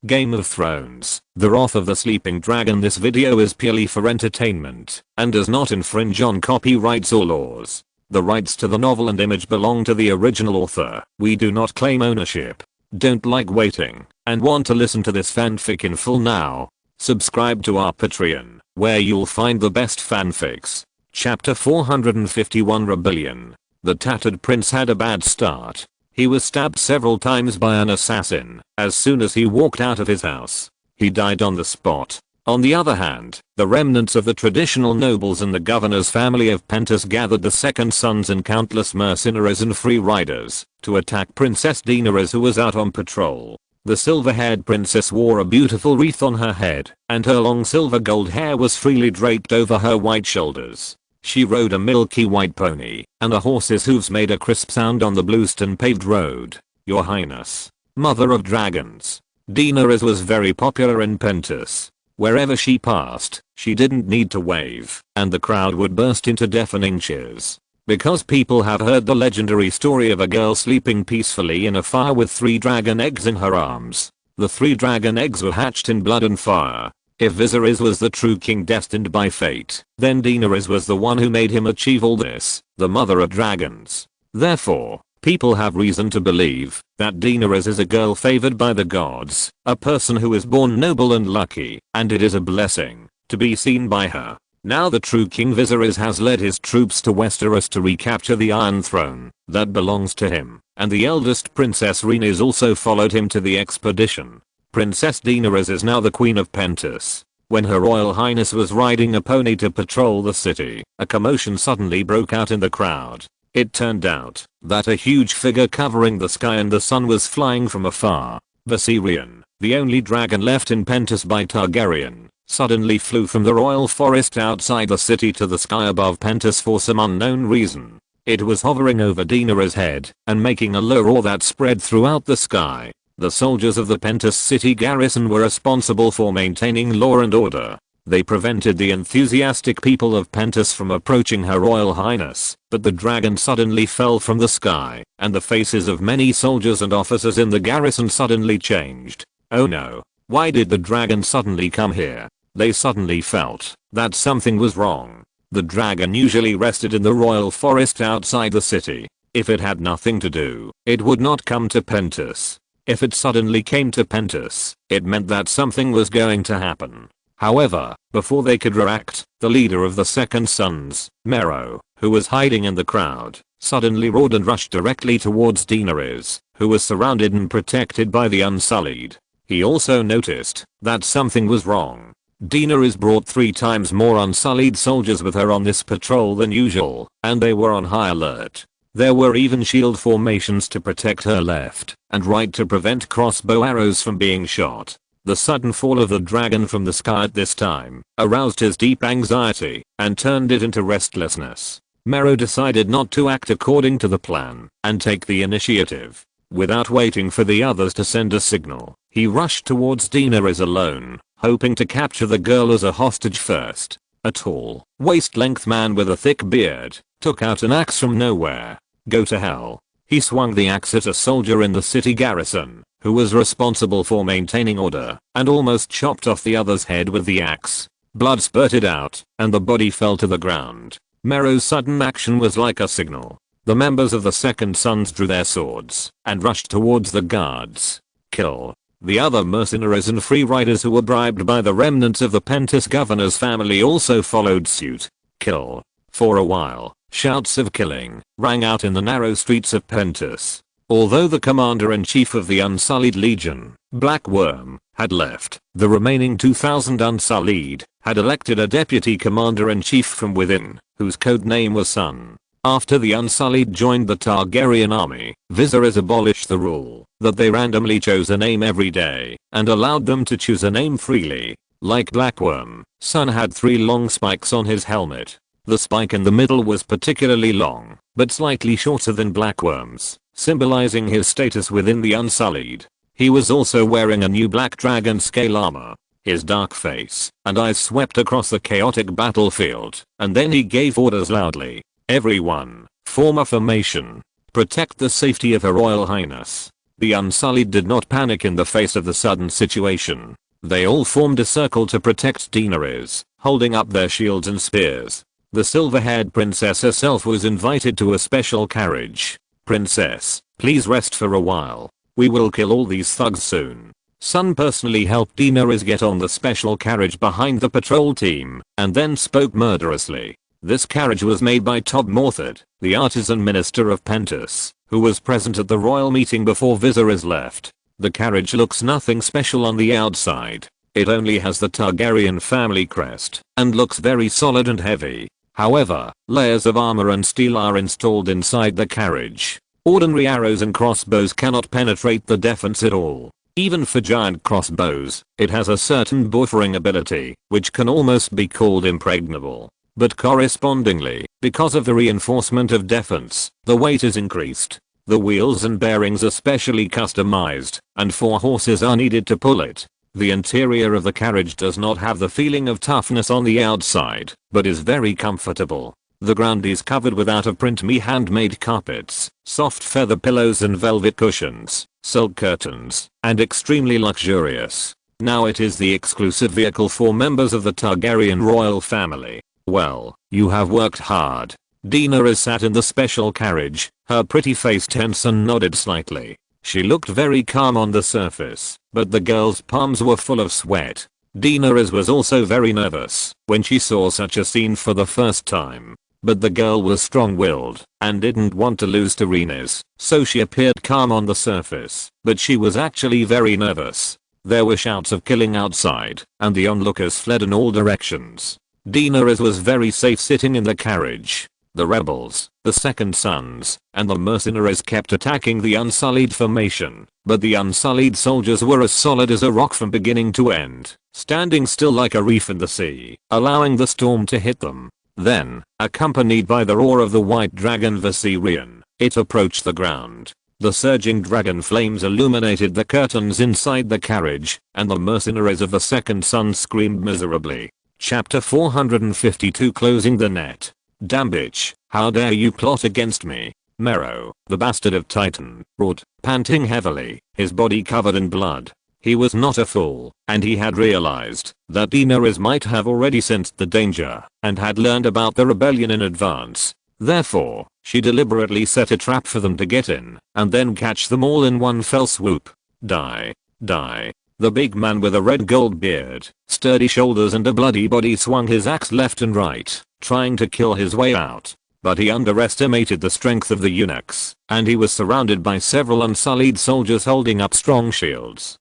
Game of Thrones, The Wrath of the Sleeping Dragon. This video is purely for entertainment and does not infringe on copyrights or laws. The rights to the novel and image belong to the original author. We do not claim ownership. Don't like waiting and want to listen to this fanfic in full now? Subscribe to our Patreon, where you'll find the best fanfics. Chapter 451 Rebellion. The tattered prince had a bad start. He was stabbed several times by an assassin as soon as he walked out of his house. He died on the spot. On the other hand, the remnants of the traditional nobles and the governor's family of Pentus gathered the second sons and countless mercenaries and free riders to attack Princess Daenerys, who was out on patrol. The silver-haired princess wore a beautiful wreath on her head, and her long silver gold hair was freely draped over her white shoulders. She rode a milky white pony, and a horse's hooves made a crisp sound on the bluestone-paved road. Your Highness, Mother of Dragons. Daenerys was very popular in Pentus. Wherever she passed, she didn't need to wave, and the crowd would burst into deafening cheers. Because people have heard the legendary story of a girl sleeping peacefully in a fire with 3 dragon eggs in her arms. The 3 dragon eggs were hatched in blood and fire. If Viserys was the true king destined by fate, then Daenerys was the one who made him achieve all this, the Mother of Dragons. Therefore, people have reason to believe that Daenerys is a girl favored by the gods, a person who is born noble and lucky, and it is a blessing to be seen by her. Now the true King Viserys has led his troops to Westeros to recapture the Iron Throne that belongs to him, and the eldest Princess Rhaenys also followed him to the expedition. Princess Daenerys is now the Queen of Pentus. When Her Royal Highness was riding a pony to patrol the city, a commotion suddenly broke out in the crowd. It turned out that a huge figure covering the sky and the sun was flying from afar. Viserion, the only dragon left in Pentus by Targaryen, suddenly flew from the royal forest outside the city to the sky above Pentus for some unknown reason. It was hovering over Daenerys' head and making a low roar that spread throughout the sky. The soldiers of the Pentus city garrison were responsible for maintaining law and order. They prevented the enthusiastic people of Pentus from approaching Her Royal Highness, but the dragon suddenly fell from the sky, and the faces of many soldiers and officers in the garrison suddenly changed. Oh no, why did the dragon suddenly come here? They suddenly felt that something was wrong. The dragon usually rested in the royal forest outside the city. If it had nothing to do, it would not come to Pentus. If it suddenly came to Pentus, it meant that something was going to happen. However, before they could react, the leader of the second sons, Mero, who was hiding in the crowd, suddenly roared and rushed directly towards Daenerys, who was surrounded and protected by the Unsullied. He also noticed that something was wrong. Daenerys brought 3 times more Unsullied soldiers with her on this patrol than usual, and they were on high alert. There were even shield formations to protect her left and right to prevent crossbow arrows from being shot. The sudden fall of the dragon from the sky at this time aroused his deep anxiety and turned it into restlessness. Mero decided not to act according to the plan and take the initiative. Without waiting for the others to send a signal, he rushed towards Daenerys alone, hoping to capture the girl as a hostage first. A tall, waist-length man with a thick beard took out an axe from nowhere. Go to hell. He swung the axe at a soldier in the city garrison, who was responsible for maintaining order, and almost chopped off the other's head with the axe. Blood spurted out, and the body fell to the ground. Mero's sudden action was like a signal. The members of the second sons drew their swords and rushed towards the guards. Kill. The other mercenaries and free riders who were bribed by the remnants of the Pentus governor's family also followed suit. Kill. For a while, shouts of killing rang out in the narrow streets of Pentus. Although the commander-in-chief of the Unsullied Legion, Black Worm, had left, the remaining 2,000 Unsullied had elected a deputy commander-in-chief from within, whose code name was Sun. After the Unsullied joined the Targaryen army, Viserys abolished the rule that they randomly chose a name every day and allowed them to choose a name freely. Like Black Worm, Sun had 3 long spikes on his helmet. The spike in the middle was particularly long, but slightly shorter than Black Worm's, symbolizing his status within the Unsullied. He was also wearing a new black dragon scale armor. His dark face and eyes swept across the chaotic battlefield, and then he gave orders loudly. Everyone, form a formation. Protect the safety of Her Royal Highness. The Unsullied did not panic in the face of the sudden situation. They all formed a circle to protect Daenerys, holding up their shields and spears. The silver-haired princess herself was invited to a special carriage. "Princess, please rest for a while. We will kill all these thugs soon." Sun personally helped Daenerys get on the special carriage behind the patrol team, and then spoke murderously. This carriage was made by Tob Morthard, the artisan minister of Pentus, who was present at the royal meeting before Viserys left. The carriage looks nothing special on the outside. It only has the Targaryen family crest, and looks very solid and heavy. However, layers of armor and steel are installed inside the carriage. Ordinary arrows and crossbows cannot penetrate the defense at all. Even for giant crossbows, it has a certain buffering ability, which can almost be called impregnable. But correspondingly, because of the reinforcement of defense, the weight is increased. The wheels and bearings are specially customized, and 4 horses are needed to pull it. The interior of the carriage does not have the feeling of toughness on the outside, but is very comfortable. The ground is covered with out-of-print handmade carpets, soft feather pillows and velvet cushions, silk curtains, and extremely luxurious. Now it is the exclusive vehicle for members of the Targaryen royal family. "Well, you have worked hard." Daenerys sat in the special carriage, her pretty face tense and nodded slightly. She looked very calm on the surface, but the girl's palms were full of sweat. Daenerys was also very nervous when she saw such a scene for the first time. But the girl was strong-willed and didn't want to lose to Rhaenys, so she appeared calm on the surface, but she was actually very nervous. There were shouts of killing outside, and the onlookers fled in all directions. Daenerys was very safe sitting in the carriage. The rebels, the Second Sons, and the mercenaries kept attacking the Unsullied formation, but the Unsullied soldiers were as solid as a rock from beginning to end, standing still like a reef in the sea, allowing the storm to hit them. Then, accompanied by the roar of the white dragon Viserion, it approached the ground. The surging dragon flames illuminated the curtains inside the carriage, and the mercenaries of the Second Son screamed miserably. Chapter 452 Closing the Net. "Damn bitch, how dare you plot against me?" Mero, the bastard of Titan, roared, panting heavily, his body covered in blood. He was not a fool, and he had realized that Daenerys might have already sensed the danger and had learned about the rebellion in advance. Therefore, she deliberately set a trap for them to get in and then catch them all in one fell swoop. Die. Die. The big man with a red gold beard, sturdy shoulders and a bloody body swung his axe left and right, trying to kill his way out. But he underestimated the strength of the eunuchs, and he was surrounded by several Unsullied soldiers holding up strong shields.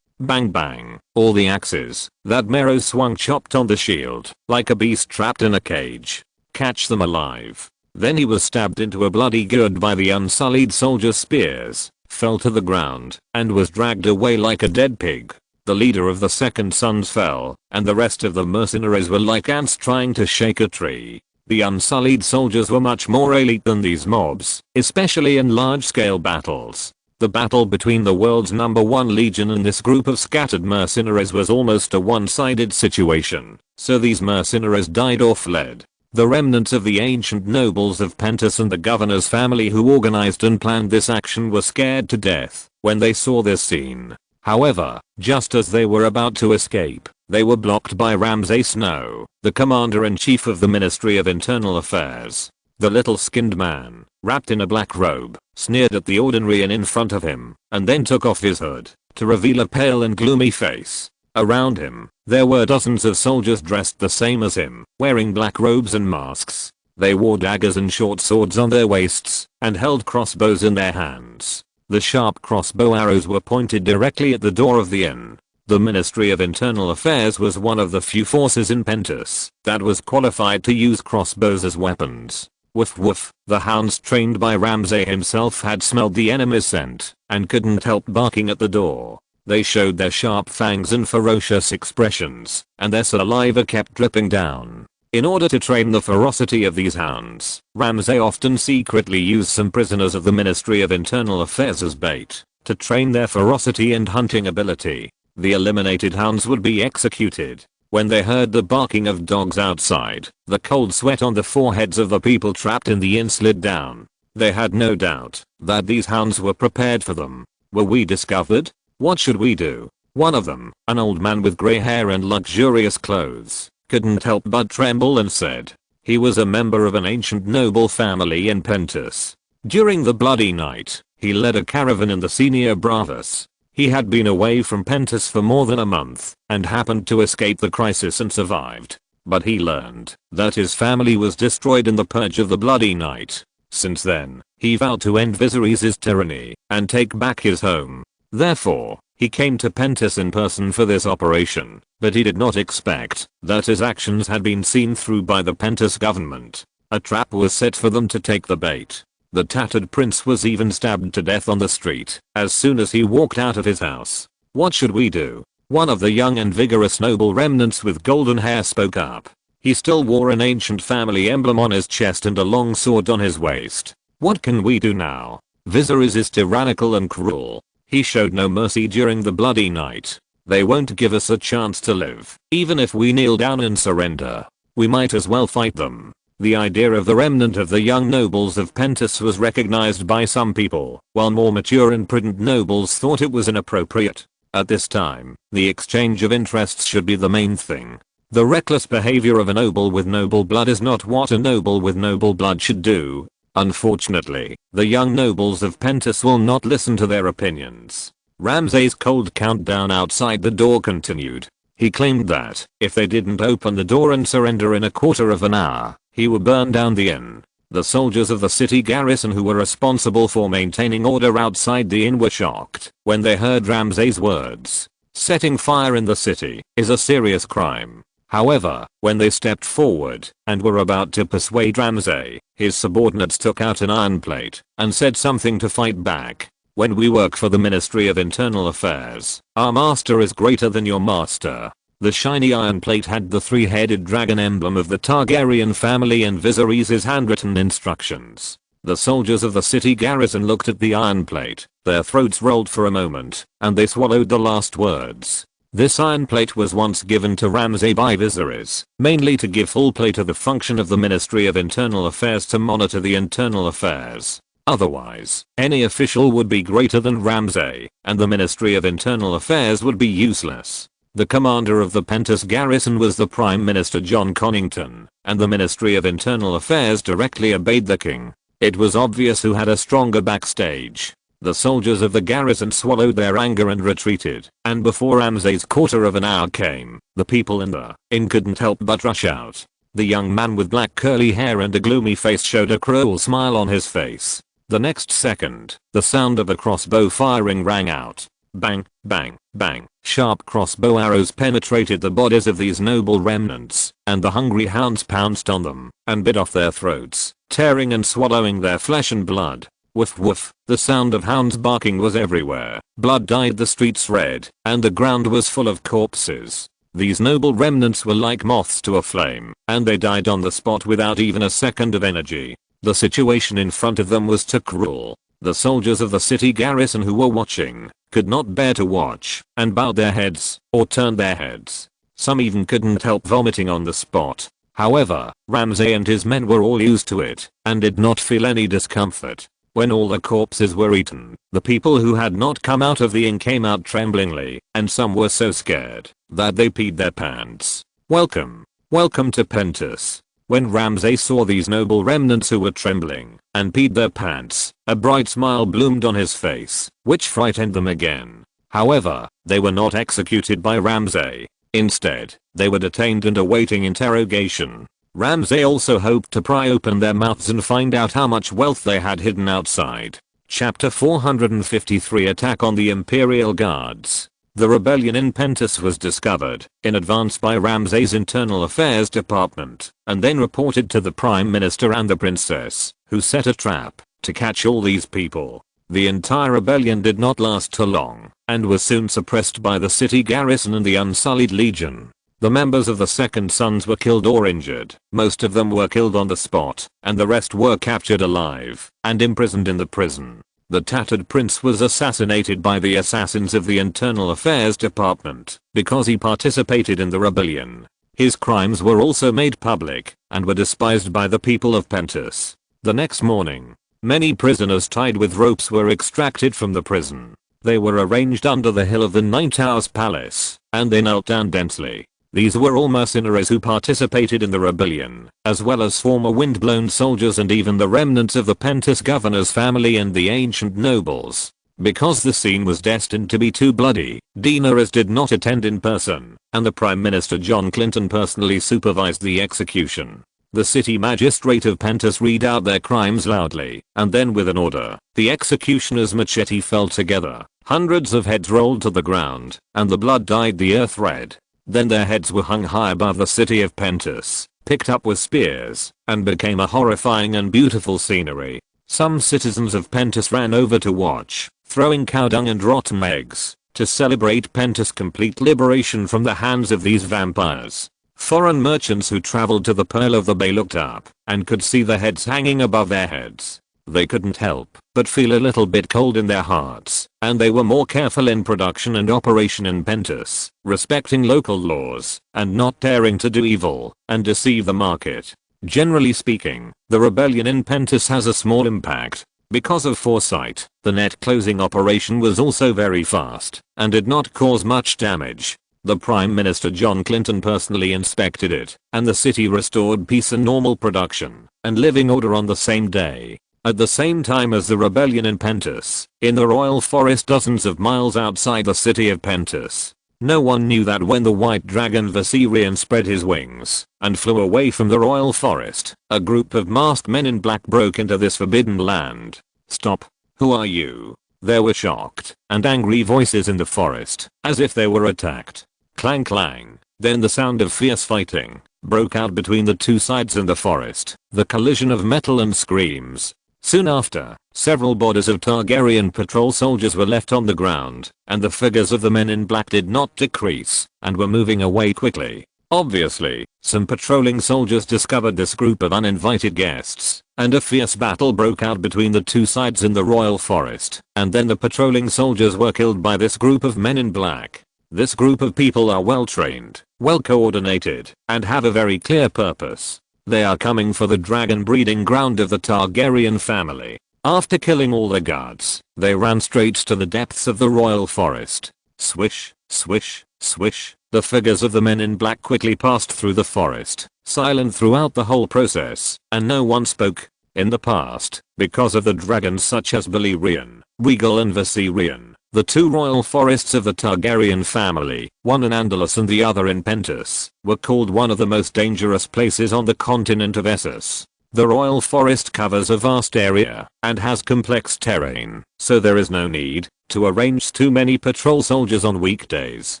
Bang bang, all the axes that Mero swung chopped on the shield, like a beast trapped in a cage. Catch them alive. Then he was stabbed into a bloody gourd by the Unsullied soldiers' spears, fell to the ground, and was dragged away like a dead pig. The leader of the Second Sons fell, and the rest of the mercenaries were like ants trying to shake a tree. The Unsullied soldiers were much more elite than these mobs, especially in large-scale battles. The battle between the world's #1 legion and this group of scattered mercenaries was almost a one-sided situation, so these mercenaries died or fled. The remnants of the ancient nobles of Pentus and the governor's family who organized and planned this action were scared to death when they saw this scene. However, just as they were about to escape, they were blocked by Ramsay Snow, the commander-in-chief of the Ministry of Internal Affairs. The little-skinned man, wrapped in a black robe, sneered at the Ordinarian in front of him, and then took off his hood to reveal a pale and gloomy face. Around him, there were dozens of soldiers dressed the same as him, wearing black robes and masks. They wore daggers and short swords on their waists, and held crossbows in their hands. The sharp crossbow arrows were pointed directly at the door of the inn. The Ministry of Internal Affairs was one of the few forces in Pentus that was qualified to use crossbows as weapons. Woof woof, the hounds trained by Ramsay himself had smelled the enemy's scent, and couldn't help barking at the door. They showed their sharp fangs and ferocious expressions, and their saliva kept dripping down. In order to train the ferocity of these hounds, Ramsay often secretly used some prisoners of the Ministry of Internal Affairs as bait, to train their ferocity and hunting ability. The eliminated hounds would be executed. When they heard the barking of dogs outside, the cold sweat on the foreheads of the people trapped in the inn slid down. They had no doubt that these hounds were prepared for them. Were we discovered? What should we do? One of them, an old man with grey hair and luxurious clothes, couldn't help but tremble and said he was a member of an ancient noble family in Pentus. During the bloody night, he led a caravan in the Senior Bravus. He had been away from Pentus for more than a month and happened to escape the crisis and survived. But he learned that his family was destroyed in the purge of the bloody night. Since then, he vowed to end Viserys' tyranny and take back his home. Therefore, he came to Pentus in person for this operation, but he did not expect that his actions had been seen through by the Pentus government. A trap was set for them to take the bait. The tattered prince was even stabbed to death on the street as soon as he walked out of his house. What should we do? One of the young and vigorous noble remnants with golden hair spoke up. He still wore an ancient family emblem on his chest and a long sword on his waist. What can we do now? Viserys is tyrannical and cruel. He showed no mercy during the bloody night. They won't give us a chance to live. Even if we kneel down and surrender, we might as well fight them. The idea of the remnant of the young nobles of Pentus was recognized by some people, while more mature and prudent nobles thought it was inappropriate. At this time, the exchange of interests should be the main thing. The reckless behavior of a noble with noble blood is not what a noble with noble blood should do. Unfortunately, the young nobles of Pentus will not listen to their opinions. Ramsay's cold countdown outside the door continued. He claimed that if they didn't open the door and surrender in a quarter of an hour, he would burn down the inn. The soldiers of the city garrison who were responsible for maintaining order outside the inn were shocked when they heard Ramsay's words. Setting fire in the city is a serious crime. However, when they stepped forward and were about to persuade Ramsay, his subordinates took out an iron plate and said something to fight back. When we work for the Ministry of Internal Affairs, our master is greater than your master. The shiny iron plate had the three-headed dragon emblem of the Targaryen family and Viserys' handwritten instructions. The soldiers of the city garrison looked at the iron plate, their throats rolled for a moment, and they swallowed the last words. This iron plate was once given to Ramsay by Viserys, mainly to give full play to the function of the Ministry of Internal Affairs to monitor the internal affairs. Otherwise, any official would be greater than Ramsay, and the Ministry of Internal Affairs would be useless. The commander of the Pentus garrison was the Prime Minister John Connington, and the Ministry of Internal Affairs directly obeyed the king. It was obvious who had a stronger backstage. The soldiers of the garrison swallowed their anger and retreated, and before Ramsay's quarter of an hour came, the people in the inn couldn't help but rush out. The young man with black curly hair and a gloomy face showed a cruel smile on his face. The next second, the sound of a crossbow firing rang out. Bang, bang, bang. Sharp crossbow arrows penetrated the bodies of these noble remnants, and the hungry hounds pounced on them and bit off their throats, tearing and swallowing their flesh and blood. Woof woof, the sound of hounds barking was everywhere. Blood dyed the streets red, and the ground was full of corpses. These noble remnants were like moths to a flame, and they died on the spot without even a second of energy. The situation in front of them was too cruel. The soldiers of the city garrison who were watching could not bear to watch and bowed their heads or turned their heads. Some even couldn't help vomiting on the spot. However, Ramsay and his men were all used to it and did not feel any discomfort. When all the corpses were eaten, the people who had not come out of the inn came out tremblingly, and some were so scared that they peed their pants. Welcome, welcome to Pentus. When Ramsay saw these noble remnants who were trembling and peed their pants, a bright smile bloomed on his face, which frightened them again. However, they were not executed by Ramsay. Instead, they were detained and awaiting interrogation. Ramsay also hoped to pry open their mouths and find out how much wealth they had hidden outside. Chapter 453 Attack on the Imperial Guards. The rebellion in Pentus was discovered in advance by Ramsay's Internal Affairs Department, and then reported to the Prime Minister and the Princess, who set a trap to catch all these people. The entire rebellion did not last too long, and was soon suppressed by the city garrison and the Unsullied Legion. The members of the Second Sons were killed or injured. Most of them were killed on the spot, and the rest were captured alive and imprisoned in the prison. The tattered prince was assassinated by the assassins of the Internal Affairs Department because he participated in the rebellion. His crimes were also made public and were despised by the people of Pentus. The next morning, Many prisoners tied with ropes were extracted from the prison. They were arranged under the hill of the Night Owl's palace, and they knelt down densely. These were all mercenaries who participated in the rebellion, as well as former windblown soldiers and even the remnants of the Pentis governor's family and the ancient nobles. Because the scene was destined to be too bloody, Daenerys did not attend in person, and the Prime Minister John Clinton personally supervised the execution. The city magistrate of Pentis read out their crimes loudly, and then with an order, the executioner's machete fell together. Hundreds of heads rolled to the ground, and the blood dyed the earth red. Then their heads were hung high above the city of Pentis, picked up with spears, and became a horrifying and beautiful scenery. Some citizens of Pentis ran over to watch, throwing cow dung and rotten eggs, to celebrate Pentis' complete liberation from the hands of these vampires. Foreign merchants who traveled to the Pearl of the Bay looked up, and could see the heads hanging above their heads. They couldn't help but feel a little bit cold in their hearts, and they were more careful in production and operation in Pentis, respecting local laws, and not daring to do evil, and deceive the market. Generally speaking, the rebellion in Pentis has a small impact. Because of foresight, the net closing operation was also very fast, and did not cause much damage. The Prime Minister John Clinton personally inspected it, and the city restored peace and normal production, and living order on the same day. At the same time as the rebellion in Pentis, in the royal forest dozens of miles outside the city of Pentis. No one knew that when the white dragon Viserion spread his wings and flew away from the royal forest, a group of masked men in black broke into this forbidden land. "Stop! Who are you?" There were shocked and angry voices in the forest, as if they were attacked. Clang clang. Then the sound of fierce fighting broke out between the two sides in the forest, the collision of metal and screams. Soon after, several bodies of Targaryen patrol soldiers were left on the ground, and the figures of the men in black did not decrease, and were moving away quickly. Obviously, some patrolling soldiers discovered this group of uninvited guests, and a fierce battle broke out between the two sides in the royal forest, and then the patrolling soldiers were killed by this group of men in black. This group of people are well trained, well coordinated, and have a very clear purpose. They are coming for the dragon breeding ground of the Targaryen family. After killing all the guards, they ran straight to the depths of the royal forest. Swish, swish, swish. The figures of the men in black quickly passed through the forest, silent throughout the whole process, and no one spoke. In the past, because of the dragons such as Balerion, Rhaegal and Viserion, the two royal forests of the Targaryen family, one in Andalus and the other in Pentis, were called one of the most dangerous places on the continent of Essos. The royal forest covers a vast area and has complex terrain, so there is no need to arrange too many patrol soldiers on weekdays,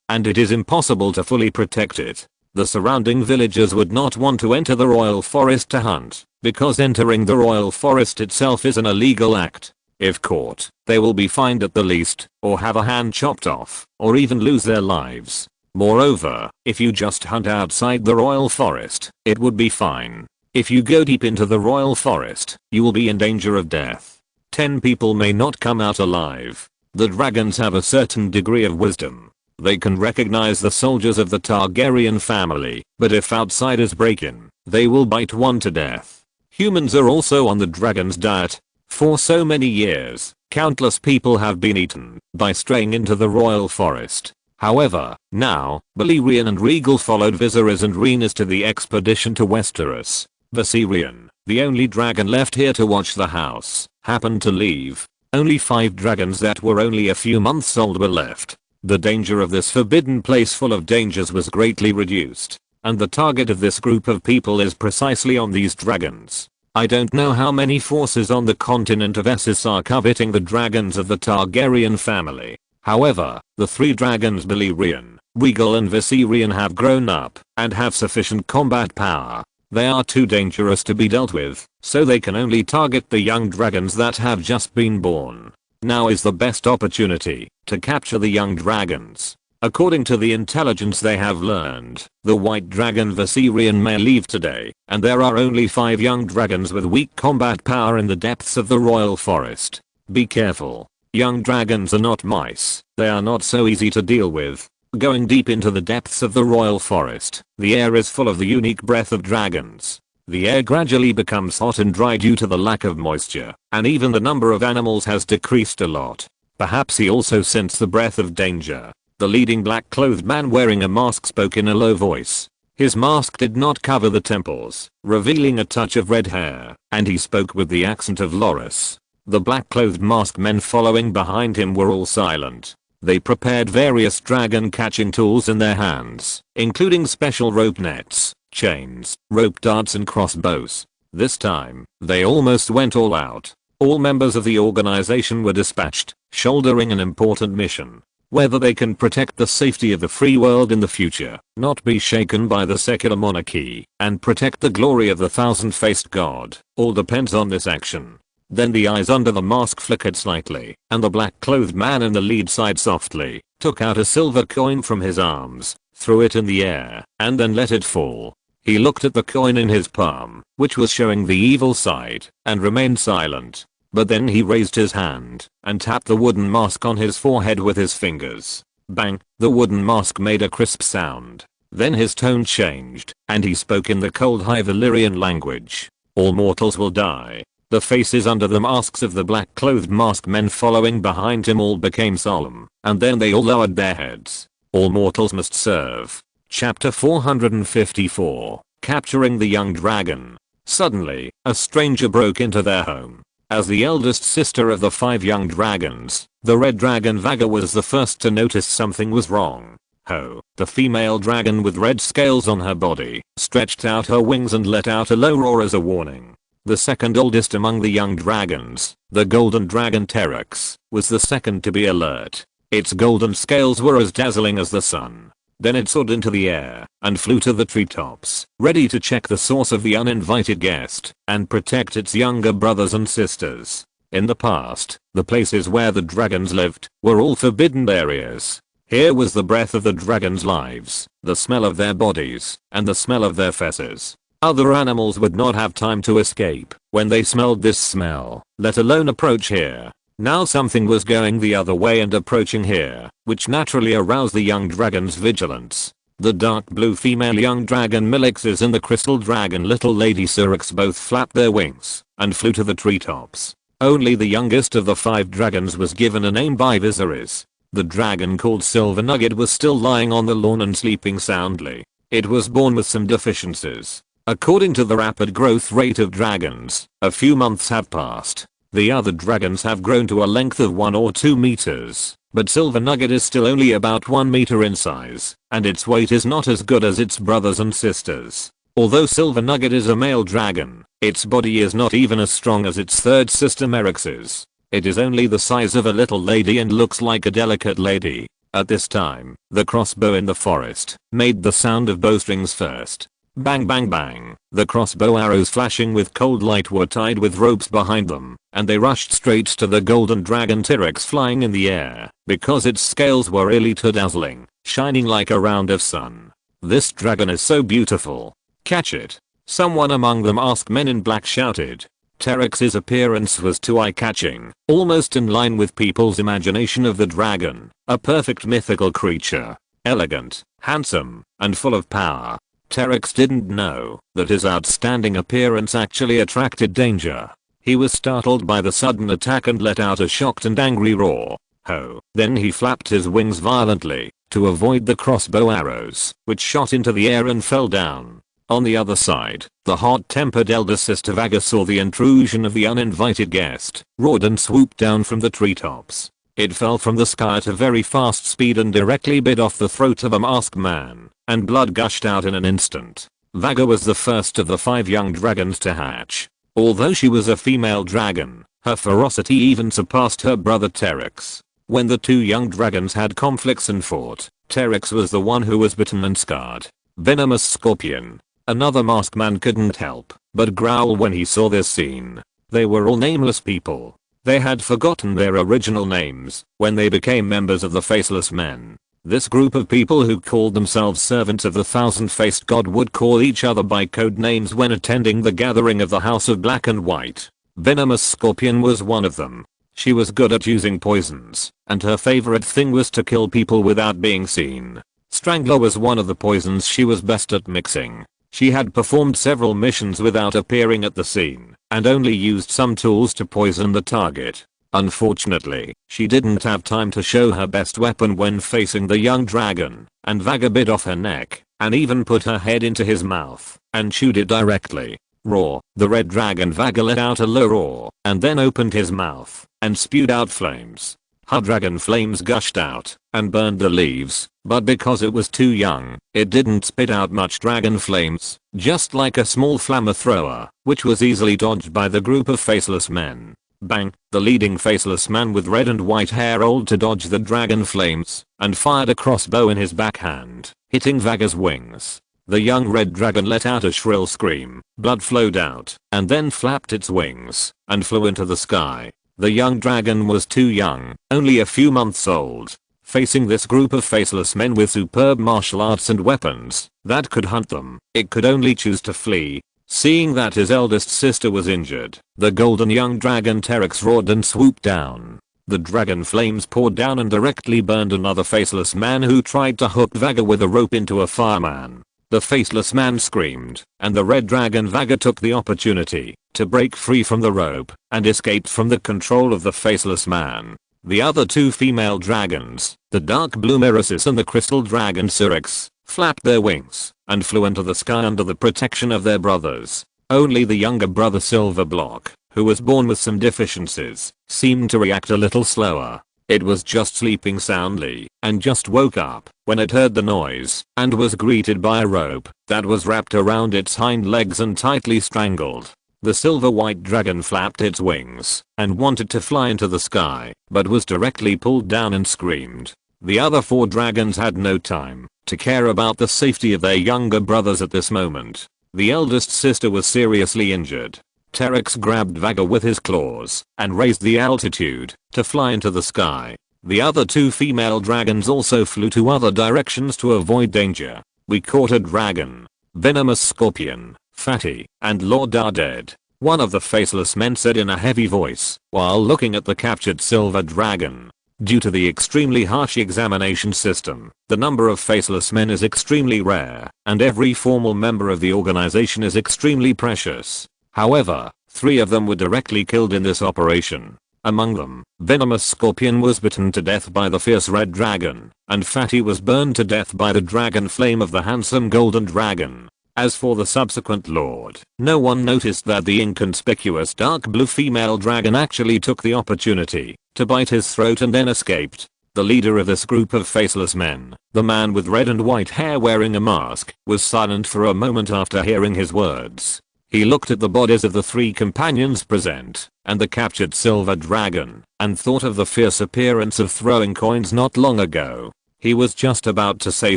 and it is impossible to fully protect it. The surrounding villagers would not want to enter the royal forest to hunt, because entering the royal forest itself is an illegal act. If caught, they will be fined at the least, or have a hand chopped off, or even lose their lives. Moreover, if you just hunt outside the royal forest, it would be fine. If you go deep into the royal forest, you will be in danger of death. 10 people may not come out alive. The dragons have a certain degree of wisdom. They can recognize the soldiers of the Targaryen family, but if outsiders break in, they will bite one to death. Humans are also on the dragon's diet. For so many years, countless people have been eaten by straying into the royal forest. However, now, Balerion and Rhaegal followed Viserys and Rhaenys to the expedition to Westeros. Viserion, the only dragon left here to watch the house, happened to leave. Only 5 dragons that were only a few months old were left. The danger of this forbidden place full of dangers was greatly reduced, and the target of this group of people is precisely on these dragons. I don't know how many forces on the continent of Essos are coveting the dragons of the Targaryen family. However, the 3 dragons Balerion, Rhaegal and Viserion have grown up and have sufficient combat power. They are too dangerous to be dealt with, so they can only target the young dragons that have just been born. Now is the best opportunity to capture the young dragons. According to the intelligence they have learned, the white dragon Viserion may leave today, and there are only 5 young dragons with weak combat power in the depths of the royal forest. Be careful. Young dragons are not mice. They are not so easy to deal with. Going deep into the depths of the royal forest, the air is full of the unique breath of dragons. The air gradually becomes hot and dry due to the lack of moisture, and even the number of animals has decreased a lot. Perhaps he also sensed the breath of danger. The leading black-clothed man wearing a mask spoke in a low voice. His mask did not cover the temples, revealing a touch of red hair, and he spoke with the accent of Loris. The black-clothed masked men following behind him were all silent. They prepared various dragon catching tools in their hands, including special rope nets, chains, rope darts and crossbows. This time, they almost went all out. All members of the organization were dispatched, shouldering an important mission. Whether they can protect the safety of the free world in the future, not be shaken by the secular monarchy, and protect the glory of the thousand-faced god, all depends on this action. Then the eyes under the mask flickered slightly, and the black-clothed man in the lead sighed softly, took out a silver coin from his arms, threw it in the air, and then let it fall. He looked at the coin in his palm, which was showing the evil side, and remained silent. But then he raised his hand and tapped the wooden mask on his forehead with his fingers. Bang! The wooden mask made a crisp sound. Then his tone changed, and he spoke in the cold High Valyrian language. All mortals will die. The faces under the masks of the black-clothed masked men following behind him all became solemn, and then they all lowered their heads. All mortals must serve. Chapter 454. Capturing the Young Dragon. Suddenly, a stranger broke into their home. As the eldest sister of the 5 young dragons, the red dragon Vaga was the first to notice something was wrong. Ho! The female dragon with red scales on her body stretched out her wings and let out a low roar as a warning. The second oldest among the young dragons, the golden dragon Terex, was the second to be alert. Its golden scales were as dazzling as the sun. Then it soared into the air and flew to the treetops, ready to check the source of the uninvited guest and protect its younger brothers and sisters. In the past, the places where the dragons lived were all forbidden areas. Here was the breath of the dragons' lives, the smell of their bodies, and the smell of their feathers. Other animals would not have time to escape when they smelled this smell, let alone approach here. Now something was going the other way and approaching here, which naturally aroused the young dragon's vigilance. The dark blue female young dragon Milixis and the crystal dragon little lady Syrinx both flapped their wings and flew to the treetops. Only the youngest of the 5 dragons was given a name by Viserys. The dragon called Silver Nugget was still lying on the lawn and sleeping soundly. It was born with some deficiencies. According to the rapid growth rate of dragons, a few months have passed. The other dragons have grown to a length of 1 or 2 meters, but Silver Nugget is still only about 1 meter in size, and its weight is not as good as its brothers and sisters. Although Silver Nugget is a male dragon, its body is not even as strong as its third sister Merix's. It is only the size of a little lady and looks like a delicate lady. At this time, the crossbow in the forest made the sound of bowstrings first. Bang bang bang, the crossbow arrows flashing with cold light were tied with ropes behind them, and they rushed straight to the golden dragon Tyrex flying in the air, because its scales were really too dazzling, shining like a round of sun. This dragon is so beautiful. Catch it. Someone among them asked. Men in black shouted. Terex's appearance was too eye-catching, almost in line with people's imagination of the dragon, a perfect mythical creature, elegant, handsome, and full of power. Terex didn't know that his outstanding appearance actually attracted danger. He was startled by the sudden attack and let out a shocked and angry roar. Ho! Then he flapped his wings violently to avoid the crossbow arrows, which shot into the air and fell down. On the other side, the hot-tempered elder sister Vaga saw the intrusion of the uninvited guest, roared and swooped down from the treetops. It fell from the sky at a very fast speed and directly bit off the throat of a masked man, and blood gushed out in an instant. Vaga was the first of the 5 young dragons to hatch. Although she was a female dragon, her ferocity even surpassed her brother Terex. When the 2 young dragons had conflicts and fought, Terex was the one who was bitten and scarred. Venomous Scorpion. Another masked man couldn't help but growl when he saw this scene. They were all nameless people. They had forgotten their original names when they became members of the Faceless Men. This group of people who called themselves servants of the thousand-faced god would call each other by code names when attending the gathering of the House of Black and White. Venomous Scorpion was one of them. She was good at using poisons, and her favorite thing was to kill people without being seen. Strangler was one of the poisons she was best at mixing. She had performed several missions without appearing at the scene, and only used some tools to poison the target. Unfortunately, she didn't have time to show her best weapon when facing the young dragon, and Vaga bit off her neck, and even put her head into his mouth, and chewed it directly. Roar. The red dragon Vaga let out a low roar, and then opened his mouth, and spewed out flames. Her dragon flames gushed out, and burned the leaves, but because it was too young, it didn't spit out much dragon flames, just like a small flamethrower, which was easily dodged by the group of faceless men. Bang! The leading faceless man with red and white hair rolled to dodge the dragon flames, and fired a crossbow in his backhand, hitting Vaga's wings. The young red dragon let out a shrill scream, blood flowed out, and then flapped its wings, and flew into the sky. The young dragon was too young, only a few months old. Facing this group of faceless men with superb martial arts and weapons that could hunt them, it could only choose to flee. Seeing that his eldest sister was injured, the golden young dragon Terex roared and swooped down. The dragon flames poured down and directly burned another faceless man who tried to hook Vaga with a rope into a fireman. The faceless man screamed, and the red dragon Vaga took the opportunity to break free from the rope and escaped from the control of the faceless man. The other two female dragons, the dark blue Mirasis and the crystal dragon Syrinx, flapped their wings and flew into the sky under the protection of their brothers. Only the younger brother Silverblock, who was born with some deficiencies, seemed to react a little slower. It was just sleeping soundly and just woke up when it heard the noise and was greeted by a rope that was wrapped around its hind legs and tightly strangled. The silver-white dragon flapped its wings and wanted to fly into the sky, but was directly pulled down and screamed. The other four dragons had no time to care about the safety of their younger brothers at this moment. The eldest sister was seriously injured. Terex grabbed Vaga with his claws and raised the altitude to fly into the sky. The other two female dragons also flew to other directions to avoid danger. We caught a dragon, venomous scorpion, Fatty, and Lord are dead, one of the faceless men said in a heavy voice while looking at the captured silver dragon. Due to the extremely harsh examination system, the number of faceless men is extremely rare, and every formal member of the organization is extremely precious. However, 3 of them were directly killed in this operation. Among them, Venomous Scorpion was bitten to death by the fierce red dragon, and Fatty was burned to death by the dragon flame of the handsome golden dragon. As for the subsequent lord, no one noticed that the inconspicuous dark blue female dragon actually took the opportunity to bite his throat and then escaped. The leader of this group of faceless men, the man with red and white hair wearing a mask, was silent for a moment after hearing his words. He looked at the bodies of the 3 companions present, and the captured silver dragon, and thought of the fierce appearance of throwing coins not long ago. He was just about to say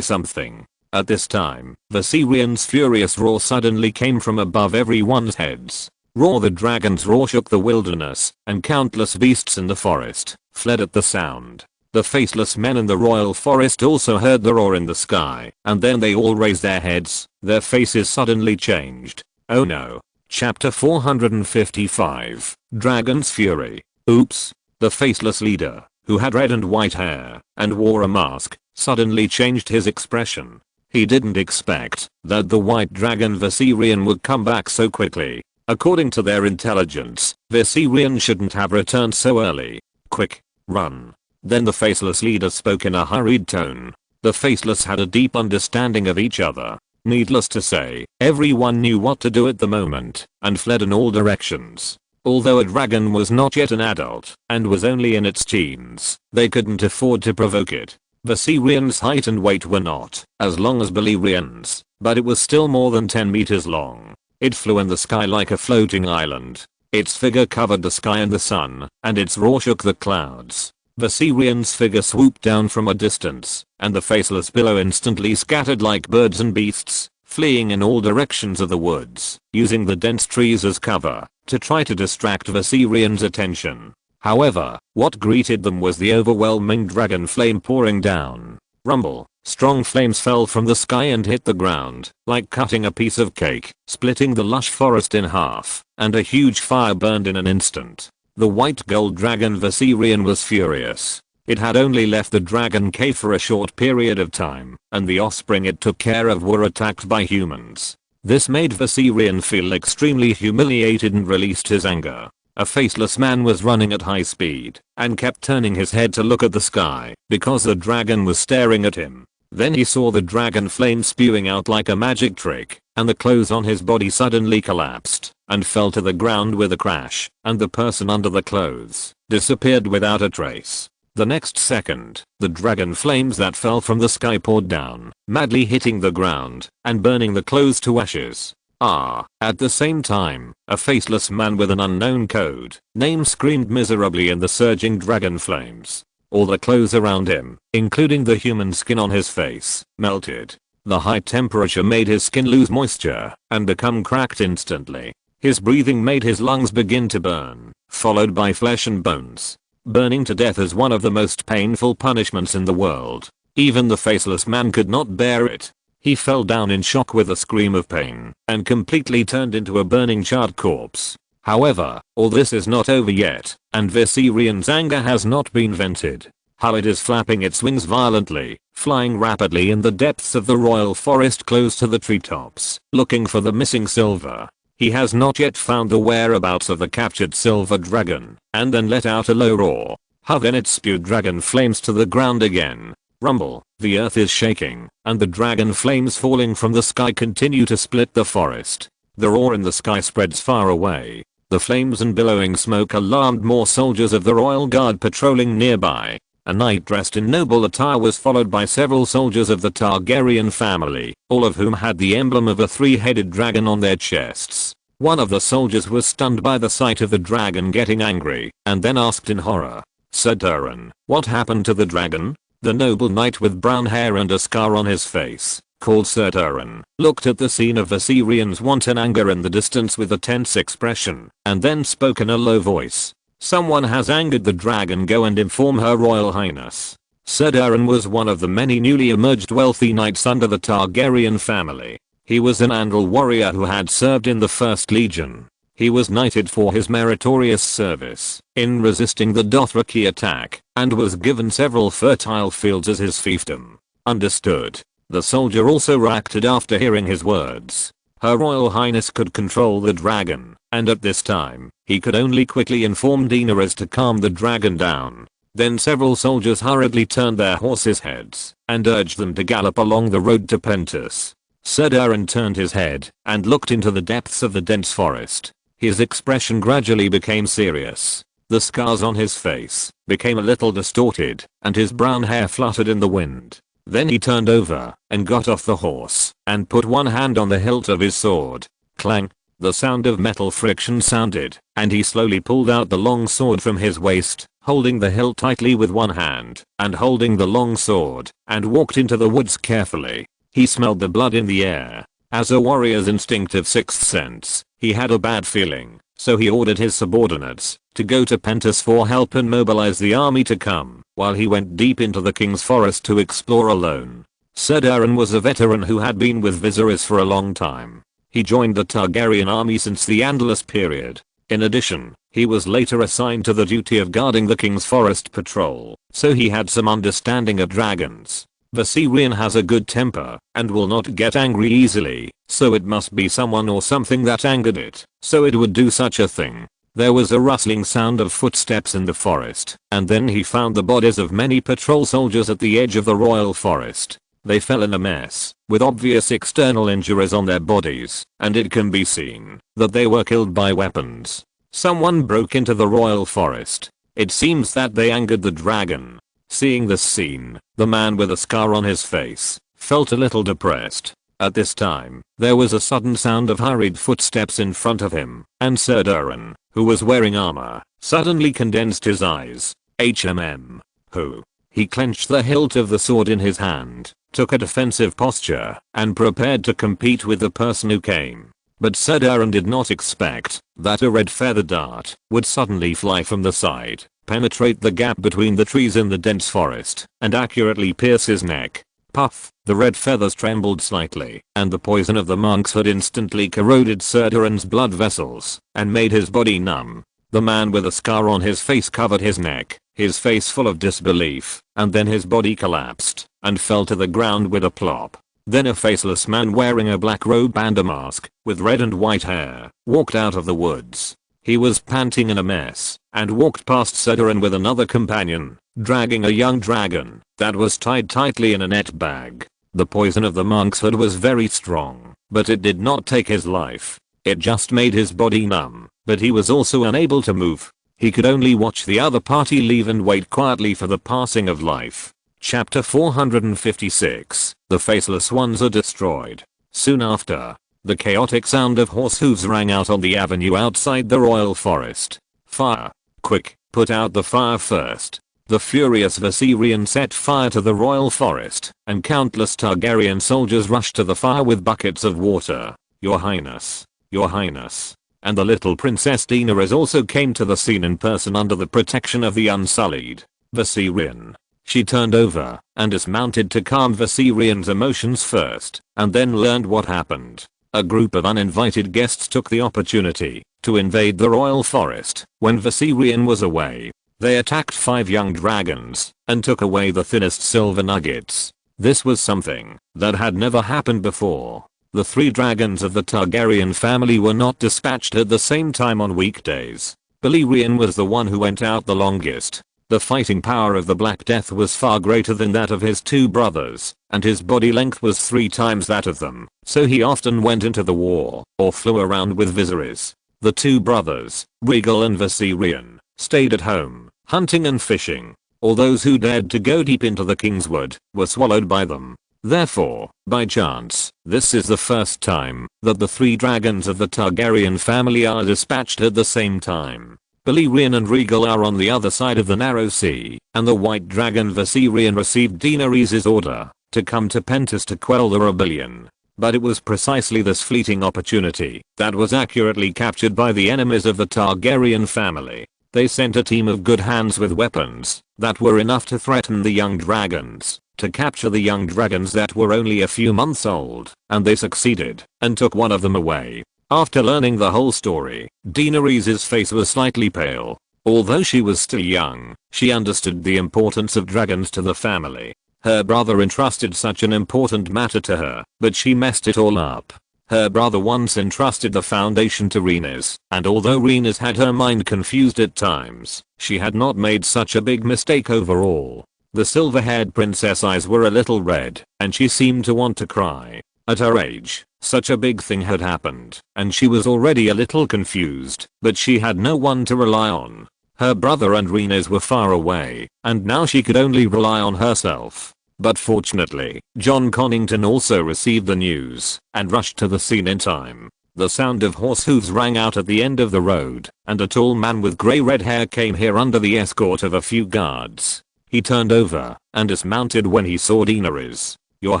something. At this time, Viserian's furious roar suddenly came from above everyone's heads. Roar the dragon's roar shook the wilderness, and countless beasts in the forest fled at the sound. The faceless men in the royal forest also heard the roar in the sky, and then they all raised their heads. Their faces suddenly changed. Oh no. Chapter 455. Dragon's Fury. Oops. The faceless leader, who had red and white hair and wore a mask, suddenly changed his expression. He didn't expect that the white dragon Viserion would come back so quickly. According to their intelligence, Viserion shouldn't have returned so early. Quick, run. Then the faceless leader spoke in a hurried tone. The faceless had a deep understanding of each other. Needless to say, everyone knew what to do at the moment, and fled in all directions. Although a dragon was not yet an adult, and was only in its teens, they couldn't afford to provoke it. Viserion's height and weight were not as long as Beleriand's, but it was still more than 10 meters long. It flew in the sky like a floating island. Its figure covered the sky and the sun, and its roar shook the clouds. Viserion's figure swooped down from a distance, and the faceless below instantly scattered like birds and beasts, fleeing in all directions of the woods, using the dense trees as cover to try to distract Viserion's attention. However, what greeted them was the overwhelming dragon flame pouring down. Rumble. Strong flames fell from the sky and hit the ground, like cutting a piece of cake, splitting the lush forest in half, and a huge fire burned in an instant. The white gold dragon Viserion was furious. It had only left the dragon cave for a short period of time, and the offspring it took care of were attacked by humans. This made Viserion feel extremely humiliated and released his anger. A faceless man was running at high speed and kept turning his head to look at the sky because the dragon was staring at him. Then he saw the dragon flame spewing out like a magic trick, and the clothes on his body suddenly collapsed and fell to the ground with a crash, and the person under the clothes disappeared without a trace. The next second, the dragon flames that fell from the sky poured down, madly hitting the ground and burning the clothes to ashes. At the same time, a faceless man with an unknown code name screamed miserably in the surging dragon flames. All the clothes around him, including the human skin on his face, melted. The high temperature made his skin lose moisture and become cracked instantly. His breathing made his lungs begin to burn, followed by flesh and bones. Burning to death is one of the most painful punishments in the world. Even the faceless man could not bear it. He fell down in shock with a scream of pain and completely turned into a burning charred corpse. However, all this is not over yet, and Viserion's anger has not been vented. It is flapping its wings violently, flying rapidly in the depths of the royal forest close to the treetops, looking for the missing silver. He has not yet found the whereabouts of the captured silver dragon, and then let out a low roar. Then it spewed dragon flames to the ground again. Rumble, the earth is shaking, and the dragon flames falling from the sky continue to split the forest. The roar in the sky spreads far away. The flames and billowing smoke alarmed more soldiers of the royal guard patrolling nearby. A knight dressed in noble attire was followed by several soldiers of the Targaryen family, all of whom had the emblem of a three-headed dragon on their chests. One of the soldiers was stunned by the sight of the dragon getting angry, and then asked in horror, "Sir Durin, what happened to the dragon?" The noble knight with brown hair and a scar on his face, called Sir Durin, looked at the scene of Viserion's wanton anger in the distance with a tense expression, and then spoke in a low voice. "Someone has angered the dragon, go and inform her royal highness." Sir Durin was one of the many newly emerged wealthy knights under the Targaryen family. He was an Andal warrior who had served in the First Legion. He was knighted for his meritorious service in resisting the Dothraki attack, and was given several fertile fields as his fiefdom. Understood. The soldier also reacted after hearing his words. Her Royal Highness could control the dragon, and at this time, he could only quickly inform Daenerys to calm the dragon down. Then several soldiers hurriedly turned their horses' heads and urged them to gallop along the road to Pentos. Sir Durin turned his head and looked into the depths of the dense forest. His expression gradually became serious. The scars on his face became a little distorted, and his brown hair fluttered in the wind. Then he turned over and got off the horse and put one hand on the hilt of his sword. Clang! The sound of metal friction sounded, and he slowly pulled out the long sword from his waist, holding the hilt tightly with one hand and holding the long sword, and walked into the woods carefully. He smelled the blood in the air. As a warrior's instinctive sixth sense, he had a bad feeling, so he ordered his subordinates to go to Pentos for help and mobilize the army to come, while he went deep into the king's forest to explore alone. Sir Durin was a veteran who had been with Viserys for a long time. He joined the Targaryen army since the Andalus period. In addition, he was later assigned to the duty of guarding the king's forest patrol, so he had some understanding of dragons. Viserion has a good temper and will not get angry easily, so it must be someone or something that angered it, so it would do such a thing. There was a rustling sound of footsteps in the forest, and then he found the bodies of many patrol soldiers at the edge of the royal forest. They fell in a mess, with obvious external injuries on their bodies, and it can be seen that they were killed by weapons. Someone broke into the royal forest. It seems that they angered the dragon. Seeing this scene, the man with a scar on his face felt a little depressed. At this time, there was a sudden sound of hurried footsteps in front of him, and Sir Durin, who was wearing armor, suddenly condensed his eyes. Who? He clenched the hilt of the sword in his hand, took a defensive posture, and prepared to compete with the person who came. But Sir Durin did not expect that a red feather dart would suddenly fly from the side, penetrate the gap between the trees in the dense forest, and accurately pierce his neck. Puff! The red feathers trembled slightly, and the poison of the monk's hood instantly corroded Sir Durin's blood vessels, and made his body numb. The man with a scar on his face covered his neck, his face full of disbelief, and then his body collapsed, and fell to the ground with a plop. Then a faceless man wearing a black robe and a mask, with red and white hair, walked out of the woods. He was panting in a mess, and walked past Sedarin with another companion, dragging a young dragon that was tied tightly in a net bag. The poison of the monk's hood was very strong, but it did not take his life. It just made his body numb, but he was also unable to move. He could only watch the other party leave and wait quietly for the passing of life. Chapter 456. The Faceless Ones are destroyed. Soon after, the chaotic sound of horse hooves rang out on the avenue outside the royal forest. Fire! Quick, put out the fire first. The furious Viserion set fire to the royal forest, and countless Targaryen soldiers rushed to the fire with buckets of water. Your Highness. Your Highness. And the little Princess Daenerys also came to the scene in person under the protection of the Unsullied. Viserion. She turned over and dismounted to calm Viserion's emotions first, and then learned what happened. A group of uninvited guests took the opportunity to invade the royal forest when Viserion was away. They attacked 5 young dragons and took away the thinnest silver nuggets. This was something that had never happened before. The 3 dragons of the Targaryen family were not dispatched at the same time on weekdays. Balerion was the one who went out the longest. The fighting power of the Black Death was far greater than that of his 2 brothers, and his body length was 3 times that of them, so he often went into the war or flew around with Viserys. The 2 brothers, Rhaegal and Viserion, stayed at home, hunting and fishing. All those who dared to go deep into the Kingswood were swallowed by them. Therefore, by chance, this is the first time that the 3 dragons of the Targaryen family are dispatched at the same time. Balerion and Rhaegal are on the other side of the narrow sea, and the white dragon Viserion received Daenerys' order to come to Pentos to quell the rebellion. But it was precisely this fleeting opportunity that was accurately captured by the enemies of the Targaryen family. They sent a team of good hands with weapons that were enough to threaten the young dragons, to capture the young dragons that were only a few months old, and they succeeded and took one of them away. After learning the whole story, Daenerys' face was slightly pale. Although she was still young, she understood the importance of dragons to the family. Her brother entrusted such an important matter to her, but she messed it all up. Her brother once entrusted the foundation to Rhaenys, and although Rhaenys had her mind confused at times, she had not made such a big mistake overall. The silver-haired princess eyes were a little red, and she seemed to want to cry. At her age, such a big thing had happened, and she was already a little confused, but she had no one to rely on. Her brother and Rhaenys were far away, and now she could only rely on herself. But fortunately, Jon Connington also received the news, and rushed to the scene in time. The sound of horse hooves rang out at the end of the road, and a tall man with grey-red hair came here under the escort of a few guards. He turned over, and dismounted when he saw Daenerys. Your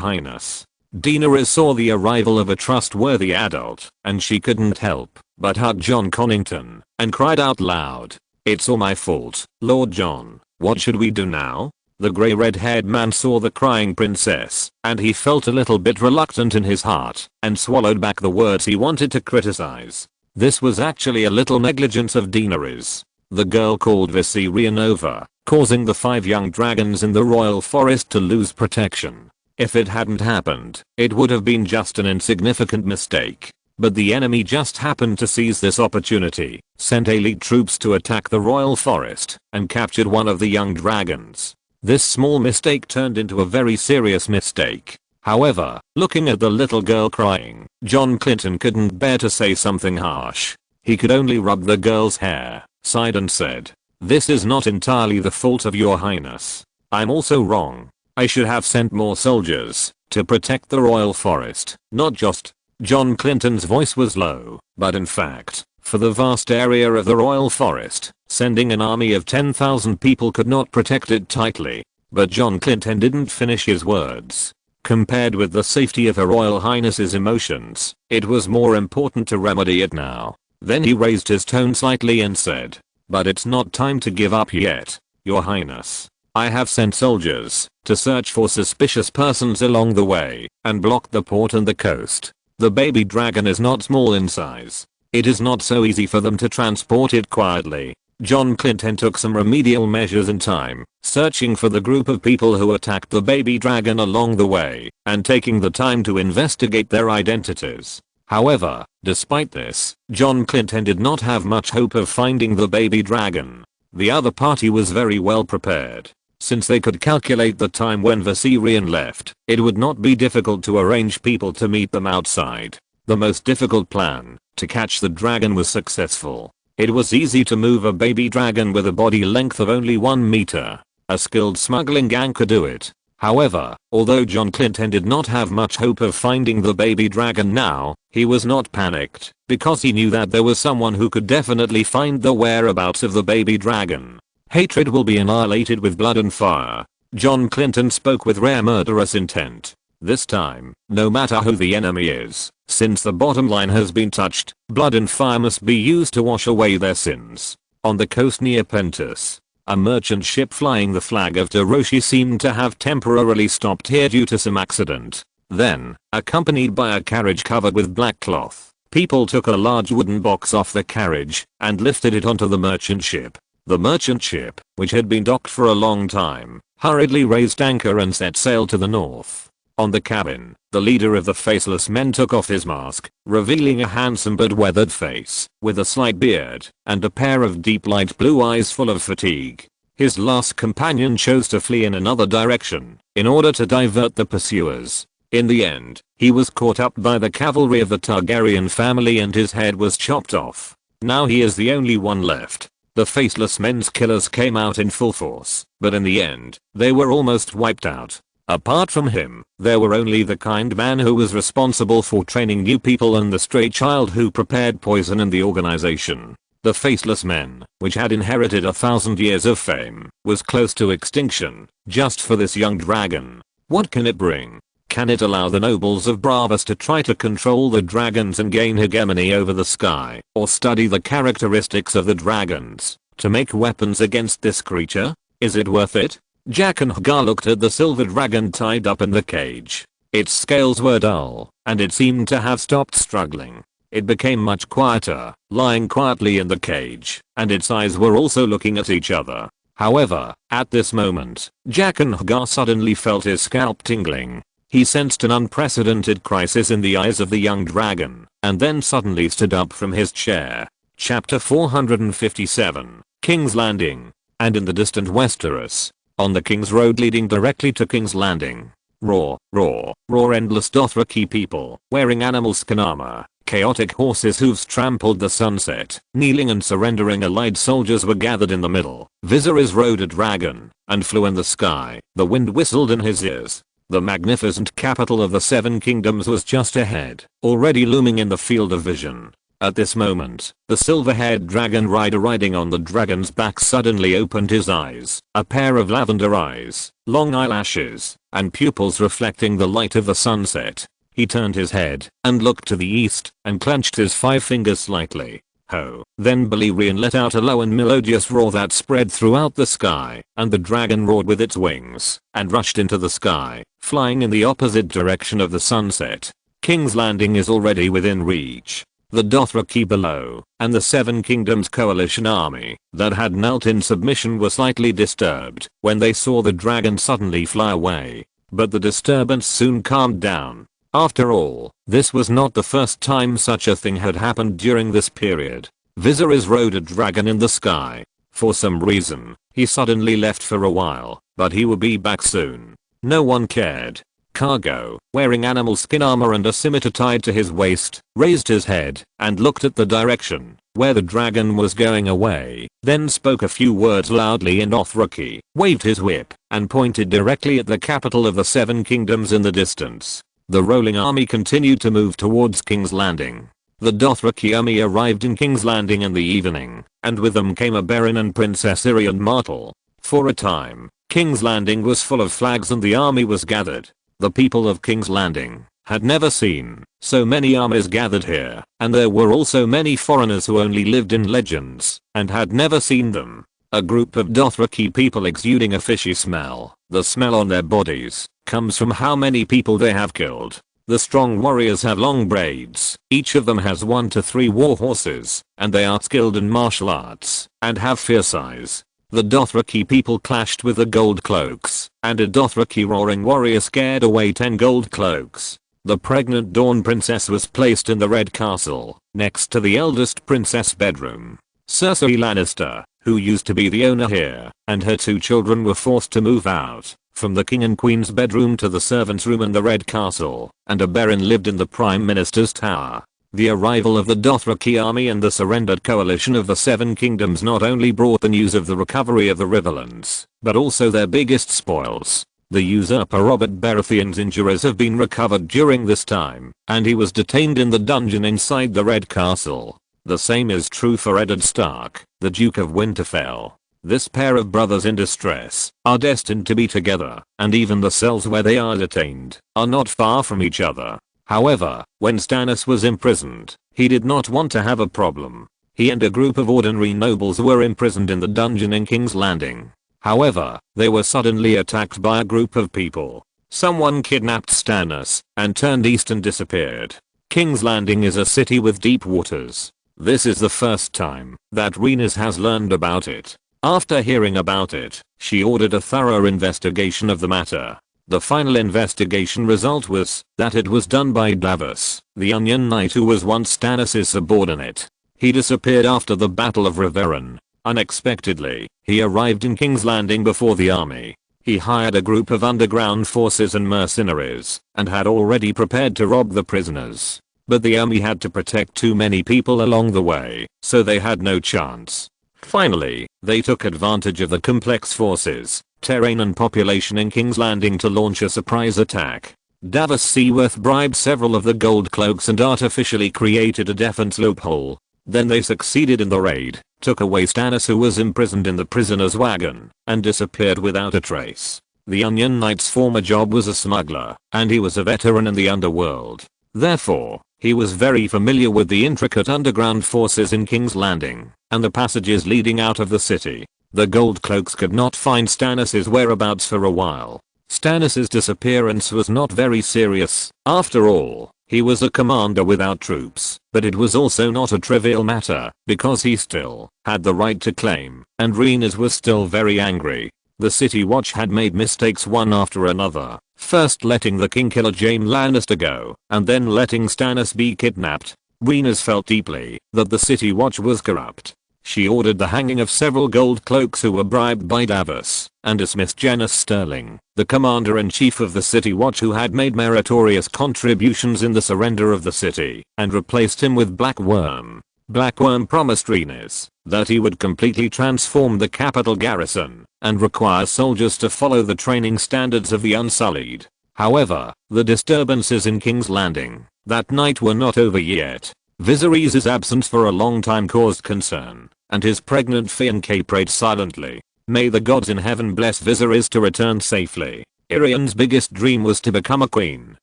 Highness. Daenerys saw the arrival of a trustworthy adult, and she couldn't help but hug Jon Connington, and cried out loud. It's all my fault, Lord Jon. What should we do now? The grey red-haired man saw the crying princess, and he felt a little bit reluctant in his heart, and swallowed back the words he wanted to criticize. This was actually a little negligence of Daenerys. The girl called Viserion over, causing the 5 young dragons in the royal forest to lose protection. If it hadn't happened, it would have been just an insignificant mistake. But the enemy just happened to seize this opportunity, sent elite troops to attack the royal forest, and captured one of the young dragons. This small mistake turned into a very serious mistake. However, looking at the little girl crying, Jon Clinton couldn't bear to say something harsh. He could only rub the girl's hair, sighed and said, "This is not entirely the fault of your highness. I'm also wrong. I should have sent more soldiers to protect the royal forest, not just." Jon Clinton's voice was low, but in fact, for the vast area of the royal forest, sending an army of 10,000 people could not protect it tightly. But Jon Clinton didn't finish his words. Compared with the safety of Her Royal Highness's emotions, it was more important to remedy it now. Then he raised his tone slightly and said, "But it's not time to give up yet, Your Highness. I have sent soldiers to search for suspicious persons along the way and block the port and the coast. The baby dragon is not small in size. It is not so easy for them to transport it quietly. John Clinton took some remedial measures in time, searching for the group of people who attacked the baby dragon along the way, and taking the time to investigate their identities. However, despite this, John Clinton did not have much hope of finding the baby dragon. The other party was very well prepared. Since they could calculate the time when Viserion left, it would not be difficult to arrange people to meet them outside. The most difficult plan, to catch the dragon, was successful. It was easy to move a baby dragon with a body length of only 1 meter. A skilled smuggling gang could do it. However, although John Clinton did not have much hope of finding the baby dragon now, he was not panicked, because he knew that there was someone who could definitely find the whereabouts of the baby dragon. Hatred will be annihilated with blood and fire. John Clinton spoke with rare murderous intent. This time, no matter who the enemy is, since the bottom line has been touched, blood and fire must be used to wash away their sins. On the coast near Pentus, a merchant ship flying the flag of Toroshi seemed to have temporarily stopped here due to some accident. Then, accompanied by a carriage covered with black cloth, people took a large wooden box off the carriage and lifted it onto the merchant ship. The merchant ship, which had been docked for a long time, hurriedly raised anchor and set sail to the north. On the cabin, the leader of the Faceless Men took off his mask, revealing a handsome but weathered face, with a slight beard, and a pair of deep light blue eyes full of fatigue. His last companion chose to flee in another direction, in order to divert the pursuers. In the end, he was caught up by the cavalry of the Targaryen family and his head was chopped off. Now he is the only one left. The Faceless Men's killers came out in full force, but in the end, they were almost wiped out. Apart from him, there were only the kind man who was responsible for training new people and the stray child who prepared poison in the organization. The Faceless Men, which had inherited 1,000 years of fame, was close to extinction, just for this young dragon. What can it bring? Can it allow the nobles of Bravos to try to control the dragons and gain hegemony over the sky, or study the characteristics of the dragons, to make weapons against this creature? Is it worth it? Jack and Hagar looked at the silver dragon tied up in the cage. Its scales were dull, and it seemed to have stopped struggling. It became much quieter, lying quietly in the cage, and its eyes were also looking at each other. However, at this moment, Jack and Hagar suddenly felt his scalp tingling. He sensed an unprecedented crisis in the eyes of the young dragon, and then suddenly stood up from his chair. Chapter 457, King's Landing. And in the distant Westeros, on the King's Road leading directly to King's Landing, roar, roar, roar endless Dothraki people, wearing animal skin armor, chaotic horses' hooves trampled the sunset, kneeling and surrendering allied soldiers were gathered in the middle. Viserys rode a dragon, and flew in the sky, the wind whistled in his ears. The magnificent capital of the Seven Kingdoms was just ahead, already looming in the field of vision. At this moment, the silver-haired dragon rider riding on the dragon's back suddenly opened his eyes, a pair of lavender eyes, long eyelashes, and pupils reflecting the light of the sunset. He turned his head, and looked to the east, and clenched his 5 fingers slightly. Ho! Then Balerion let out a low and melodious roar that spread throughout the sky, and the dragon roared with its wings, and rushed into the sky, flying in the opposite direction of the sunset. King's Landing is already within reach. The Dothraki below, and the Seven Kingdoms coalition army, that had knelt in submission were slightly disturbed when they saw the dragon suddenly fly away. But the disturbance soon calmed down. After all, this was not the first time such a thing had happened during this period. Viserys rode a dragon in the sky. For some reason, he suddenly left for a while, but he would be back soon. No one cared. Cargo, wearing animal skin armor and a scimitar tied to his waist, raised his head and looked at the direction where the dragon was going away, then spoke a few words loudly in Dothraki, waved his whip, and pointed directly at the capital of the Seven Kingdoms in the distance. The rolling army continued to move towards King's Landing. The Dothraki army arrived in King's Landing in the evening, and with them came a Baron and Princess Irian Martell. For a time, King's Landing was full of flags and the army was gathered. The people of King's Landing had never seen so many armies gathered here, and there were also many foreigners who only lived in legends and had never seen them. A group of Dothraki people exuding a fishy smell. The smell on their bodies comes from how many people they have killed. The strong warriors have long braids, each of them has 1 to 3 war horses, and they are skilled in martial arts, and have fierce eyes. The Dothraki people clashed with the gold cloaks, and a Dothraki roaring warrior scared away 10 gold cloaks. The pregnant Dawn princess was placed in the Red Castle, next to the eldest princess' bedroom. Cersei Lannister, who used to be the owner here, and her 2 children were forced to move out, from the king and queen's bedroom to the servants' room in the Red Castle, and a Baron lived in the Prime Minister's tower. The arrival of the Dothraki army and the surrendered coalition of the 7 kingdoms not only brought the news of the recovery of the Riverlands, but also their biggest spoils. The usurper Robert Baratheon's injuries have been recovered during this time, and he was detained in the dungeon inside the Red Castle. The same is true for Eddard Stark, the Duke of Winterfell. This pair of brothers in distress are destined to be together, and even the cells where they are detained are not far from each other. However, when Stannis was imprisoned, he did not want to have a problem. He and a group of ordinary nobles were imprisoned in the dungeon in King's Landing. However, they were suddenly attacked by a group of people. Someone kidnapped Stannis and turned east and disappeared. King's Landing is a city with deep waters. This is the first time that Rhaenys has learned about it. After hearing about it, she ordered a thorough investigation of the matter. The final investigation result was that it was done by Davos, the Onion Knight who was once Stannis' subordinate. He disappeared after the Battle of Riverrun. Unexpectedly, he arrived in King's Landing before the army. He hired a group of underground forces and mercenaries, and had already prepared to rob the prisoners. But the army had to protect too many people along the way, so they had no chance. Finally, they took advantage of the complex forces, terrain and population in King's Landing to launch a surprise attack. Davos Seaworth bribed several of the gold cloaks and artificially created a defense loophole. Then they succeeded in the raid, took away Stannis who was imprisoned in the prisoner's wagon, and disappeared without a trace. The Onion Knight's former job was a smuggler, and he was a veteran in the underworld. Therefore, he was very familiar with the intricate underground forces in King's Landing, and the passages leading out of the city. The gold cloaks could not find Stannis' whereabouts for a while. Stannis' disappearance was not very serious. After all, he was a commander without troops, but it was also not a trivial matter, because he still had the right to claim, and Rhaenys was still very angry. The City Watch had made mistakes one after another, first letting the king killer Jaime Lannister go, and then letting Stannis be kidnapped. Rhaenys felt deeply that the City Watch was corrupt. She ordered the hanging of several gold cloaks who were bribed by Davos, and dismissed Janos Sterling, the commander-in-chief of the City Watch who had made meritorious contributions in the surrender of the city, and replaced him with Black Worm. Black Worm promised Rhaenys that he would completely transform the capital garrison, and require soldiers to follow the training standards of the Unsullied. However, the disturbances in King's Landing that night were not over yet. Viserys' absence for a long time caused concern, and his pregnant fiancée prayed silently. May the gods in heaven bless Viserys to return safely. Irion's biggest dream was to become a queen,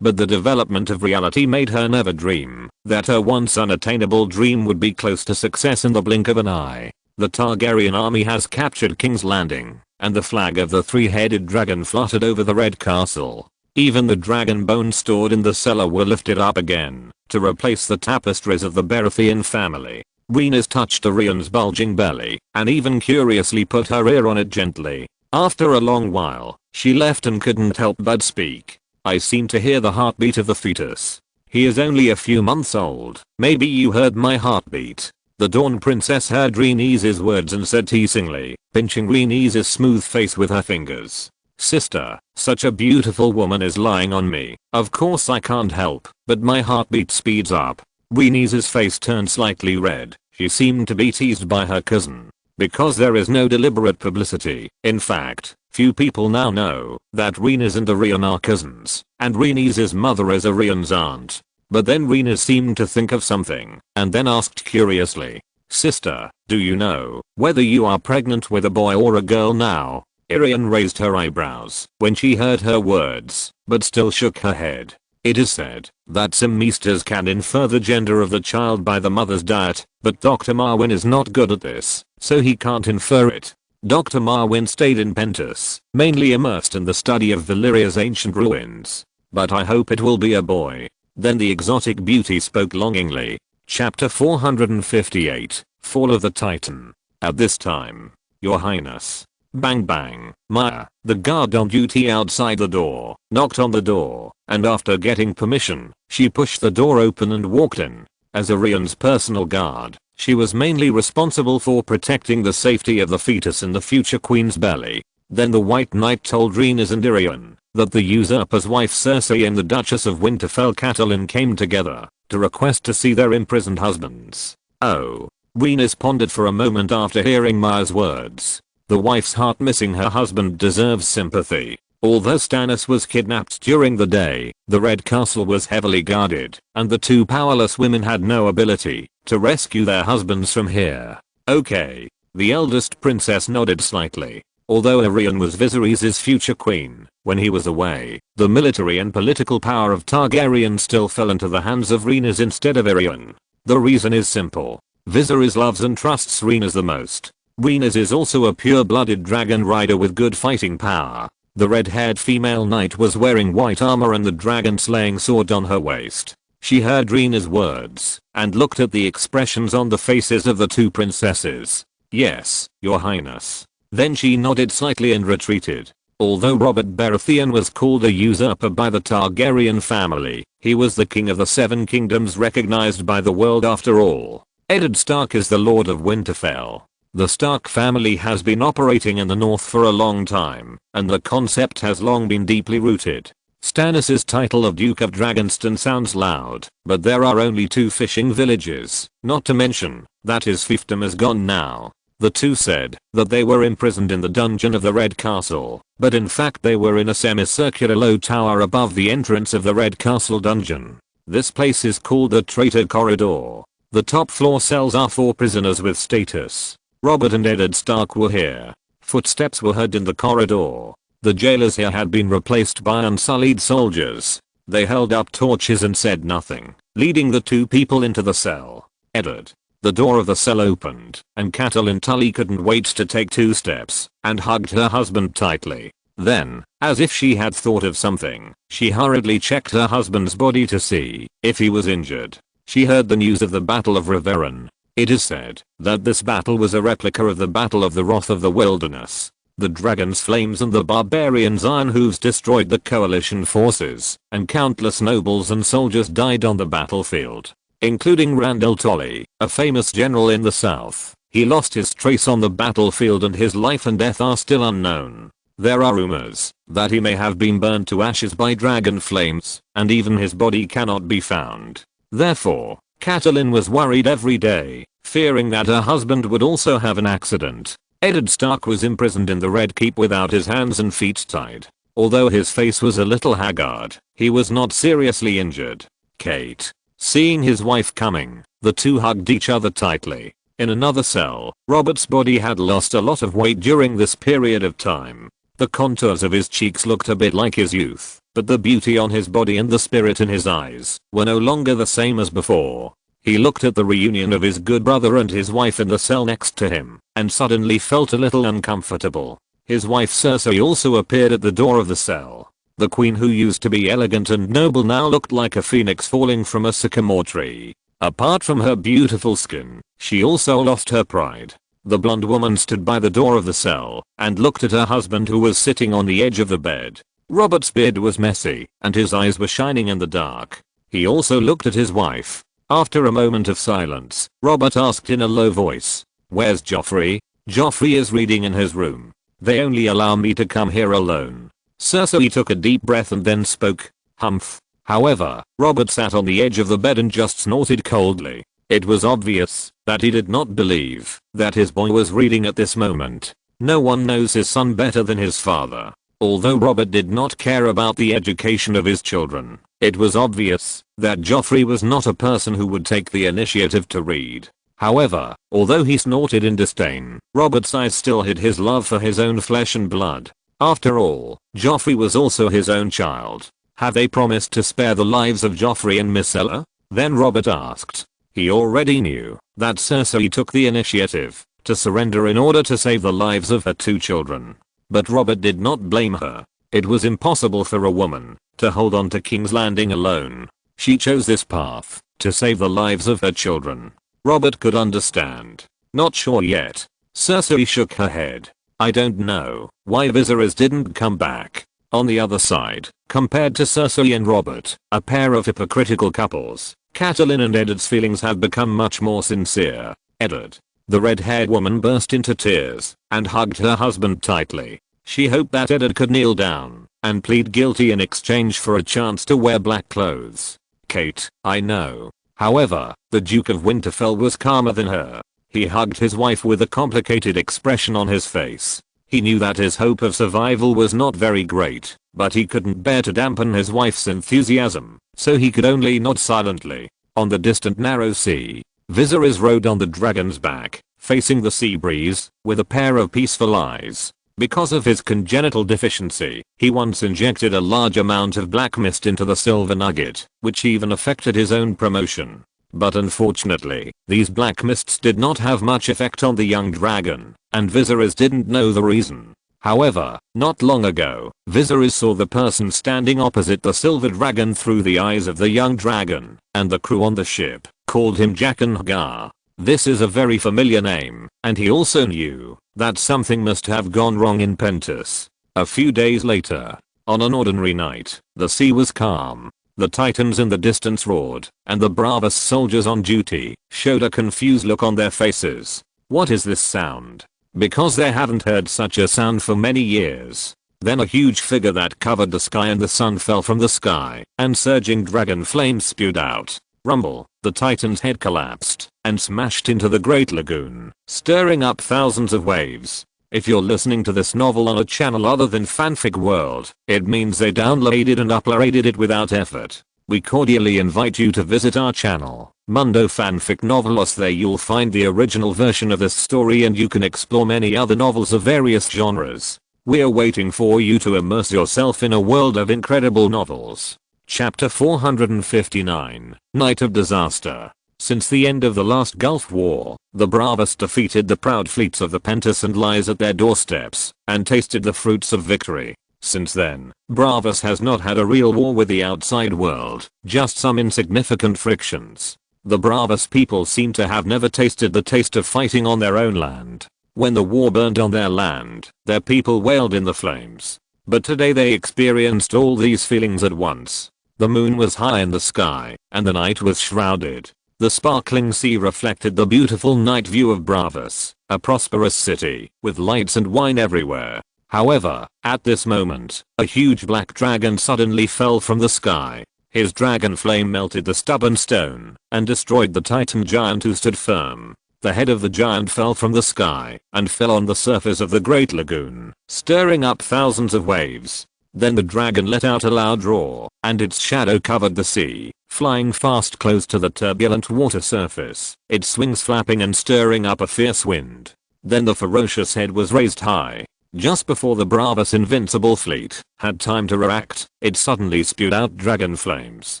but the development of reality made her never dream that her once unattainable dream would be close to success in the blink of an eye. The Targaryen army has captured King's Landing, and the flag of the three-headed dragon fluttered over the Red Castle. Even the dragon bones stored in the cellar were lifted up again, to replace the tapestries of the Baratheon family. Rhaenys touched Orion's bulging belly, and even curiously put her ear on it gently. After a long while, she left and couldn't help but speak. I seem to hear the heartbeat of the fetus. He is only a few months old. Maybe you heard my heartbeat. The Dawn Princess heard Rhaenys' words and said teasingly, pinching Rhaenys' smooth face with her fingers. Sister, such a beautiful woman is lying on me. Of course I can't help, but my heartbeat speeds up. Rhaenys' face turned slightly red. She seemed to be teased by her cousin. Because there is no deliberate publicity. In fact, few people now know that Rhaenys and Arion are cousins, and Rhaenys' mother is Arion's aunt. But then Rhaenys seemed to think of something, and then asked curiously, Sister, do you know whether you are pregnant with a boy or a girl now? Arion raised her eyebrows when she heard her words, but still shook her head. It is said that some Maesters can infer the gender of the child by the mother's diet, but Dr. Marwyn is not good at this, so he can't infer it. Dr. Marwyn stayed in Pentos, mainly immersed in the study of Valyria's ancient ruins. but I hope it will be a boy." Then the exotic beauty spoke longingly. Chapter 458, Fall of the Titan. "At this time, Your Highness." Bang bang. Maya, the guard on duty outside the door, knocked on the door, and after getting permission, she pushed the door open and walked in. As Orion's personal guard, she was mainly responsible for protecting the safety of the fetus in the future queen's belly. Then the White Knight told Rhaenys and Irion that the usurper's wife Cersei and the Duchess of Winterfell Catelyn came together to request to see their imprisoned husbands. Oh. Rhaenys pondered for a moment after hearing Maya's words. The wife's heart missing her husband deserves sympathy. Although Stannis was kidnapped during the day, the Red Castle was heavily guarded, and the two powerless women had no ability to rescue their husbands from here. Okay. The eldest princess nodded slightly. Although Irion was Viserys' future queen, when he was away, the military and political power of Targaryen still fell into the hands of Rhaenys instead of Irion. The reason is simple. Viserys loves and trusts Rhaenys the most. Rhaenys is also a pure-blooded dragon rider with good fighting power. The red-haired female knight was wearing white armor and the dragon-slaying sword on her waist. She heard Rhaenys' words and looked at the expressions on the faces of the two princesses. "Yes, Your Highness." Then she nodded slightly and retreated. Although Robert Baratheon was called a usurper by the Targaryen family, he was the king of the Seven Kingdoms recognized by the world after all. Eddard Stark is the Lord of Winterfell. The Stark family has been operating in the north for a long time, and the concept has long been deeply rooted. Stannis' title of Duke of Dragonstone sounds loud, but there are only 2 fishing villages, not to mention that his fiefdom is gone now. The two said that they were imprisoned in the dungeon of the Red Castle, but in fact they were in a semicircular low tower above the entrance of the Red Castle dungeon. This place is called the Traitor Corridor. The top floor cells are for prisoners with status. Robert and Eddard Stark were here. Footsteps were heard in the corridor. The jailers here had been replaced by unsullied soldiers. They held up torches and said nothing, leading the two people into the cell. Eddard. The door of the cell opened, and Catelyn Tully couldn't wait to take 2 steps, and hugged her husband tightly. Then, as if she had thought of something, she hurriedly checked her husband's body to see if he was injured. She heard the news of the Battle of Riverrun. It is said that this battle was a replica of the Battle of the Wrath of the Wilderness. The dragon's flames and the barbarians' iron hooves destroyed the coalition forces, and countless nobles and soldiers died on the battlefield, including Randall Tully, a famous general in the south. He lost his trace on the battlefield and his life and death are still unknown. There are rumors that he may have been burned to ashes by dragon flames, and even his body cannot be found. Therefore, Catelyn was worried every day, fearing that her husband would also have an accident. Eddard Stark was imprisoned in the Red Keep without his hands and feet tied. Although his face was a little haggard, he was not seriously injured. Kate. Seeing his wife coming, the two hugged each other tightly. In another cell, Robert's body had lost a lot of weight during this period of time. The contours of his cheeks looked a bit like his youth, but the beauty on his body and the spirit in his eyes were no longer the same as before. He looked at the reunion of his good brother and his wife in the cell next to him, and suddenly felt a little uncomfortable. His wife Cersei also appeared at the door of the cell. The queen who used to be elegant and noble now looked like a phoenix falling from a sycamore tree. Apart from her beautiful skin, she also lost her pride. The blonde woman stood by the door of the cell and looked at her husband who was sitting on the edge of the bed. Robert's beard was messy and his eyes were shining in the dark. He also looked at his wife. After a moment of silence, Robert asked in a low voice, "Where's Joffrey?" "Joffrey is reading in his room. They only allow me to come here alone." Cersei took a deep breath and then spoke, "Humph." However, Robert sat on the edge of the bed and just snorted coldly. It was obvious that he did not believe that his boy was reading at this moment. No one knows his son better than his father. Although Robert did not care about the education of his children, it was obvious that Joffrey was not a person who would take the initiative to read. However, although he snorted in disdain, Robert's eyes still hid his love for his own flesh and blood. After all, Joffrey was also his own child. Had they promised to spare the lives of Joffrey and Myrcella? Then Robert asked. He already knew that Cersei took the initiative to surrender in order to save the lives of her 2 children. But Robert did not blame her. It was impossible for a woman to hold on to King's Landing alone. She chose this path to save the lives of her children. Robert could understand. Not sure yet. Cersei shook her head. I don't know why Viserys didn't come back. On the other side, compared to Cersei and Robert, a pair of hypocritical couples, Catelyn and Eddard's feelings have become much more sincere. Eddard. The red-haired woman burst into tears and hugged her husband tightly. She hoped that Eddard could kneel down and plead guilty in exchange for a chance to wear black clothes. Kate, I know. However, the Duke of Winterfell was calmer than her. He hugged his wife with a complicated expression on his face. He knew that his hope of survival was not very great, but he couldn't bear to dampen his wife's enthusiasm, so he could only nod silently. On the distant narrow sea, Viserys rode on the dragon's back, facing the sea breeze, with a pair of peaceful eyes. Because of his congenital deficiency, he once injected a large amount of black mist into the silver nugget, which even affected his own promotion. But unfortunately, these black mists did not have much effect on the young dragon, and Viserys didn't know the reason. However, not long ago, Viserys saw the person standing opposite the silver dragon through the eyes of the young dragon, and the crew on the ship called him Jaqen H'ghar. This is a very familiar name, and he also knew that something must have gone wrong in Pentos. A few days later, on an ordinary night, the sea was calm. The Titans in the distance roared, and the bravest soldiers on duty showed a confused look on their faces. What is this sound? Because they haven't heard such a sound for many years. Then a huge figure that covered the sky and the sun fell from the sky, and surging dragon flames spewed out. Rumble, the Titan's head collapsed and smashed into the Great Lagoon, stirring up thousands of waves. If you're listening to this novel on a channel other than Fanfic World, it means they downloaded and uploaded it without effort. We cordially invite you to visit our channel, Mundo Fanfic Novelos. There you'll find the original version of this story and you can explore many other novels of various genres. We're waiting for you to immerse yourself in a world of incredible novels. Chapter 459, Night of Disaster. Since the end of the last Gulf War, the bravest defeated the proud fleets of the Pentos and lies at their doorsteps, and tasted the fruits of victory. Since then, Bravos has not had a real war with the outside world, just some insignificant frictions. The Bravos people seem to have never tasted the taste of fighting on their own land. When the war burned on their land, their people wailed in the flames. But today they experienced all these feelings at once. The moon was high in the sky, and the night was shrouded. The sparkling sea reflected the beautiful night view of Bravos, a prosperous city, with lights and wine everywhere. However, at this moment, a huge black dragon suddenly fell from the sky. His dragon flame melted the stubborn stone, and destroyed the Titan giant who stood firm. The head of the giant fell from the sky, and fell on the surface of the Great Lagoon, stirring up thousands of waves. Then the dragon let out a loud roar, and its shadow covered the sea, flying fast close to the turbulent water surface, its wings flapping and stirring up a fierce wind. Then the ferocious head was raised high. Just before the Bravos invincible fleet had time to react, it suddenly spewed out dragon flames.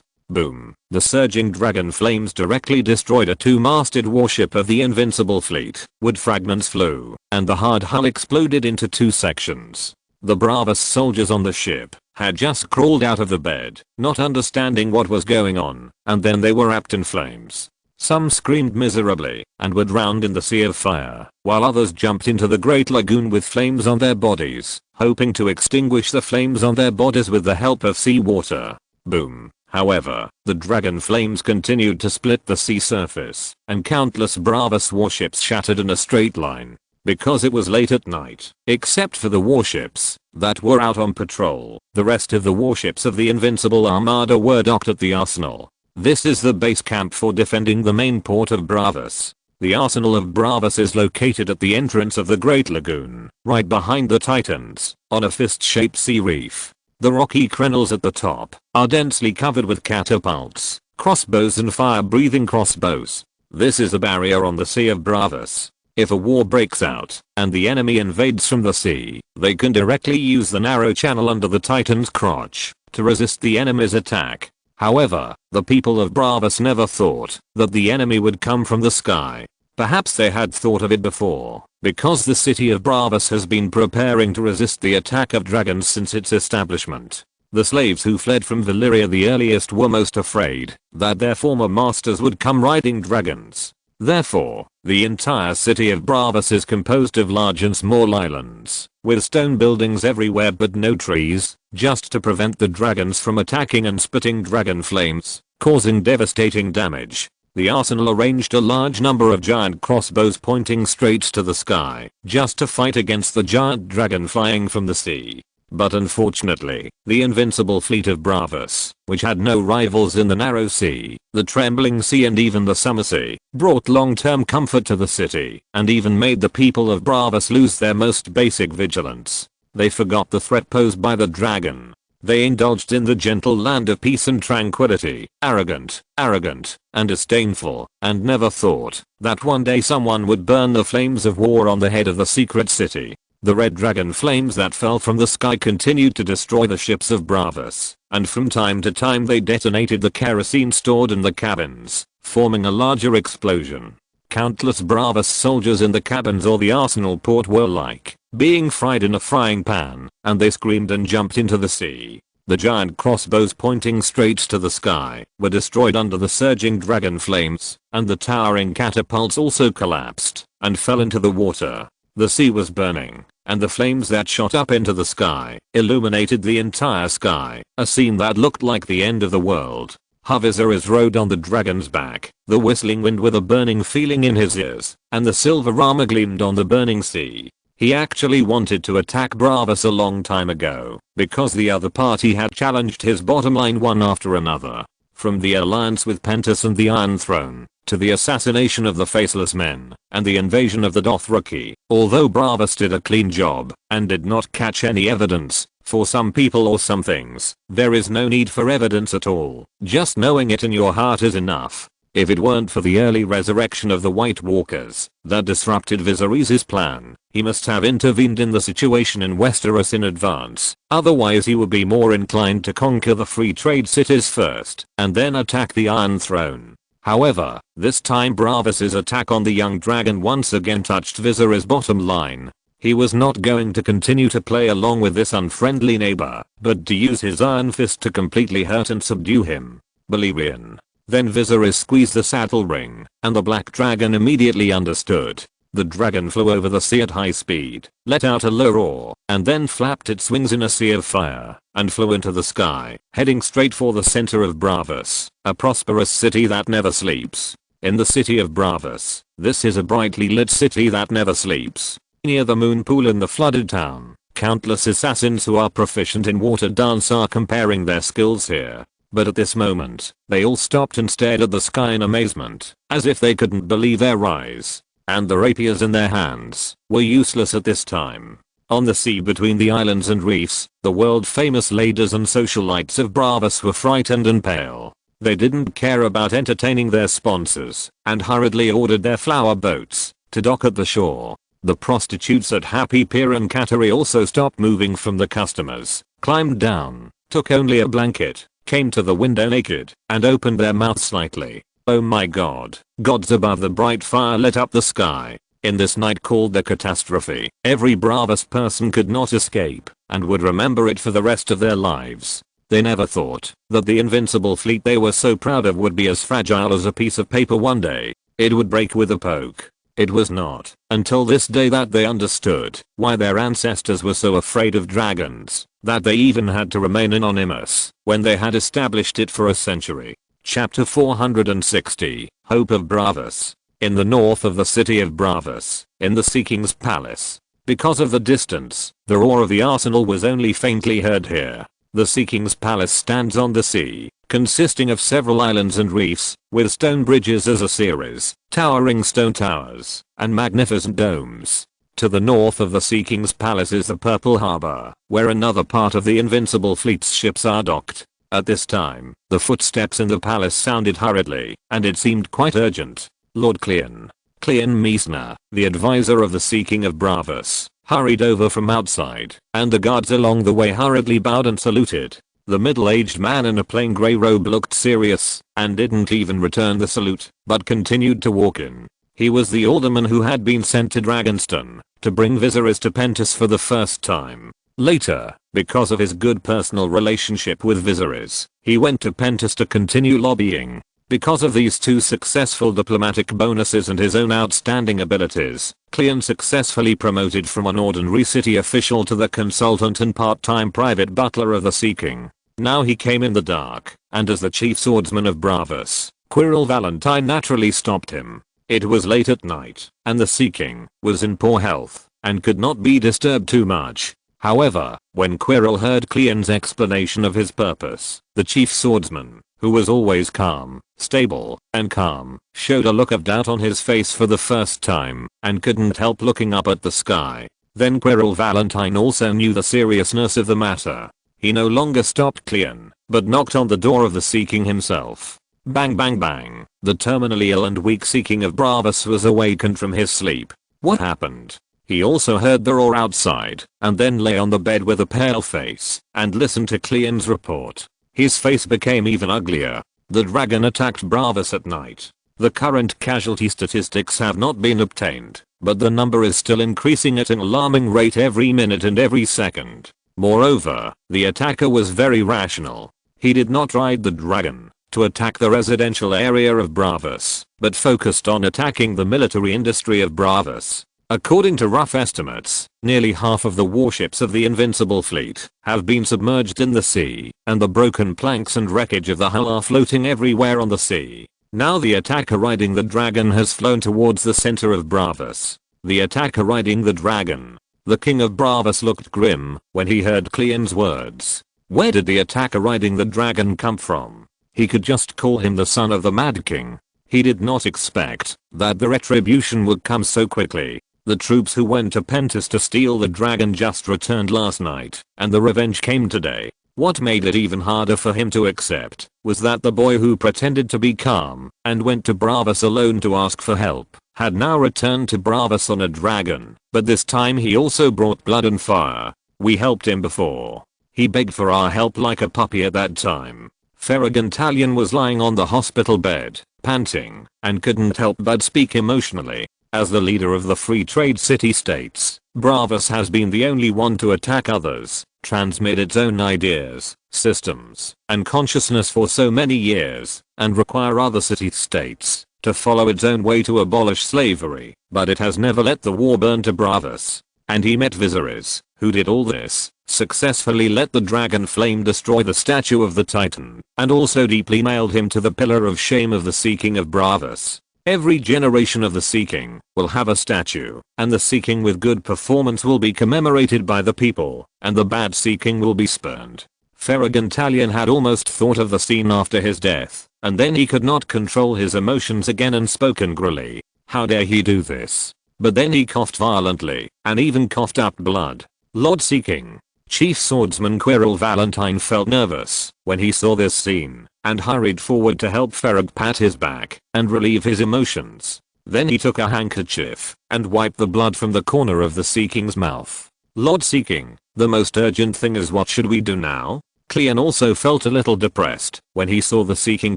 Boom. The surging dragon flames directly destroyed a two-masted warship of the invincible fleet. Wood fragments flew, and the hard hull exploded into two sections. The bravest soldiers on the ship had just crawled out of the bed, not understanding what was going on, and then they were wrapped in flames. Some screamed miserably and were drowned in the sea of fire, while others jumped into the Great Lagoon with flames on their bodies, hoping to extinguish the flames on their bodies with the help of seawater. Boom. However, the dragon flames continued to split the sea surface, and countless Bravos warships shattered in a straight line. Because it was late at night, except for the warships that were out on patrol, the rest of the warships of the Invincible Armada were docked at the arsenal. This is the base camp for defending the main port of Bravos. The arsenal of Bravos is located at the entrance of the Great Lagoon, right behind the Titans, on a fist-shaped sea reef. The rocky crenels at the top are densely covered with catapults, crossbows and fire-breathing crossbows. This is a barrier on the Sea of Bravos. If a war breaks out, and the enemy invades from the sea, they can directly use the narrow channel under the Titan's crotch to resist the enemy's attack. However, the people of Bravos never thought that the enemy would come from the sky. Perhaps they had thought of it before, because the city of Bravos has been preparing to resist the attack of dragons since its establishment. The slaves who fled from Valyria the earliest were most afraid that their former masters would come riding dragons. Therefore, the entire city of Bravos is composed of large and small islands, with stone buildings everywhere but no trees, just to prevent the dragons from attacking and spitting dragon flames, causing devastating damage. The arsenal arranged a large number of giant crossbows pointing straight to the sky, just to fight against the giant dragon flying from the sea. But unfortunately, the invincible fleet of Bravos, which had no rivals in the narrow sea, the trembling sea and even the summer sea, brought long-term comfort to the city, and even made the people of Bravos lose their most basic vigilance. They forgot the threat posed by the dragon. They indulged in the gentle land of peace and tranquility, arrogant, and disdainful, and never thought that one day someone would burn the flames of war on the head of the secret city. The red dragon flames that fell from the sky continued to destroy the ships of Bravos, and from time to time they detonated the kerosene stored in the cabins, forming a larger explosion. Countless Bravos soldiers in the cabins or the arsenal port were like being fried in a frying pan, and they screamed and jumped into the sea. The giant crossbows pointing straight to the sky were destroyed under the surging dragon flames, and the towering catapults also collapsed and fell into the water. The sea was burning, and the flames that shot up into the sky illuminated the entire sky, a scene that looked like the end of the world. Viserys rode on the dragon's back, the whistling wind with a burning feeling in his ears, and the silver armor gleamed on the burning sea. He actually wanted to attack Bravos a long time ago, because the other party had challenged his bottom line one after another. From the alliance with Pentus and the Iron Throne, to the assassination of the Faceless Men, and the invasion of the Dothraki. Although Bravos did a clean job, and did not catch any evidence, for some people or some things, there is no need for evidence at all. Just knowing it in your heart is enough. If it weren't for the early resurrection of the White Walkers that disrupted Viserys' plan, he must have intervened in the situation in Westeros in advance. Otherwise he would be more inclined to conquer the free trade cities first, and then attack the Iron Throne. However, this time Bravos' attack on the young dragon once again touched Viserys' bottom line. He was not going to continue to play along with this unfriendly neighbor, but to use his iron fist to completely hurt and subdue him. Balerion. Then Viserys squeezed the saddle ring, and the black dragon immediately understood. The dragon flew over the sea at high speed, let out a low roar, and then flapped its wings in a sea of fire, and flew into the sky, heading straight for the center of Bravos, a prosperous city that never sleeps. In the city of Bravos, this is a brightly lit city that never sleeps. Near the moon pool in the flooded town, countless assassins who are proficient in water dance are comparing their skills here. But at this moment, they all stopped and stared at the sky in amazement, as if they couldn't believe their eyes. And the rapiers in their hands were useless at this time. On the sea between the islands and reefs, the world-famous ladies and socialites of Bravos were frightened and pale. They didn't care about entertaining their sponsors, and hurriedly ordered their flower boats to dock at the shore. The prostitutes at Happy Pier and Kateri also stopped moving from the customers, climbed down, took only a blanket, came to the window naked, and opened their mouths slightly. Oh my god. Gods above, the bright fire lit up the sky. In this night called the catastrophe, every Bravos person could not escape, and would remember it for the rest of their lives. They never thought that the invincible fleet they were so proud of would be as fragile as a piece of paper one day. It would break with a poke. It was not until this day that they understood why their ancestors were so afraid of dragons, that they even had to remain anonymous when they had established it for a century. Chapter 460, Hope of Bravos. In the north of the city of Bravos, in the Sea King's palace. Because of the distance, the roar of the arsenal was only faintly heard here. The Sea King's palace stands on the sea, consisting of several islands and reefs, with stone bridges as a series, towering stone towers, and magnificent domes. To the north of the Sea King's palace is the Purple Harbor, where another part of the Invincible Fleet's ships are docked. At this time, the footsteps in the palace sounded hurriedly, and it seemed quite urgent. Lord Cleon Meisner, the advisor of the Sea King of Bravos, hurried over from outside, and the guards along the way hurriedly bowed and saluted. The middle-aged man in a plain grey robe looked serious, and didn't even return the salute, but continued to walk in. He was the alderman who had been sent to Dragonstone to bring Viserys to Pentos for the first time. Later, because of his good personal relationship with Viserys, he went to Pentos to continue lobbying. Because of these two successful diplomatic bonuses and his own outstanding abilities, Cleon successfully promoted from an ordinary city official to the consultant and part-time private butler of the Sea King. Now he came in the dark, and as the chief swordsman of Bravos, Quirrell Valentine naturally stopped him. It was late at night, and the Sea King was in poor health, and could not be disturbed too much. However, when Quirrell heard Cleon's explanation of his purpose, the chief swordsman, who was always calm, stable, and calm, showed a look of doubt on his face for the first time, and couldn't help looking up at the sky. Then Quirrell Valentine also knew the seriousness of the matter. He no longer stopped Cleon, but knocked on the door of the Sea King himself. Bang bang bang, the terminally ill and weak Sea King of Bravos was awakened from his sleep. What happened? He also heard the roar outside, and then lay on the bed with a pale face, and listened to Cleon's report. His face became even uglier. The dragon attacked Bravos at night. The current casualty statistics have not been obtained, but the number is still increasing at an alarming rate every minute and every second. Moreover, the attacker was very rational. He did not ride the dragon to attack the residential area of Bravos, but focused on attacking the military industry of Bravos. According to rough estimates, nearly half of the warships of the Invincible Fleet have been submerged in the sea, and the broken planks and wreckage of the hull are floating everywhere on the sea. Now the attacker riding the dragon has flown towards the center of Bravos. The attacker riding the dragon. The king of Bravos looked grim when he heard Cleon's words. Where did the attacker riding the dragon come from? He could just call him the son of the Mad King. He did not expect that the retribution would come so quickly. The troops who went to Pentos to steal the dragon just returned last night, and the revenge came today. What made it even harder for him to accept was that the boy who pretended to be calm and went to Bravos alone to ask for help had now returned to Bravos on a dragon, but this time he also brought blood and fire. We helped him before. He begged for our help like a puppy at that time. Ferragantalion was lying on the hospital bed, panting, and couldn't help but speak emotionally. As the leader of the free trade city-states, Bravos has been the only one to attack others, transmit its own ideas, systems, and consciousness for so many years, and require other city-states to follow its own way to abolish slavery, but it has never let the war burn to Bravos. And he met Viserys, who did all this, successfully let the dragon flame destroy the statue of the Titan, and also deeply nailed him to the pillar of shame of the Sea King of Bravos. Every generation of the Sea King will have a statue, and the Sea King with good performance will be commemorated by the people, and the bad Sea King will be spurned. Ferragantalion had almost thought of the scene after his death, and then he could not control his emotions again and spoke angrily. How dare he do this? But then he coughed violently, and even coughed up blood. Lord Sea King. Chief Swordsman Quirrell Valentine felt nervous when he saw this scene, and hurried forward to help Ferrag pat his back and relieve his emotions. Then he took a handkerchief and wiped the blood from the corner of the Sea King's mouth. Lord Sea King, the most urgent thing is what should we do now? Cleon also felt a little depressed when he saw the Sea King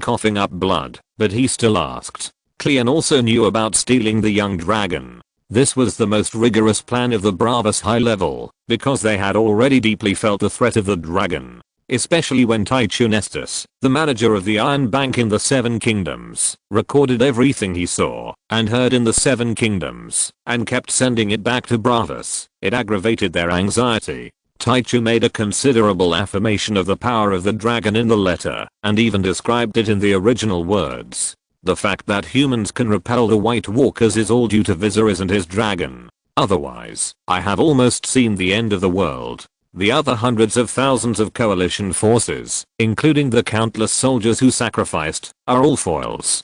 coughing up blood, but he still asked. Cleon also knew about stealing the young dragon. This was the most rigorous plan of the Bravos High Level, because they had already deeply felt the threat of the dragon. Especially when Tycho Nestus, the manager of the Iron Bank in the Seven Kingdoms, recorded everything he saw and heard in the Seven Kingdoms, and kept sending it back to Bravos. It aggravated their anxiety. Tycho made a considerable affirmation of the power of the dragon in the letter, and even described it in the original words. The fact that humans can repel the White Walkers is all due to Viserys and his dragon. Otherwise, I have almost seen the end of the world. The other hundreds of thousands of coalition forces, including the countless soldiers who sacrificed, are all foils.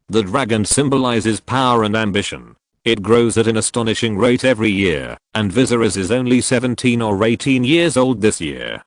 The dragon symbolizes power and ambition. It grows at an astonishing rate every year, and Viserys is only 17 or 18 years old this year.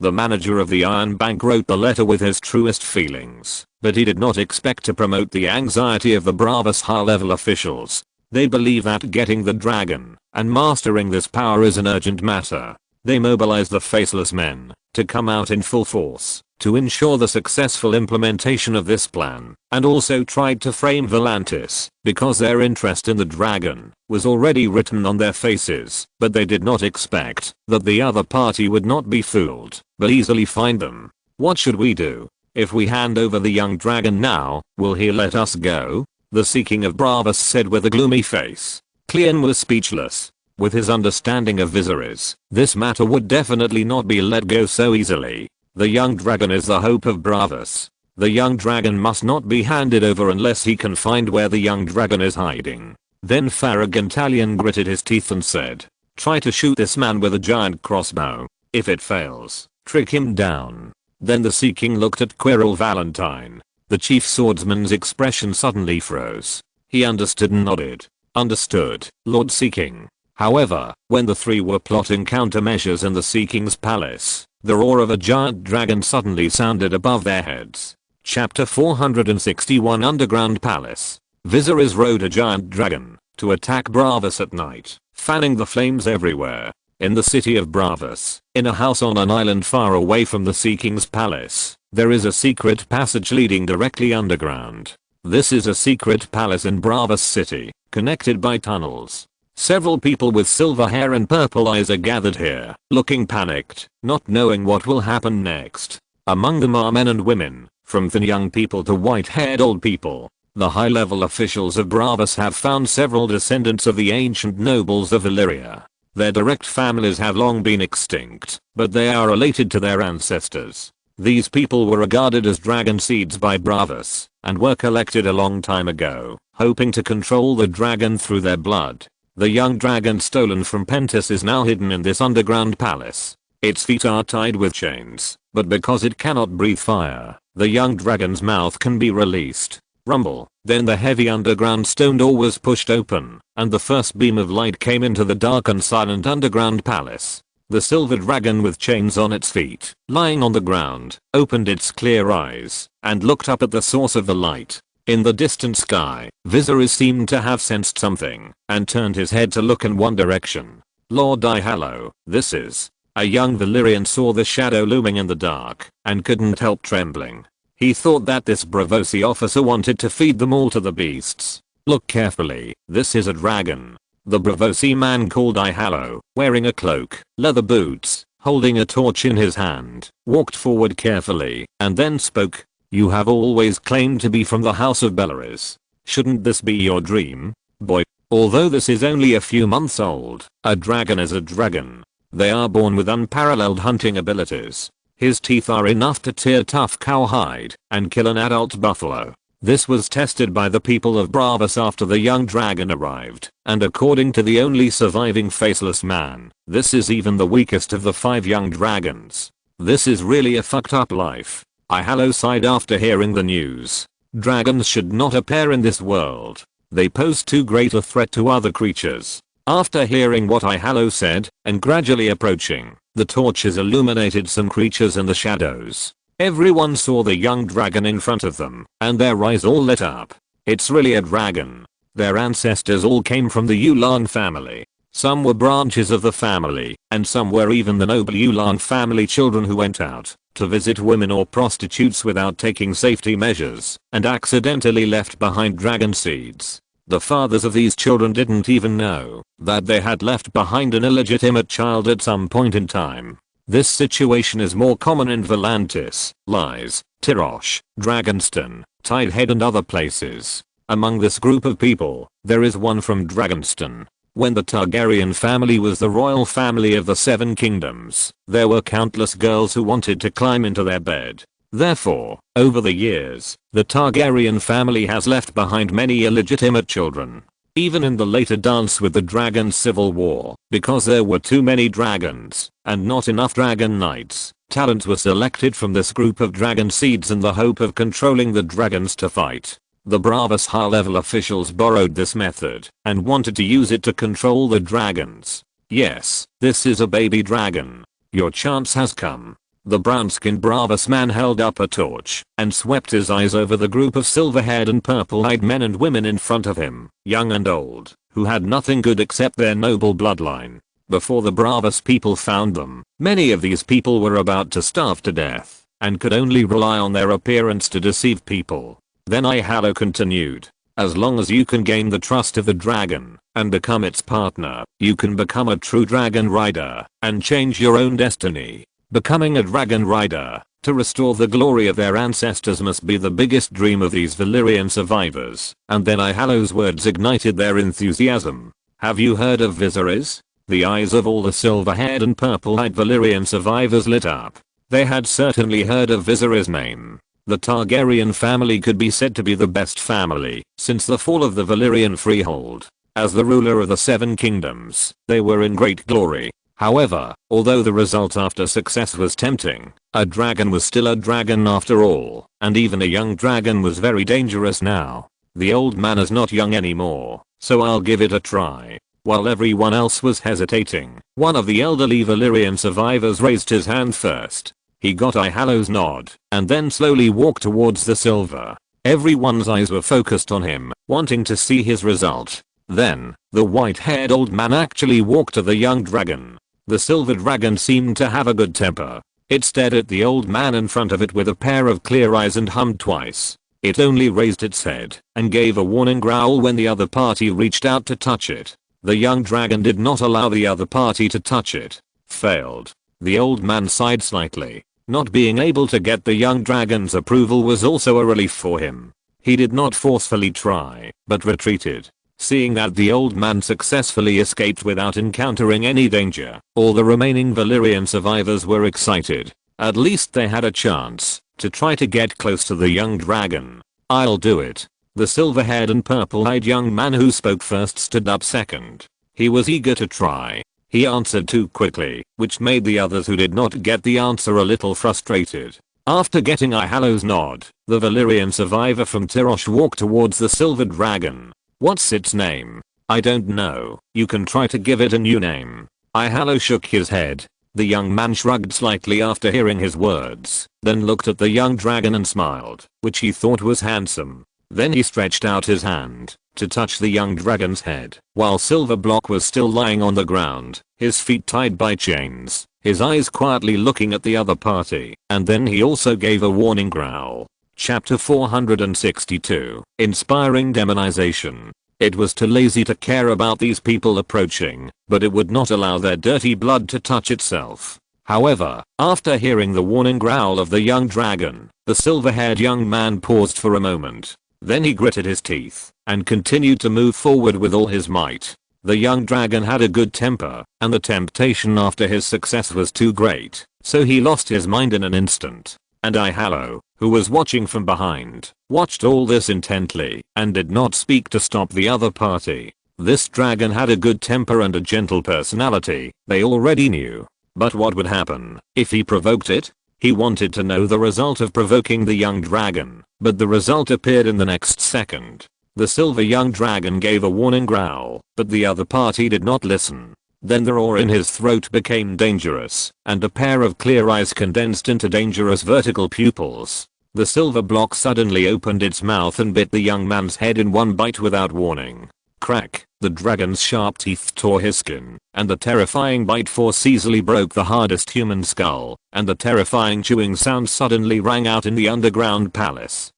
The manager of the Iron Bank wrote the letter with his truest feelings, but he did not expect to promote the anxiety of the Bravos high-level officials. They believe that getting the dragon and mastering this power is an urgent matter. They mobilize the Faceless Men to come out in full force to ensure the successful implementation of this plan, and also tried to frame Volantis, because their interest in the dragon was already written on their faces, but they did not expect that the other party would not be fooled, but easily find them. What should we do? If we hand over the young dragon now, will he let us go? The Seeking of Bravas said with a gloomy face. Cleon was speechless. With his understanding of Viserys, this matter would definitely not be let go so easily. The young dragon is the hope of Bravas. The young dragon must not be handed over unless he can find where the young dragon is hiding. Then Farragantalion gritted his teeth and said, try to shoot this man with a giant crossbow. If it fails, trick him down. Then the Seeking looked at Quirrell Valentine. The chief swordsman's expression suddenly froze. He understood and nodded. Understood, Lord Seeking. However, when the three were plotting countermeasures in the Seeking's palace, the roar of a giant dragon suddenly sounded above their heads. Chapter 461 Underground Palace. Viserys rode a giant dragon to attack Bravas at night, fanning the flames everywhere. In the city of Bravas, in a house on an island far away from the Seeking's palace, there is a secret passage leading directly underground. This is a secret palace in Bravas City, connected by tunnels. Several people with silver hair and purple eyes are gathered here, looking panicked, not knowing what will happen next. Among them are men and women, from thin young people to white-haired old people. The high-level officials of Bravas have found several descendants of the ancient nobles of Illyria. Their direct families have long been extinct, but they are related to their ancestors. These people were regarded as dragon seeds by Bravas, and were collected a long time ago, hoping to control the dragon through their blood. The young dragon stolen from Pentis is now hidden in this underground palace. Its feet are tied with chains, but because it cannot breathe fire, the young dragon's mouth can be released. Rumble. Then the heavy underground stone door was pushed open, and the first beam of light came into the dark and silent underground palace. The silver dragon with chains on its feet, lying on the ground, opened its clear eyes, and looked up at the source of the light. In the distant sky, Viserys seemed to have sensed something, and turned his head to look in one direction. Lord Ihallo, this is. A young Valyrian saw the shadow looming in the dark, and couldn't help trembling. He thought that this Braavosi officer wanted to feed them all to the beasts. Look carefully, this is a dragon. The Braavosi man called Ihallo, wearing a cloak, leather boots, holding a torch in his hand, walked forward carefully, and then spoke. You have always claimed to be from the House of Bellarys. Shouldn't this be your dream? Boy. Although this is only a few months old, a dragon is a dragon. They are born with unparalleled hunting abilities. His teeth are enough to tear tough cowhide and kill an adult buffalo. This was tested by the people of Bravas after the young dragon arrived, and according to the only surviving faceless man, this is even the weakest of the 5 young dragons. This is really a fucked up life. Ihallo sighed after hearing the news. Dragons should not appear in this world. They pose too great a threat to other creatures. After hearing what Ihallo said, and gradually approaching, the torches illuminated some creatures in the shadows. Everyone saw the young dragon in front of them, and their eyes all lit up. It's really a dragon. Their ancestors all came from the Yulan family. Some were branches of the family, and some were even the noble Yulan family children who went out to visit women or prostitutes without taking safety measures, and accidentally left behind dragon seeds. The fathers of these children didn't even know that they had left behind an illegitimate child at some point in time. This situation is more common in Volantis, Lies, Tirosh, Dragonstone, Tidehead and other places. Among this group of people, there is one from Dragonstone. When the Targaryen family was the royal family of the 7 kingdoms, there were countless girls who wanted to climb into their bed. Therefore, over the years, the Targaryen family has left behind many illegitimate children. Even in the later Dance with the Dragons civil war, because there were too many dragons, and not enough dragon knights, talents were selected from this group of dragon seeds in the hope of controlling the dragons to fight. The Bravas high-level officials borrowed this method, and wanted to use it to control the dragons. Yes, this is a baby dragon. Your chance has come. The brown-skinned Bravas man held up a torch, and swept his eyes over the group of silver-haired and purple-eyed men and women in front of him, young and old, who had nothing good except their noble bloodline. Before the Bravas people found them, many of these people were about to starve to death. and could only rely on their appearance to deceive people. Then Ihalo continued. As long as you can gain the trust of the dragon and become its partner, you can become a true dragon rider and change your own destiny. Becoming a dragon rider to restore the glory of their ancestors must be the biggest dream of these Valyrian survivors. And then Ihalo's words ignited their enthusiasm. Have you heard of Viserys? The eyes of all the silver-haired and purple-eyed Valyrian survivors lit up. They had certainly heard of Viserys' name. The Targaryen family could be said to be the best family since the fall of the Valyrian freehold. As the ruler of the Seven Kingdoms, they were in great glory. However, although the result after success was tempting, a dragon was still a dragon after all, and even a young dragon was very dangerous now. The old man is not young anymore, so I'll give it a try. While everyone else was hesitating, one of the elderly Valyrian survivors raised his hand first. He got Ihalo's nod, and then slowly walked towards the silver. Everyone's eyes were focused on him, wanting to see his result. Then, the white-haired old man actually walked to the young dragon. The silver dragon seemed to have a good temper. It stared at the old man in front of it with a pair of clear eyes and hummed twice. It only raised its head and gave a warning growl when the other party reached out to touch it. The young dragon did not allow the other party to touch it. Failed. The old man sighed slightly. Not being able to get the young dragon's approval was also a relief for him. He did not forcefully try, but retreated. Seeing that the old man successfully escaped without encountering any danger, all the remaining Valyrian survivors were excited. At least they had a chance to try to get close to the young dragon. I'll do it. The silver-haired and purple-eyed young man who spoke first stood up second. He was eager to try. He answered too quickly, which made the others who did not get the answer a little frustrated. After getting Ihalo's nod, the Valyrian survivor from Tyrosh walked towards the silver dragon. What's its name? I don't know. You can try to give it a new name. Ihalo shook his head. The young man shrugged slightly after hearing his words, then looked at the young dragon and smiled, which he thought was handsome. Then he stretched out his hand to touch the young dragon's head, while Silverblock was still lying on the ground, his feet tied by chains, his eyes quietly looking at the other party, and then he also gave a warning growl. Chapter 462. Inspiring Demonization. It was too lazy to care about these people approaching, but it would not allow their dirty blood to touch itself. However, after hearing the warning growl of the young dragon, the silver-haired young man paused for a moment. Then he gritted his teeth and continued to move forward with all his might. The young dragon had a good temper, and the temptation after his success was too great, so he lost his mind in an instant. And Ihalo, who was watching from behind, watched all this intently and did not speak to stop the other party. This dragon had a good temper and a gentle personality, they already knew. But what would happen if he provoked it? He wanted to know the result of provoking the young dragon, but the result appeared in the next second. The silver young dragon gave a warning growl, but the other party did not listen. Then the roar in his throat became dangerous, and a pair of clear eyes condensed into dangerous vertical pupils. The silver block suddenly opened its mouth and bit the young man's head in one bite without warning. Crack, the dragon's sharp teeth tore his skin, and the terrifying bite force easily broke the hardest human skull, and the terrifying chewing sound suddenly rang out in the underground palace.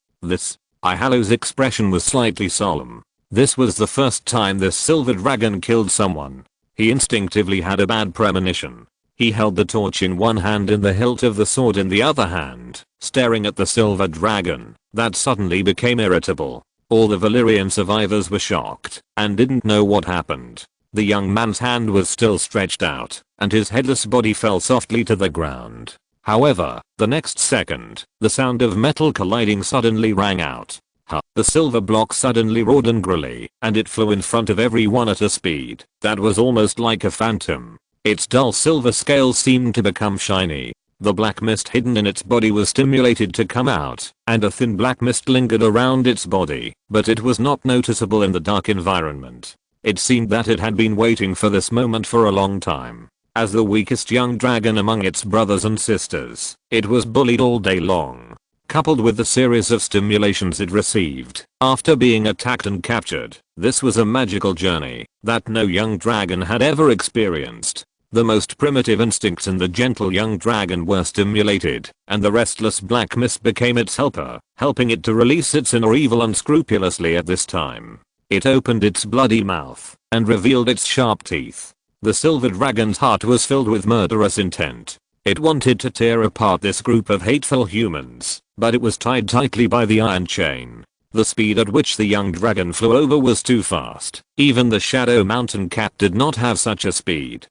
Ihalo's expression was slightly solemn. This was the first time this silver dragon killed someone. He instinctively had a bad premonition. He held the torch in one hand and the hilt of the sword in the other hand, staring at the silver dragon, that suddenly became irritable. All the Valyrian survivors were shocked and didn't know what happened. The young man's hand was still stretched out, and his headless body fell softly to the ground. However, the next second, the sound of metal colliding suddenly rang out. The silver block suddenly roared angrily, and it flew in front of everyone at a speed that was almost like a phantom. Its dull silver scales seemed to become shiny. The black mist hidden in its body was stimulated to come out, and a thin black mist lingered around its body, but it was not noticeable in the dark environment. It seemed that it had been waiting for this moment for a long time. As the weakest young dragon among its brothers and sisters, it was bullied all day long. Coupled with the series of stimulations it received after being attacked and captured, this was a magical journey that no young dragon had ever experienced. The most primitive instincts in the gentle young dragon were stimulated, and the restless black mist became its helper, helping it to release its inner evil unscrupulously at this time. It opened its bloody mouth and revealed its sharp teeth. The silver dragon's heart was filled with murderous intent. It wanted to tear apart this group of hateful humans, but it was tied tightly by the iron chain. The speed at which the young dragon flew over was too fast. Even the Shadow Mountain cat did not have such a speed.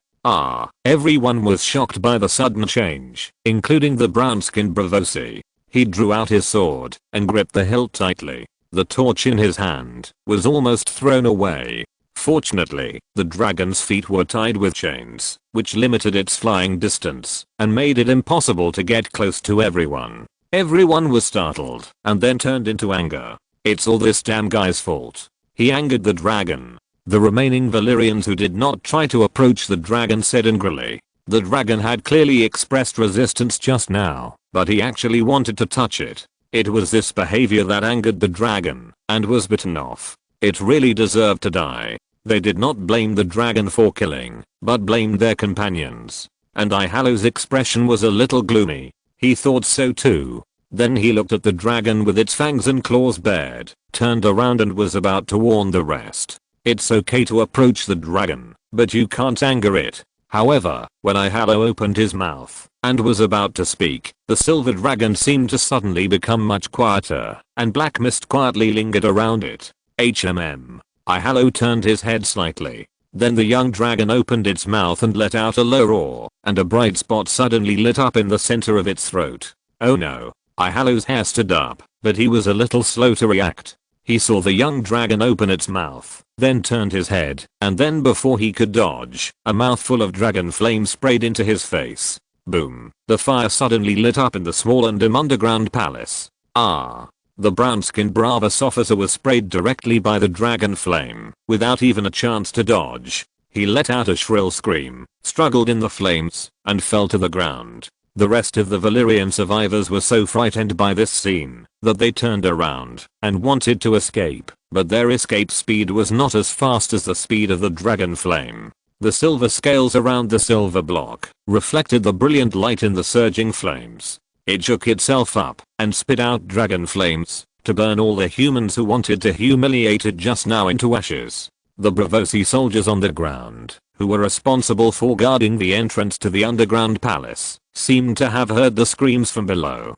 Everyone was shocked by the sudden change, including the brown-skinned Bravosi. He drew out his sword and gripped the hilt tightly. The torch in his hand was almost thrown away. Fortunately, the dragon's feet were tied with chains, which limited its flying distance and made it impossible to get close to everyone. Everyone was startled and then turned into anger. It's all this damn guy's fault. He angered the dragon. The remaining Valyrians who did not try to approach the dragon said angrily. The dragon had clearly expressed resistance just now, but he actually wanted to touch it. It was this behavior that angered the dragon and was bitten off. It really deserved to die. They did not blame the dragon for killing, but blamed their companions. And Ihalo's expression was a little gloomy. He thought so too. Then he looked at the dragon with its fangs and claws bared, turned around and was about to warn the rest. It's okay to approach the dragon, but you can't anger it. However, when Ihalo opened his mouth and was about to speak, the silver dragon seemed to suddenly become much quieter, and black mist quietly lingered around it. Ihalo turned his head slightly. Then the young dragon opened its mouth and let out a low roar, and a bright spot suddenly lit up in the center of its throat. Oh no. Ihalo's hair stood up, but he was a little slow to react. He saw the young dragon open its mouth, then turned his head, and then before he could dodge, a mouthful of dragon flame sprayed into his face. Boom. The fire suddenly lit up in the small and dim underground palace. The brown-skinned Bravos officer was sprayed directly by the dragon flame, without even a chance to dodge. He let out a shrill scream, struggled in the flames, and fell to the ground. The rest of the Valyrian survivors were so frightened by this scene that they turned around and wanted to escape, but their escape speed was not as fast as the speed of the dragon flame. The silver scales around the silver block reflected the brilliant light in the surging flames. It shook itself up and spit out dragon flames to burn all the humans who wanted to humiliate it just now into ashes. The Bravosi soldiers on the ground, who were responsible for guarding the entrance to the underground palace, seemed to have heard the screams from below.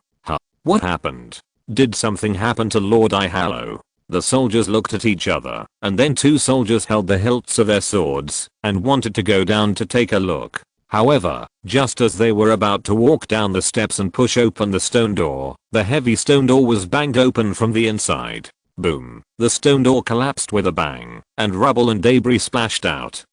What happened? Did something happen to Lord Ihalo? The soldiers looked at each other, and then two soldiers held the hilts of their swords and wanted to go down to take a look. However, just as they were about to walk down the steps and push open the stone door, the heavy stone door was banged open from the inside. Boom. The stone door collapsed with a bang, and rubble and debris splashed out.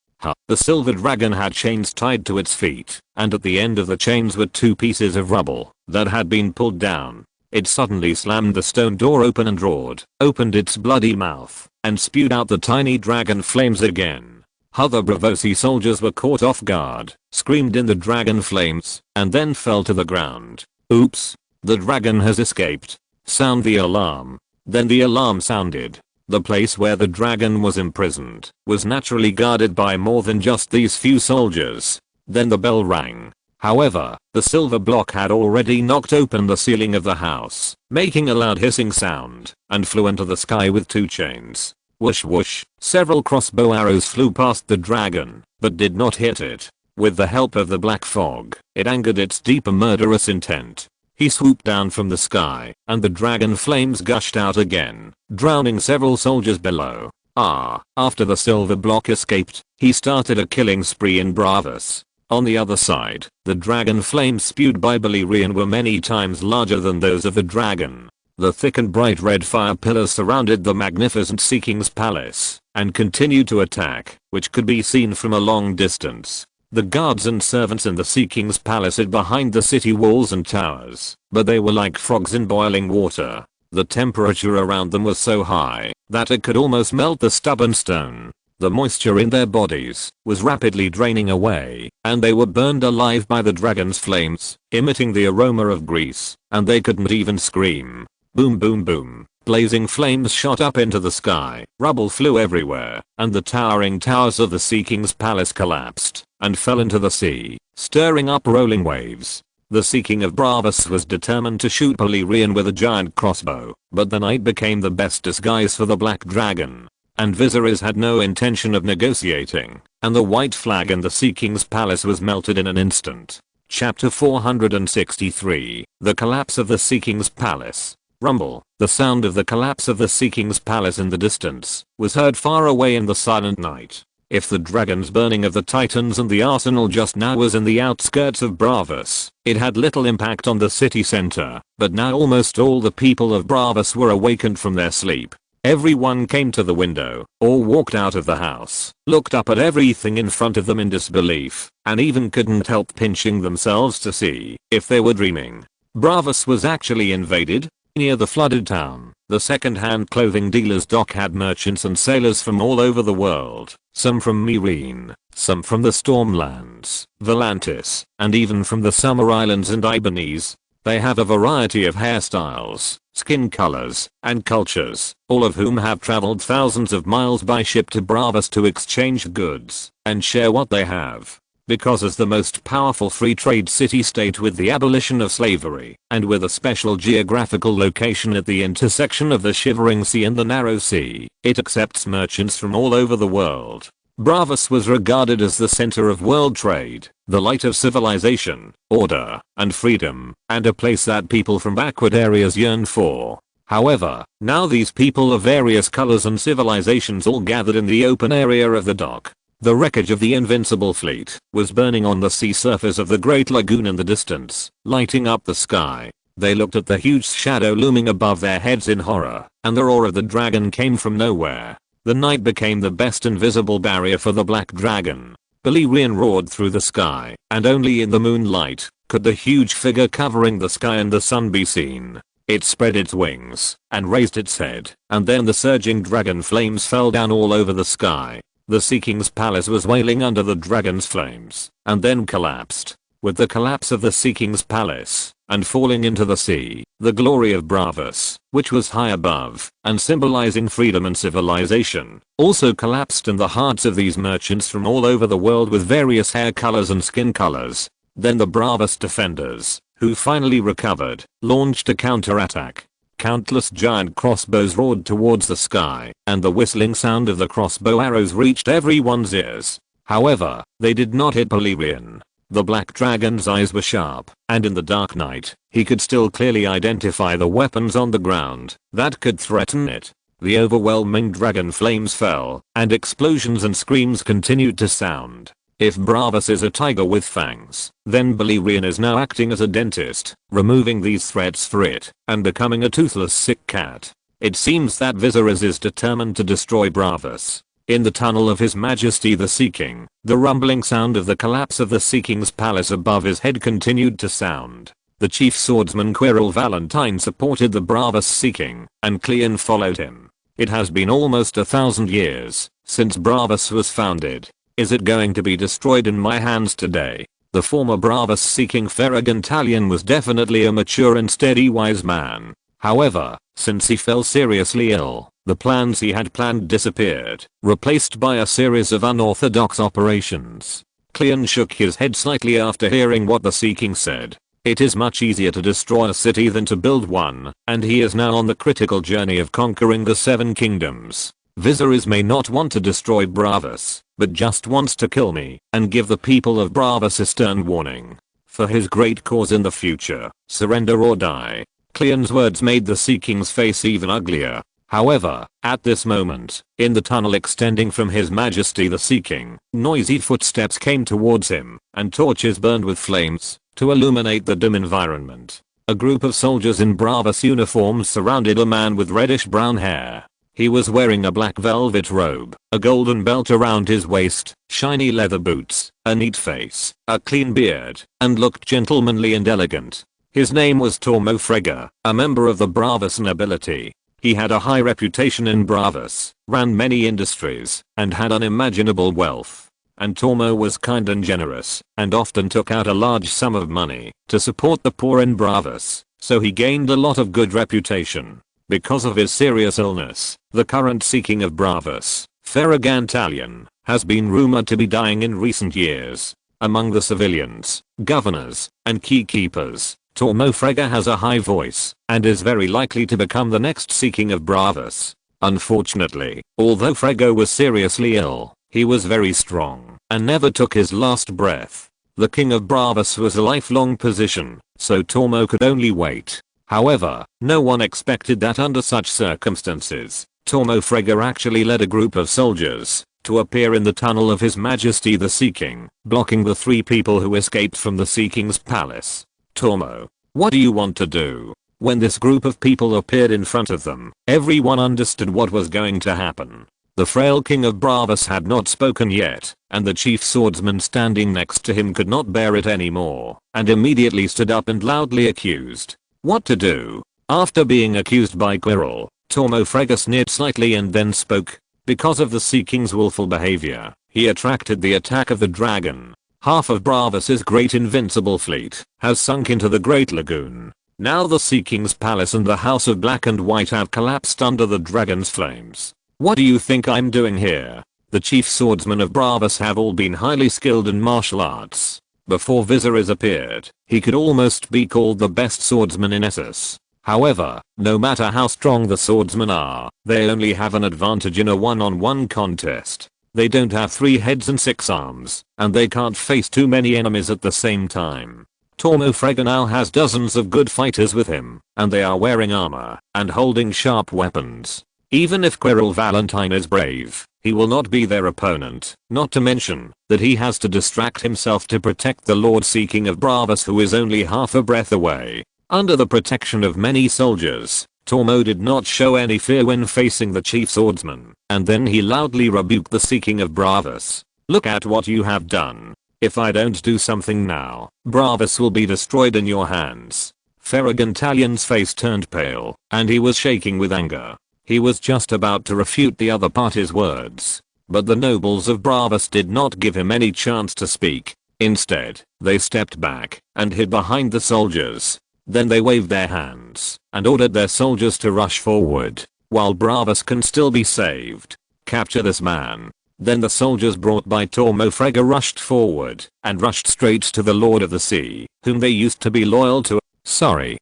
The silver dragon had chains tied to its feet, and at the end of the chains were two pieces of rubble that had been pulled down. It suddenly slammed the stone door open and roared, opened its bloody mouth, and spewed out the tiny dragon flames again. Other Bravosi soldiers were caught off guard, screamed in the dragon flames, and then fell to the ground. Oops. The dragon has escaped. Sound the alarm. Then the alarm sounded. The place where the dragon was imprisoned was naturally guarded by more than just these few soldiers. Then the bell rang. However, the silver block had already knocked open the ceiling of the house, making a loud hissing sound, and flew into the sky with two chains. Whoosh whoosh. Several crossbow arrows flew past the dragon, but did not hit it. With the help of the black fog, it angered its deeper murderous intent. He swooped down from the sky, and the dragon flames gushed out again, drowning several soldiers below. After the silver block escaped, he started a killing spree in Bravos. On the other side, the dragon flames spewed by Valyrian were many times larger than those of the dragon. The thick and bright red fire pillars surrounded the magnificent Sea King's palace, and continued to attack, which could be seen from a long distance. The guards and servants in the Sea King's palace hid behind the city walls and towers, but they were like frogs in boiling water. The temperature around them was so high that it could almost melt the stubborn stone. The moisture in their bodies was rapidly draining away, and they were burned alive by the dragon's flames, emitting the aroma of grease, and they couldn't even scream. Boom boom boom. Blazing flames shot up into the sky, rubble flew everywhere, and the towering towers of the Sea King's palace collapsed and fell into the sea, stirring up rolling waves. The Sea King of Bravos was determined to shoot Balerion with a giant crossbow, but the night became the best disguise for the Black Dragon. And Viserys had no intention of negotiating, and the white flag in the Sea King's palace was melted in an instant. Chapter 463, The Collapse of the Sea King's Palace. Rumble. The sound of the collapse of the Sea King's palace in the distance was heard far away in the silent night. If the dragon's burning of the titans and the arsenal just now was in the outskirts of Bravos, it had little impact on the city center, but now almost all the people of Bravos were awakened from their sleep. Everyone came to the window, or walked out of the house, looked up at everything in front of them in disbelief, and even couldn't help pinching themselves to see if they were dreaming. Bravos was actually invaded. Near the flooded town, the second-hand clothing dealer's dock had merchants and sailors from all over the world, some from Meereen, some from the Stormlands, Volantis, and even from the Summer Islands and Ibonese. They have a variety of hairstyles, skin colors, and cultures, all of whom have traveled thousands of miles by ship to Bravos to exchange goods and share what they have. Because as the most powerful free trade city-state with the abolition of slavery, and with a special geographical location at the intersection of the Shivering Sea and the Narrow Sea, it accepts merchants from all over the world. Bravos was regarded as the center of world trade, the light of civilization, order, and freedom, and a place that people from backward areas yearned for. However, now these people of various colors and civilizations all gathered in the open area of the dock. The wreckage of the Invincible Fleet was burning on the sea surface of the Great Lagoon in the distance, lighting up the sky. They looked at the huge shadow looming above their heads in horror, and the roar of the dragon came from nowhere. The night became the best invisible barrier for the Black Dragon. Balerion roared through the sky, and only in the moonlight could the huge figure covering the sky and the sun be seen. It spread its wings and raised its head, and then the surging dragon flames fell down all over the sky. The Sea King's palace was wailing under the dragon's flames, and then collapsed. With the collapse of the Sea King's palace, and falling into the sea, the glory of Bravos, which was high above, and symbolizing freedom and civilization, also collapsed in the hearts of these merchants from all over the world with various hair colors and skin colors. Then the Bravos defenders, who finally recovered, launched a counterattack. Countless giant crossbows roared towards the sky, and the whistling sound of the crossbow arrows reached everyone's ears. However, they did not hit Balerion. The Black Dragon's eyes were sharp, and in the dark night, he could still clearly identify the weapons on the ground that could threaten it. The overwhelming dragon flames fell, and explosions and screams continued to sound. If Bravos is a tiger with fangs, then Balerion is now acting as a dentist, removing these threats for it, and becoming a toothless sick cat. It seems that Viserys is determined to destroy Bravos. In the tunnel of His Majesty the Sea King, the rumbling sound of the collapse of the Sea King's palace above his head continued to sound. The chief swordsman Quirrell Valentine supported the Bravos Sea King, and Cleon followed him. It has been almost 1,000 years since Bravos was founded. Is it going to be destroyed in my hands today? The former Bravos Sea King Ferragantalion was definitely a mature and steady wise man. However, since he fell seriously ill, the plans he had planned disappeared, replaced by a series of unorthodox operations. Cleon shook his head slightly after hearing what the Sea King said. It is much easier to destroy a city than to build one, and he is now on the critical journey of conquering the Seven Kingdoms. Viserys may not want to destroy Bravos, but just wants to kill me and give the people of Bravos a stern warning. For his great cause in the future, surrender or die. Cleon's words made the Sea King's face even uglier. However, at this moment, in the tunnel extending from His Majesty the Sea King, noisy footsteps came towards him, and torches burned with flames to illuminate the dim environment. A group of soldiers in Bravos uniforms surrounded a man with reddish-brown hair. He was wearing a black velvet robe, a golden belt around his waist, shiny leather boots, a neat face, a clean beard, and looked gentlemanly and elegant. His name was Tormo Frega, a member of the Bravos nobility. He had a high reputation in Bravos, ran many industries, and had unimaginable wealth. And Tormo was kind and generous, and often took out a large sum of money to support the poor in Bravos, so he gained a lot of good reputation. Because of his serious illness, the current seeking of Bravus, Ferragantalion, has been rumored to be dying in recent years. Among the civilians, governors, and key keepers, Tormo Frega has a high voice and is very likely to become the next seeking of Bravus. Unfortunately, although Frego was seriously ill, he was very strong and never took his last breath. The King of Bravus was a lifelong position, so Tormo could only wait. However, no one expected that under such circumstances, Tormo Frega actually led a group of soldiers to appear in the tunnel of His Majesty the Seeking, blocking the 3 people who escaped from the Seeking's palace. Tormo, what do you want to do? When this group of people appeared in front of them, everyone understood what was going to happen. The frail King of Bravus had not spoken yet, and the chief swordsman standing next to him could not bear it anymore, and immediately stood up and loudly accused. What to do? After being accused by Quirrell, Tormo Frega sneered slightly and then spoke. Because of the Seeking's willful behavior, he attracted the attack of the dragon. Half of Bravus's great invincible fleet has sunk into the Great Lagoon. Now the Seeking's palace and the House of Black and White have collapsed under the dragon's flames. What do you think I'm doing here? The chief swordsmen of Bravus have all been highly skilled in martial arts. Before Viserys appeared, he could almost be called the best swordsman in Essos. However, no matter how strong the swordsmen are, they only have an advantage in a one-on-one contest. They don't have 3 heads and 6 arms, and they can't face too many enemies at the same time. Tormo Frega now has dozens of good fighters with him, and they are wearing armor and holding sharp weapons. Even if Quirrell Valentine is brave, he will not be their opponent, not to mention that he has to distract himself to protect the Lord Seeking of Bravus, who is only half a breath away. Under the protection of many soldiers, Tormo did not show any fear when facing the chief swordsman, and then he loudly rebuked the Seeking of Bravus. Look at what you have done. If I don't do something now, Bravus will be destroyed in your hands. Ferragantalion's face turned pale, and he was shaking with anger. He was just about to refute the other party's words, but the nobles of Bravus did not give him any chance to speak. Instead, they stepped back and hid behind the soldiers. Then they waved their hands and ordered their soldiers to rush forward, while Bravus can still be saved. Capture this man. Then the soldiers brought by Tormo Frega rushed forward and rushed straight to the Lord of the Sea, whom they used to be loyal to. Sorry,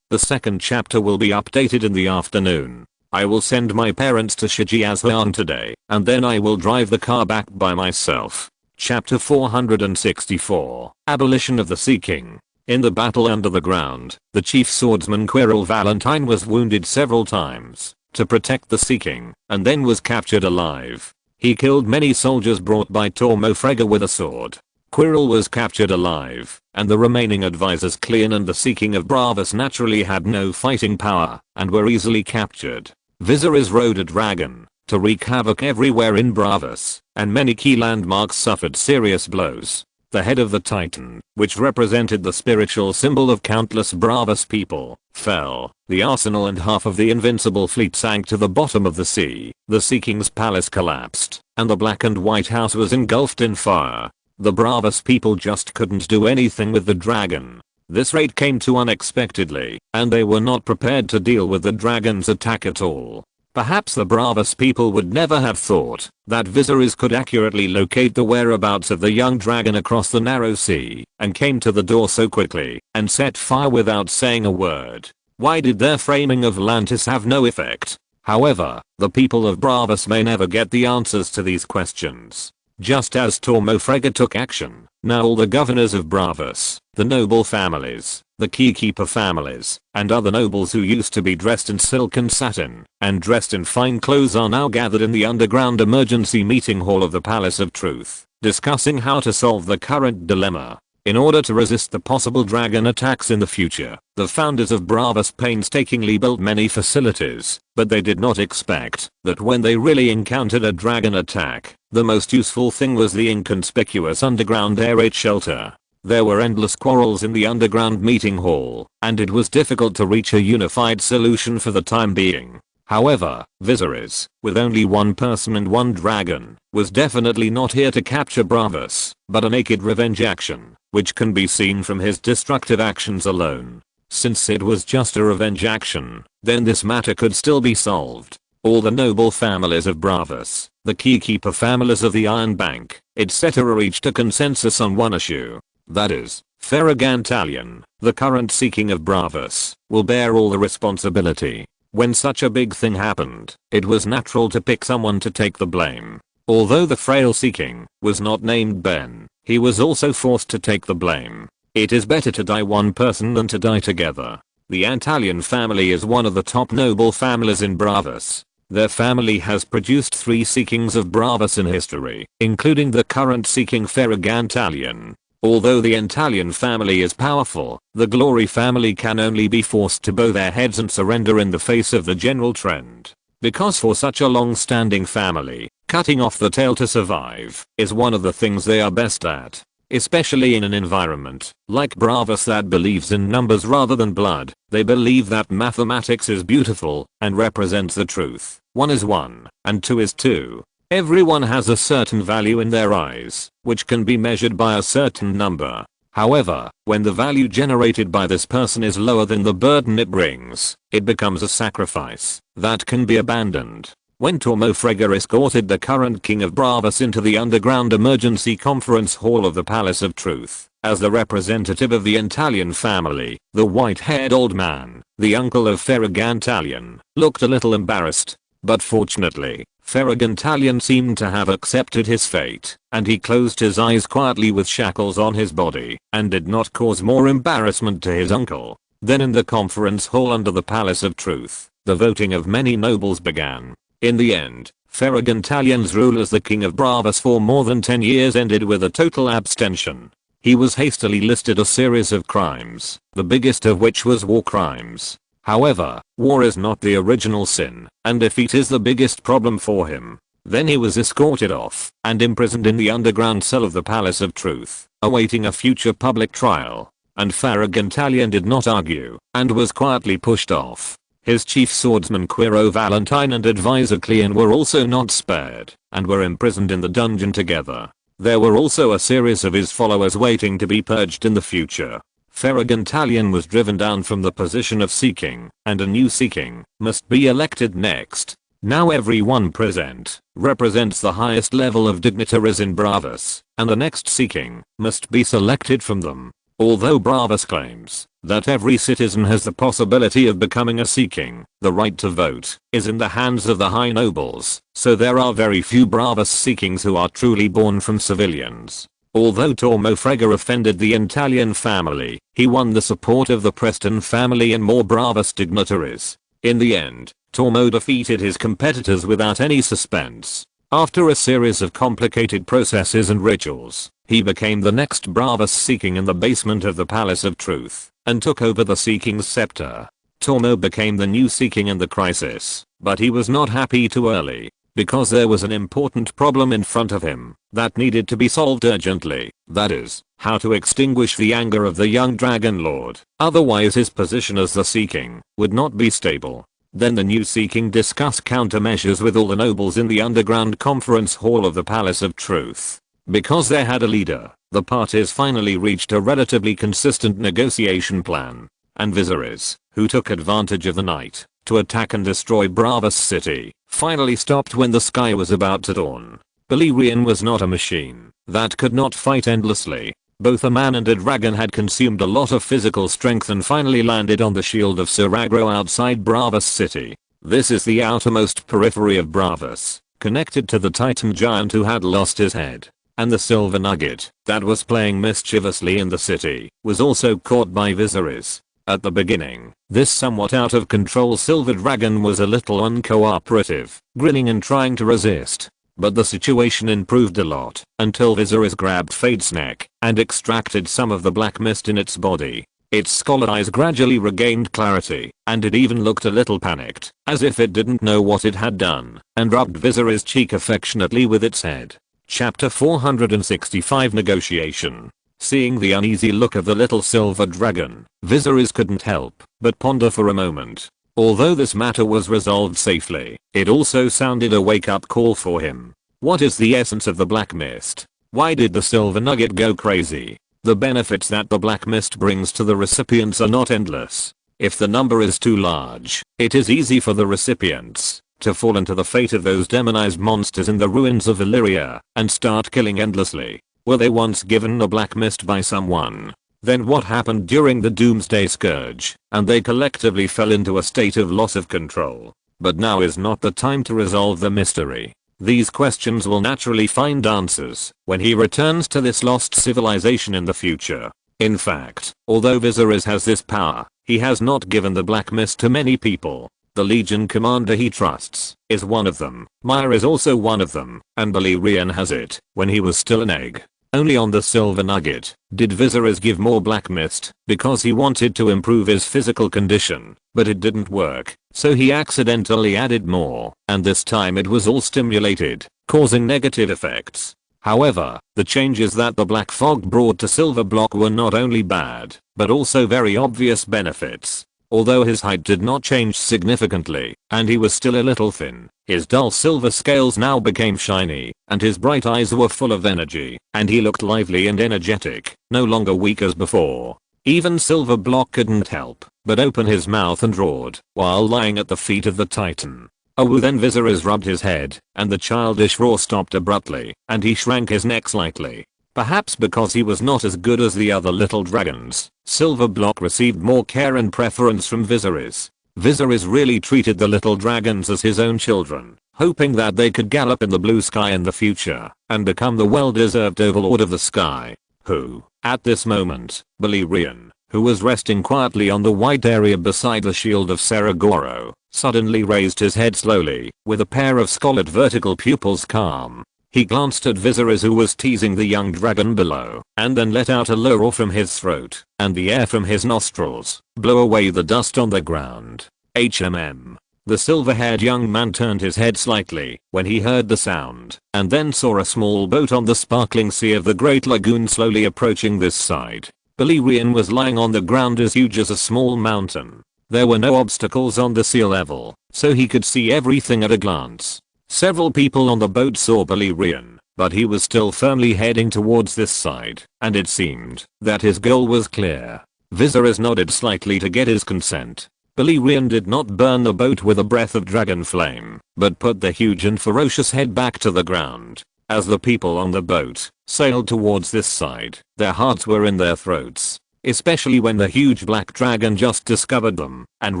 the second chapter will be updated in the afternoon. I will send my parents to Shijiazhuan today, and then I will drive the car back by myself. Chapter 464, Abolition of the Seeking. In the battle under the ground, the chief swordsman Quirrell Valentine was wounded several times to protect the Seeking, and then was captured alive. He killed many soldiers brought by Tormo Frega with a sword. Quirrell was captured alive, and the remaining advisors Cleon and the Seeking of Bravus naturally had no fighting power and were easily captured. Viserys rode a dragon to wreak havoc everywhere in Bravus, and many key landmarks suffered serious blows. The head of the Titan, which represented the spiritual symbol of countless Bravus people, fell. The arsenal and half of the invincible fleet sank to the bottom of the sea. The Seeking's palace collapsed, and the Black and White House was engulfed in fire. The Bravus people just couldn't do anything with the dragon. This raid came too unexpectedly, and they were not prepared to deal with the dragon's attack at all. Perhaps the Bravus people would never have thought that Viserys could accurately locate the whereabouts of the young dragon across the narrow sea, and came to the door so quickly and set fire without saying a word. Why did their framing of Atlantis have no effect? However, the people of Bravus may never get the answers to these questions. Just as Tormo Frega took action, now all the governors of Bravus, the noble families, the keykeeper families, and other nobles who used to be dressed in silk and satin, and dressed in fine clothes are now gathered in the underground emergency meeting hall of the Palace of Truth, discussing how to solve the current dilemma. In order to resist the possible dragon attacks in the future, the founders of Bravus painstakingly built many facilities, but they did not expect that when they really encountered a dragon attack, the most useful thing was the inconspicuous underground air raid shelter. There were endless quarrels in the underground meeting hall, and it was difficult to reach a unified solution for the time being. However, Viserys, with only one person and one dragon, was definitely not here to capture Bravus, but a naked revenge action, which can be seen from his destructive actions alone. Since it was just a revenge action, then this matter could still be solved. All the noble families of Bravos, the keykeeper families of the Iron Bank, etc. reached a consensus on one issue. That is, Ferragantalion, the current seeking of Bravos, will bear all the responsibility. When such a big thing happened, it was natural to pick someone to take the blame. Although the frail seeking was not named Ben, he was also forced to take the blame. It is better to die one person than to die together. The Antalion family is one of the top noble families in Bravos. Their family has produced 3 seekings of Bravos in history, including the current seeking Ferragantalion. Although the Antalion family is powerful, the Glory family can only be forced to bow their heads and surrender in the face of the general trend. Because for such a long-standing family, cutting off the tail to survive is one of the things they are best at. Especially in an environment like Bravos that believes in numbers rather than blood. They believe that mathematics is beautiful and represents the truth. 1 is 1 and 2 is 2. Everyone has a certain value in their eyes, which can be measured by a certain number. However, when the value generated by this person is lower than the burden it brings, it becomes a sacrifice that can be abandoned. When Tormofrega escorted the current king of Bravos into the underground emergency conference hall of the Palace of Truth, as the representative of the Antalion family, the white-haired old man, the uncle of Ferragantalion, looked a little embarrassed. But fortunately, Ferragantalion seemed to have accepted his fate, and he closed his eyes quietly with shackles on his body, and did not cause more embarrassment to his uncle. Then in the conference hall under the Palace of Truth, the voting of many nobles began. In the end, Ferragantalion's rule as the king of Bravos for more than 10 years ended with a total abstention. He was hastily listed a series of crimes, the biggest of which was war crimes. However, war is not the original sin, and defeat is the biggest problem for him. Then he was escorted off and imprisoned in the underground cell of the Palace of Truth, awaiting a future public trial. And Ferragantalion did not argue, and was quietly pushed off. His chief swordsman Quiro Valentine and advisor Cleon were also not spared, and were imprisoned in the dungeon together. There were also a series of his followers waiting to be purged in the future. Ferragantalion was driven down from the position of seeking, and a new seeking must be elected next. Now everyone present represents the highest level of dignitaries in Bravos, and the next seeking must be selected from them. Although Bravos claims that every citizen has the possibility of becoming a seeking, the right to vote is in the hands of the high nobles, so there are very few Bravos seekings who are truly born from civilians. Although Tormofrega offended the Antalion family, he won the support of the Preston family and more Bravos dignitaries. In the end, Tormo defeated his competitors without any suspense. After a series of complicated processes and rituals, he became the next Bravos seeking in the basement of the Palace of Truth, and took over the seeking's scepter. Tormo became the new seeking in the crisis, but he was not happy too early, because there was an important problem in front of him that needed to be solved urgently. That is, how to extinguish the anger of the young Dragon Lord. Otherwise his position as the seeking would not be stable. Then the new seeking discussed countermeasures with all the nobles in the underground conference hall of the Palace of Truth. Because they had a leader, the parties finally reached a relatively consistent negotiation plan. And Viserys, who took advantage of the night to attack and destroy Bravos City, finally stopped when the sky was about to dawn. Balerion was not a machine that could not fight endlessly. Both a man and a dragon had consumed a lot of physical strength and finally landed on the shield of Sir Agro outside Bravos City. This is the outermost periphery of Bravos, connected to the Titan giant who had lost his head. And the silver nugget that was playing mischievously in the city was also caught by Viserys. At the beginning, this somewhat out of control silver dragon was a little uncooperative, grinning and trying to resist. But the situation improved a lot until Viserys grabbed Fate's neck and extracted some of the black mist in its body. Its skull eyes gradually regained clarity, and it even looked a little panicked, as if it didn't know what it had done, and rubbed Viserys' cheek affectionately with its head. Chapter 465 Negotiation. Seeing the uneasy look of the little silver dragon, Viserys couldn't help but ponder for a moment. Although this matter was resolved safely, it also sounded a wake-up call for him. What is the essence of the black mist? Why did the silver nugget go crazy? The benefits that the black mist brings to the recipients are not endless. If the number is too large, it is easy for the recipients to fall into the fate of those demonized monsters in the ruins of Illyria and start killing endlessly. Were they once given a black mist by someone? Then what happened during the Doomsday Scourge, and they collectively fell into a state of loss of control. But now is not the time to resolve the mystery. These questions will naturally find answers when he returns to this lost civilization in the future. In fact, although Viserys has this power, he has not given the black mist to many people. The Legion commander he trusts is one of them. Myra is also one of them, and Balerion has it when he was still an egg. Only on the Silver Nugget did Viserys give more black mist because he wanted to improve his physical condition, but it didn't work, so he accidentally added more, and this time it was all stimulated, causing negative effects. However, the changes that the black fog brought to Silverblock were not only bad, but also very obvious benefits. Although his height did not change significantly, and he was still a little thin, his dull silver scales now became shiny, and his bright eyes were full of energy, and he looked lively and energetic, no longer weak as before. Even Silverblock couldn't help but open his mouth and roared while lying at the feet of the Titan. Oh, then Viserys rubbed his head, and the childish roar stopped abruptly, and he shrank his neck slightly. Perhaps because he was not as good as the other little dragons, Silverblock received more care and preference from Viserys. Viserys really treated the little dragons as his own children, hoping that they could gallop in the blue sky in the future and become the well-deserved overlord of the sky. Who, at this moment, Balerion, who was resting quietly on the white area beside the shield of Seragoro, suddenly raised his head slowly, with a pair of scarlet vertical pupils calm. He glanced at Viserys, who was teasing the young dragon below, and then let out a low roar from his throat, and the air from his nostrils blew away the dust on the ground. The silver-haired young man turned his head slightly when he heard the sound, and then saw a small boat on the sparkling sea of the Great Lagoon slowly approaching this side. Balerion was lying on the ground as huge as a small mountain. There were no obstacles on the sea level, so he could see everything at a glance. Several people on the boat saw Balerion, but he was still firmly heading towards this side, and it seemed that his goal was clear. Viserys nodded slightly to get his consent. Balerion did not burn the boat with a breath of dragon flame, but put the huge and ferocious head back to the ground. As the people on the boat sailed towards this side, their hearts were in their throats, especially when the huge black dragon just discovered them and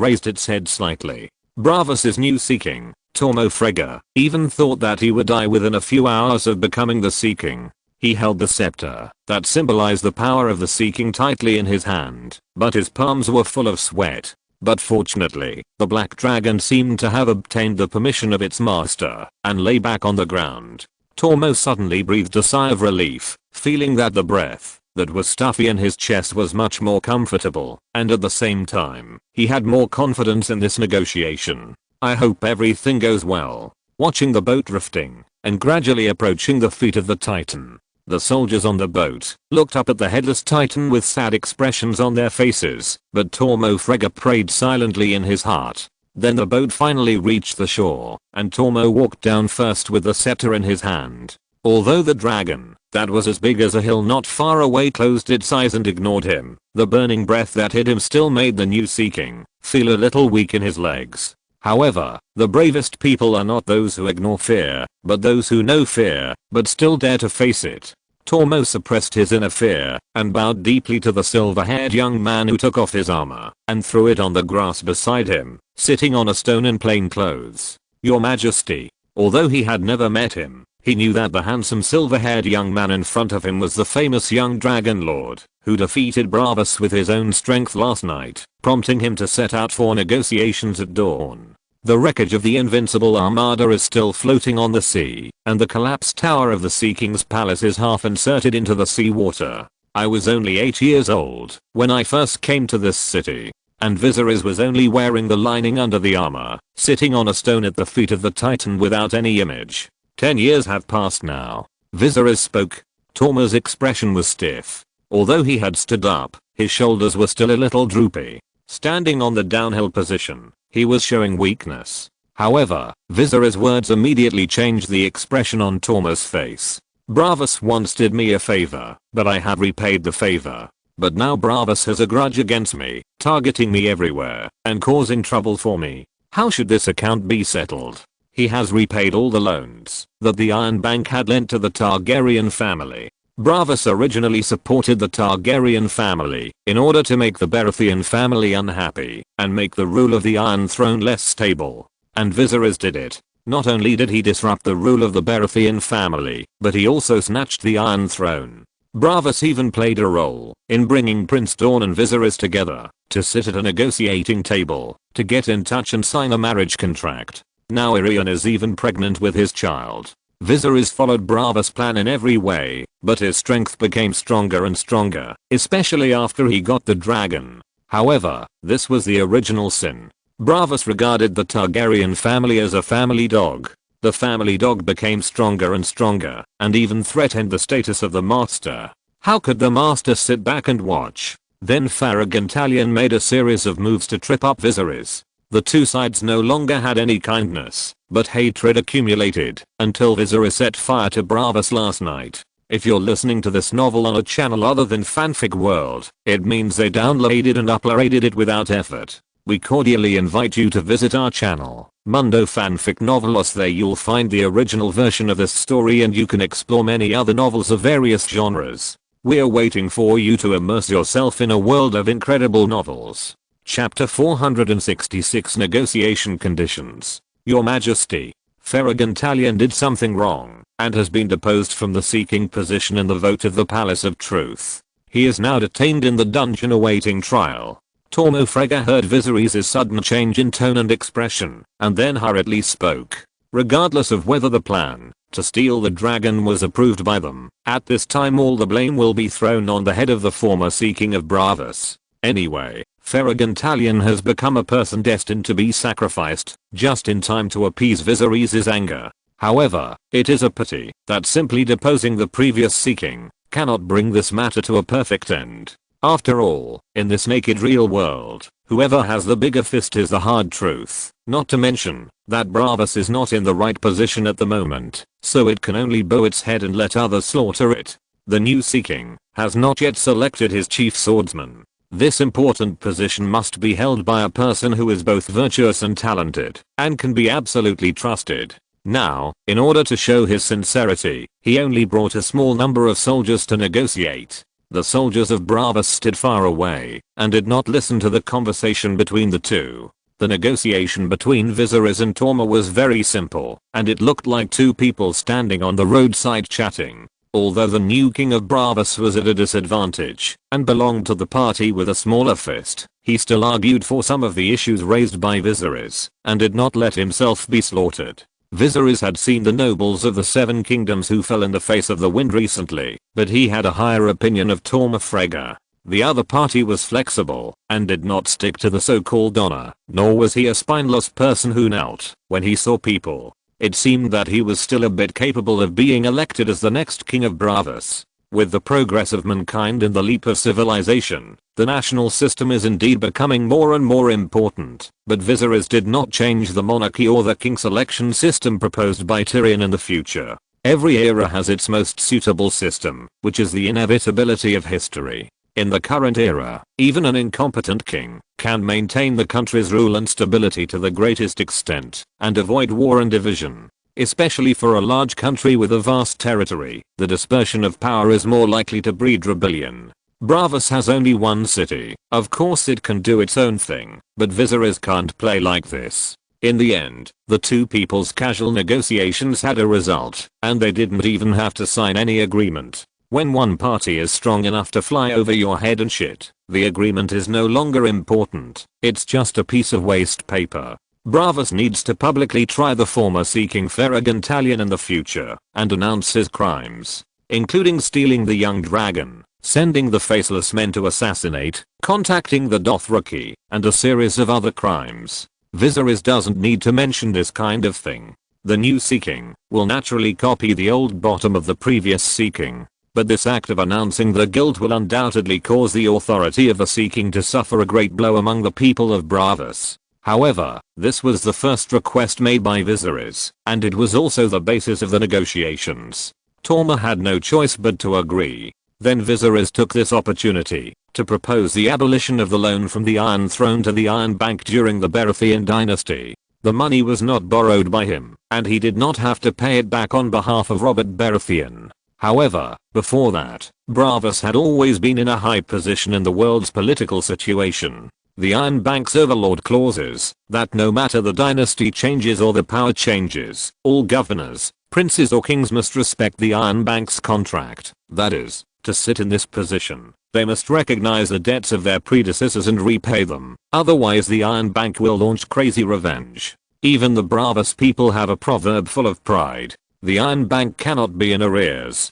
raised its head slightly. Bravos' new Sea King, Tormo Frega, even thought that he would die within a few hours of becoming the Sea King. He held the scepter that symbolized the power of the Sea King tightly in his hand, but his palms were full of sweat. But fortunately, the black dragon seemed to have obtained the permission of its master and lay back on the ground. Tormo suddenly breathed a sigh of relief, feeling that the breath that was stuffy in his chest was much more comfortable, and at the same time, he had more confidence in this negotiation. I hope everything goes well. Watching the boat drifting and gradually approaching the feet of the Titan, the soldiers on the boat looked up at the headless Titan with sad expressions on their faces, but Tormo Frega prayed silently in his heart. Then the boat finally reached the shore, and Tormo walked down first with the scepter in his hand. Although the dragon, that was as big as a hill not far away, closed its eyes and ignored him, the burning breath that hit him still made the new Sea King feel a little weak in his legs. However, the bravest people are not those who ignore fear, but those who know fear, but still dare to face it. Tormo suppressed his inner fear and bowed deeply to the silver-haired young man, who took off his armor and threw it on the grass beside him, sitting on a stone in plain clothes. Your Majesty. Although he had never met him, he knew that the handsome silver-haired young man in front of him was the famous young dragon lord who defeated Bravos with his own strength last night, prompting him to set out for negotiations at dawn. The wreckage of the invincible armada is still floating on the sea, and the collapsed tower of the Sea King's palace is half inserted into the sea water. I was only 8 years old when I first came to this city, and Viserys was only wearing the lining under the armor, sitting on a stone at the feet of the Titan without any image. 10 years have passed now. Viserys spoke. Tormo's expression was stiff. Although he had stood up, his shoulders were still a little droopy. Standing on the downhill position, he was showing weakness. However, Viserys' words immediately changed the expression on Tormo's face. Bravas once did me a favor, but I have repaid the favor. But now Bravas has a grudge against me, targeting me everywhere, and causing trouble for me. How should this account be settled? He has repaid all the loans that the Iron Bank had lent to the Targaryen family. Bravas originally supported the Targaryen family in order to make the Baratheon family unhappy and make the rule of the Iron Throne less stable. And Viserys did it. Not only did he disrupt the rule of the Baratheon family, but he also snatched the Iron Throne. Bravas even played a role in bringing Prince Dawn and Viserys together to sit at a negotiating table to get in touch and sign a marriage contract. Now Irion is even pregnant with his child. Viserys followed Bravas' plan in every way, but his strength became stronger and stronger, especially after he got the dragon. However, this was the original sin. Bravas regarded the Targaryen family as a family dog. The family dog became stronger and stronger, and even threatened the status of the master. How could the master sit back and watch? Then Farragantalion made a series of moves to trip up Viserys. The two sides no longer had any kindness, but hatred accumulated until Viserys set fire to Bravas last night. If you're listening to this novel on a channel other than Fanfic World, it means they downloaded and uploaded it without effort. We cordially invite you to visit our channel, Mundo Fanfic Novelos. There you'll find the original version of this story and you can explore many other novels of various genres. We're waiting for you to immerse yourself in a world of incredible novels. Chapter 466 Negotiation Conditions. Your Majesty, Farragantalion did something wrong and has been deposed from the seeking position in the vote of the Palace of Truth. He is now detained in the dungeon awaiting trial. Tormo Frega heard Viserys' sudden change in tone and expression, and then hurriedly spoke. Regardless of whether the plan to steal the dragon was approved by them, at this time all the blame will be thrown on the head of the former seeking of Bravas. Anyway, Farragantalion has become a person destined to be sacrificed, just in time to appease Viserys' anger. However, it is a pity that simply deposing the previous seeking cannot bring this matter to a perfect end. After all, in this naked real world, whoever has the bigger fist is the hard truth. Not to mention that Bravas is not in the right position at the moment, so it can only bow its head and let others slaughter it. The new seeking has not yet selected his chief swordsman. This important position must be held by a person who is both virtuous and talented, and can be absolutely trusted. Now, in order to show his sincerity, he only brought a small number of soldiers to negotiate. The soldiers of Bravas stood far away and did not listen to the conversation between the two. The negotiation between Viserys and Torma was very simple, and it looked like two people standing on the roadside chatting. Although the new king of Bravas was at a disadvantage and belonged to the party with a smaller fist, he still argued for some of the issues raised by Viserys and did not let himself be slaughtered. Viserys had seen the nobles of the Seven Kingdoms who fell in the face of the wind recently, but he had a higher opinion of Torma Frega. The other party was flexible and did not stick to the so-called honor, nor was he a spineless person who knelt when he saw people. It seemed that he was still a bit capable of being elected as the next king of Bravas. With the progress of mankind and the leap of civilization, the national system is indeed becoming more and more important, but Viserys did not change the monarchy or the king selection system proposed by Tyrion in the future. Every era has its most suitable system, which is the inevitability of history. In the current era, even an incompetent king can maintain the country's rule and stability to the greatest extent and avoid war and division. Especially for a large country with a vast territory, the dispersion of power is more likely to breed rebellion. Bravas has only one city. Of course it can do its own thing, but Viserys can't play like this. In the end, the two people's casual negotiations had a result, and they didn't even have to sign any agreement. When one party is strong enough to fly over your head and shit, the agreement is no longer important. It's just a piece of waste paper. Bravas needs to publicly try the former seeking Farragantalion in the future and announce his crimes, including stealing the young dragon, sending the faceless men to assassinate, contacting the Dothraki, and a series of other crimes. Viserys doesn't need to mention this kind of thing. The new seeking will naturally copy the old bottom of the previous seeking, but this act of announcing the guilt will undoubtedly cause the authority of the seeking to suffer a great blow among the people of Bravas. However, this was the first request made by Viserys, and it was also the basis of the negotiations. Torma had no choice but to agree. Then Viserys took this opportunity to propose the abolition of the loan from the Iron Throne to the Iron Bank during the Baratheon dynasty. The money was not borrowed by him, and he did not have to pay it back on behalf of Robert Baratheon. However, before that, Braavos had always been in a high position in the world's political situation. The Iron Bank's overlord clauses that no matter the dynasty changes or the power changes, all governors, princes or kings must respect the Iron Bank's contract. That is, to sit in this position, they must recognize the debts of their predecessors and repay them, otherwise the Iron Bank will launch crazy revenge. Even the Braavos people have a proverb full of pride: the Iron Bank cannot be in arrears.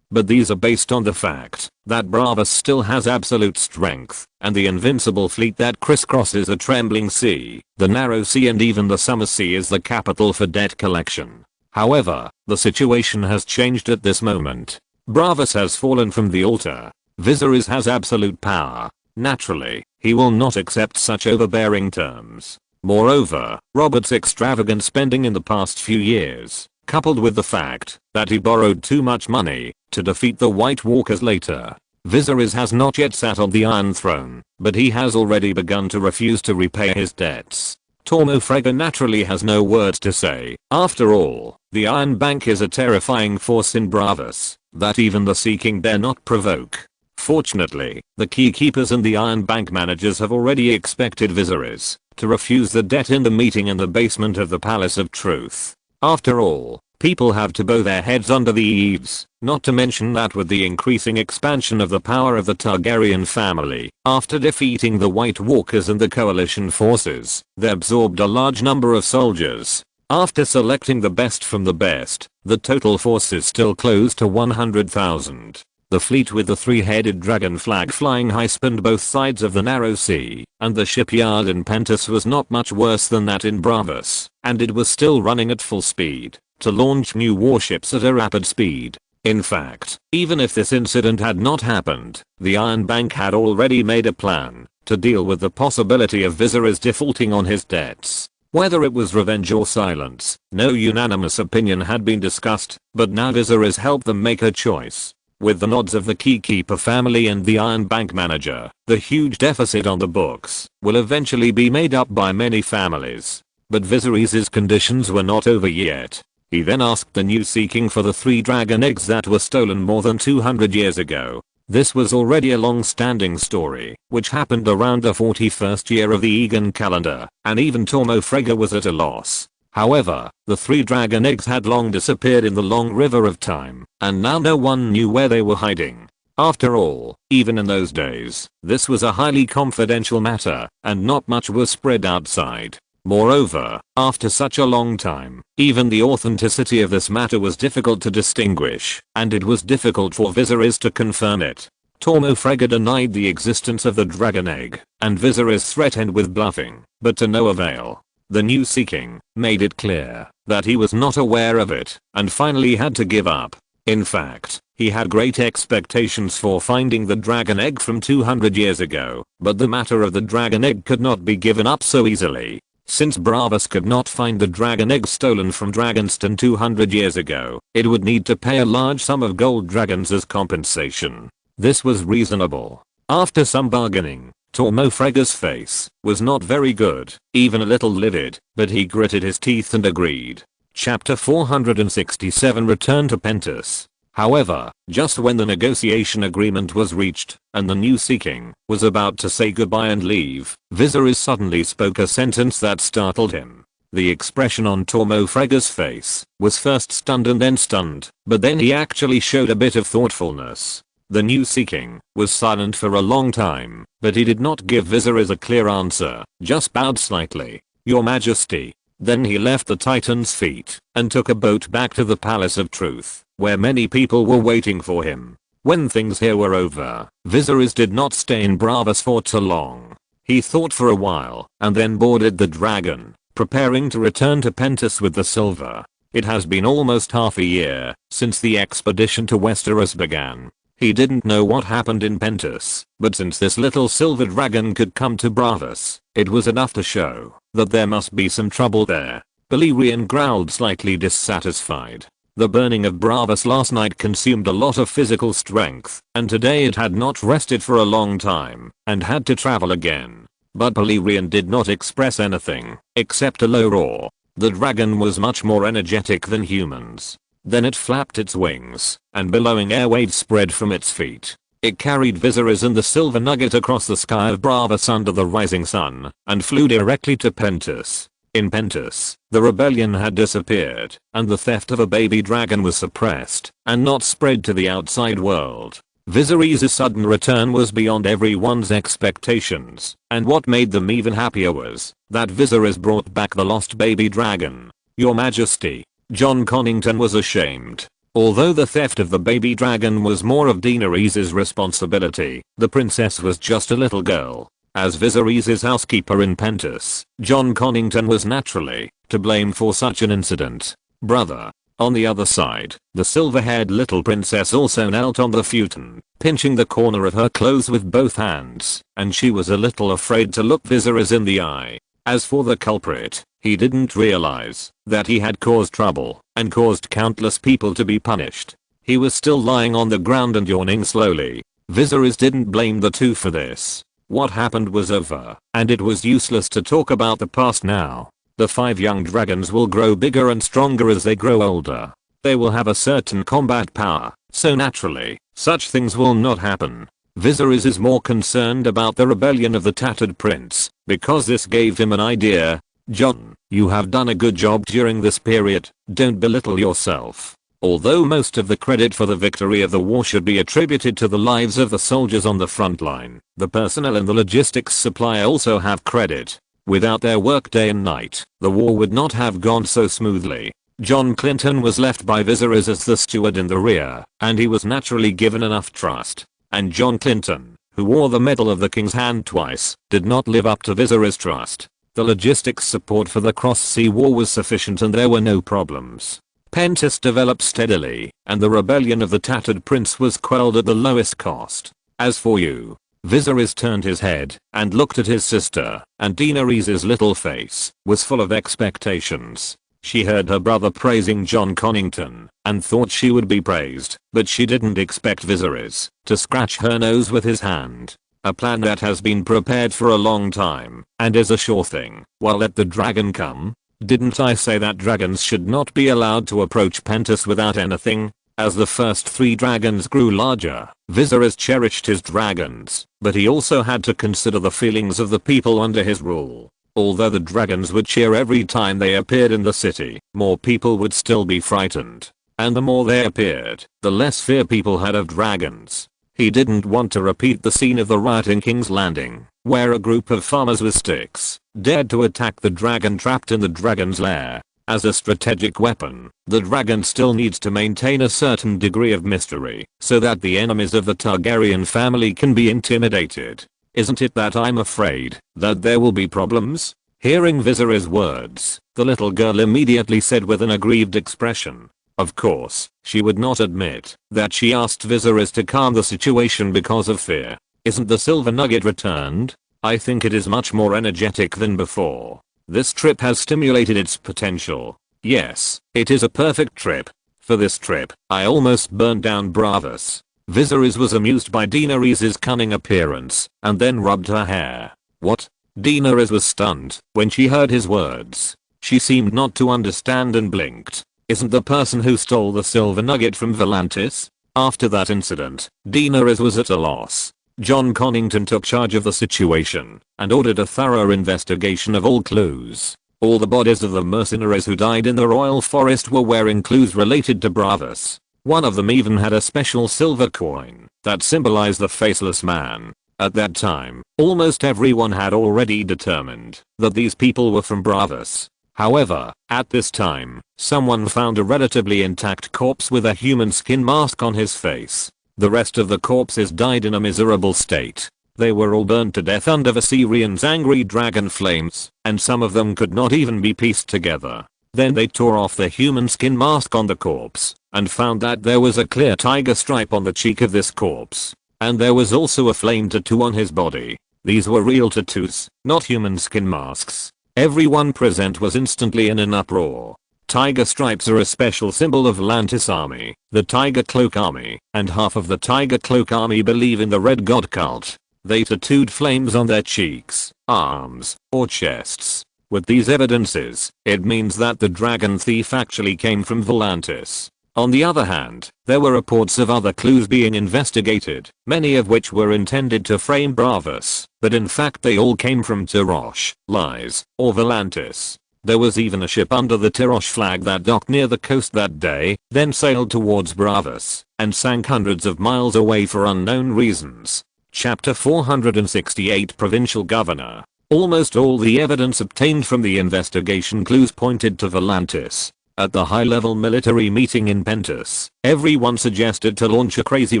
But these are based on the fact that Braavos still has absolute strength, and the invincible fleet that crisscrosses a trembling sea, the narrow sea, and even the summer sea is the capital for debt collection. However, the situation has changed at this moment. Braavos has fallen from the altar. Viserys has absolute power. Naturally, he will not accept such overbearing terms. Moreover, Robert's extravagant spending in the past few years, coupled with the fact that he borrowed too much money to defeat the White Walkers later. Viserys has not yet sat on the Iron Throne, but he has already begun to refuse to repay his debts. Tormo Frega naturally has no words to say. After all, the Iron Bank is a terrifying force in Braavos that even the Sea King dare not provoke. Fortunately, the key keepers and the Iron Bank managers have already expected Viserys to refuse the debt in the meeting in the basement of the Palace of Truth. After all, people have to bow their heads under the eaves, not to mention that with the increasing expansion of the power of the Targaryen family, after defeating the White Walkers and the coalition forces, they absorbed a large number of soldiers. After selecting the best from the best, the total force is still close to 100,000. The fleet with the three-headed dragon flag flying high spanned both sides of the narrow sea, and the shipyard in Pentos was not much worse than that in Braavos, and it was still running at full speed to launch new warships at a rapid speed. In fact, even if this incident had not happened, the Iron Bank had already made a plan to deal with the possibility of Viserys defaulting on his debts. Whether it was revenge or silence, no unanimous opinion had been discussed, but now Viserys helped them make a choice. With the nods of the Keykeeper family and the Iron Bank manager, the huge deficit on the books will eventually be made up by many families. But Viserys' conditions were not over yet. He then asked the new Sea King for the 3 dragon eggs that were stolen more than 200 years ago. This was already a long-standing story, which happened around the 41st year of the Egan calendar, and even Tormo Frega was at a loss. However, the 3 dragon eggs had long disappeared in the long river of time, and now no one knew where they were hiding. After all, even in those days, this was a highly confidential matter, and not much was spread outside. Moreover, after such a long time, even the authenticity of this matter was difficult to distinguish, and it was difficult for Viserys to confirm it. Tormo Frega denied the existence of the dragon egg, and Viserys threatened with bluffing, but to no avail. The new Sea King made it clear that he was not aware of it, and finally had to give up. In fact, he had great expectations for finding the dragon egg from 200 years ago, but the matter of the dragon egg could not be given up so easily. Since Braavos could not find the dragon egg stolen from Dragonstone 200 years ago, it would need to pay a large sum of gold dragons as compensation. This was reasonable. After some bargaining, Tormo Frega's face was not very good, even a little livid, but he gritted his teeth and agreed. Chapter 467 Return to Pentos. However, just when the negotiation agreement was reached, and the new Sea King was about to say goodbye and leave, Viserys suddenly spoke a sentence that startled him. The expression on Tormo Frega's face was first stunned and then stunned, but then he actually showed a bit of thoughtfulness. The new Sea King was silent for a long time, but he did not give Viserys a clear answer, just bowed slightly. "Your Majesty." Then he left the Titan's feet and took a boat back to the Palace of Truth, where many people were waiting for him. When things here were over, Viserys did not stay in Braavos for too long. He thought for a while and then boarded the dragon, preparing to return to Pentos with the silver. It has been almost half a year since the expedition to Westeros began. He didn't know what happened in Pentos, but since this little silver dragon could come to Braavos, it was enough to show that there must be some trouble there. Balerion growled, slightly dissatisfied. The burning of Bravas last night consumed a lot of physical strength, and today it had not rested for a long time, and had to travel again. But Polirian did not express anything, except a low roar. The dragon was much more energetic than humans. Then it flapped its wings, and billowing air waves spread from its feet. It carried Viserys and the silver nugget across the sky of Bravas under the rising sun, and flew directly to Pentus. In Pentus, the rebellion had disappeared, and the theft of a baby dragon was suppressed, and not spread to the outside world. Viserys' sudden return was beyond everyone's expectations, and what made them even happier was that Viserys brought back the lost baby dragon. Your Majesty, Jon Connington was ashamed. Although the theft of the baby dragon was more of Daenerys' responsibility, the princess was just a little girl. As Viserys' housekeeper in Pentus, Jon Connington was naturally to blame for such an incident. Brother. On the other side, the silver-haired little princess also knelt on the futon, pinching the corner of her clothes with both hands, and she was a little afraid to look Viserys in the eye. As for the culprit, he didn't realize that he had caused trouble and caused countless people to be punished. He was still lying on the ground and yawning slowly. Viserys didn't blame the two for this. What happened was over, and it was useless to talk about the past now. The 5 young dragons will grow bigger and stronger as they grow older. They will have a certain combat power, so naturally, such things will not happen. Viserys is more concerned about the rebellion of the Tattered Prince, because this gave him an idea. Jon, you have done a good job during this period, don't belittle yourself. Although most of the credit for the victory of the war should be attributed to the lives of the soldiers on the front line, the personnel and the logistics supply also have credit. Without their work day and night, the war would not have gone so smoothly. Jon Clinton was left by Viserys as the steward in the rear, and he was naturally given enough trust. And Jon Clinton, who wore the Medal of the King's Hand twice, did not live up to Viserys' trust. The logistics support for the cross-sea war was sufficient and there were no problems. Pentus developed steadily, and the rebellion of the Tattered Prince was quelled at the lowest cost. As for you, Viserys turned his head and looked at his sister, and Daenerys' little face was full of expectations. She heard her brother praising Jon Connington and thought she would be praised, but she didn't expect Viserys to scratch her nose with his hand. A plan that has been prepared for a long time and is a sure thing. Well, let the dragon come. Didn't I say that dragons should not be allowed to approach Pentus without anything? As the first 3 dragons grew larger, Viserys cherished his dragons, but he also had to consider the feelings of the people under his rule. Although the dragons would cheer every time they appeared in the city, more people would still be frightened. And the more they appeared, the less fear people had of dragons. He didn't want to repeat the scene of the riot in King's Landing, where a group of farmers with sticks dared to attack the dragon trapped in the dragon's lair. As a strategic weapon, the dragon still needs to maintain a certain degree of mystery, so that the enemies of the Targaryen family can be intimidated. Isn't it that I'm afraid that there will be problems? Hearing Viserys' words, the little girl immediately said with an aggrieved expression. Of course, she would not admit that she asked Viserys to calm the situation because of fear. Isn't the silver nugget returned? I think it is much more energetic than before. This trip has stimulated its potential. Yes, it is a perfect trip. For this trip, I almost burned down Bravas. Viserys was amused by Daenerys' cunning appearance, and then rubbed her hair. What? Daenerys was stunned when she heard his words. She seemed not to understand and blinked. Isn't the person who stole the silver nugget from Volantis? After that incident, Daenerys was at a loss. Jon Connington took charge of the situation and ordered a thorough investigation of all clues. All the bodies of the mercenaries who died in the royal forest were wearing clues related to Bravas. One of them even had a special silver coin that symbolized the faceless man. At that time, almost everyone had already determined that these people were from Bravas. However, at this time, someone found a relatively intact corpse with a human skin mask on his face. The rest of the corpses died in a miserable state. They were all burned to death under Viserys' angry dragon flames, and some of them could not even be pieced together. Then they tore off the human skin mask on the corpse, and found that there was a clear tiger stripe on the cheek of this corpse. And there was also a flame tattoo on his body. These were real tattoos, not human skin masks. Everyone present was instantly in an uproar. Tiger stripes are a special symbol of Volantis army, the Tiger Cloak army, and half of the Tiger Cloak army believe in the red god cult. They tattooed flames on their cheeks, arms, or chests. With these evidences, it means that the dragon thief actually came from Volantis. On the other hand, there were reports of other clues being investigated, many of which were intended to frame Bravus, but in fact they all came from Tirosh, Lies, or Volantis. There was even a ship under the Tirosh flag that docked near the coast that day, then sailed towards Bravus, and sank hundreds of miles away for unknown reasons. Chapter 468 Provincial Governor. Almost all the evidence obtained from the investigation clues pointed to Volantis. At the high-level military meeting in Pentus, everyone suggested to launch a crazy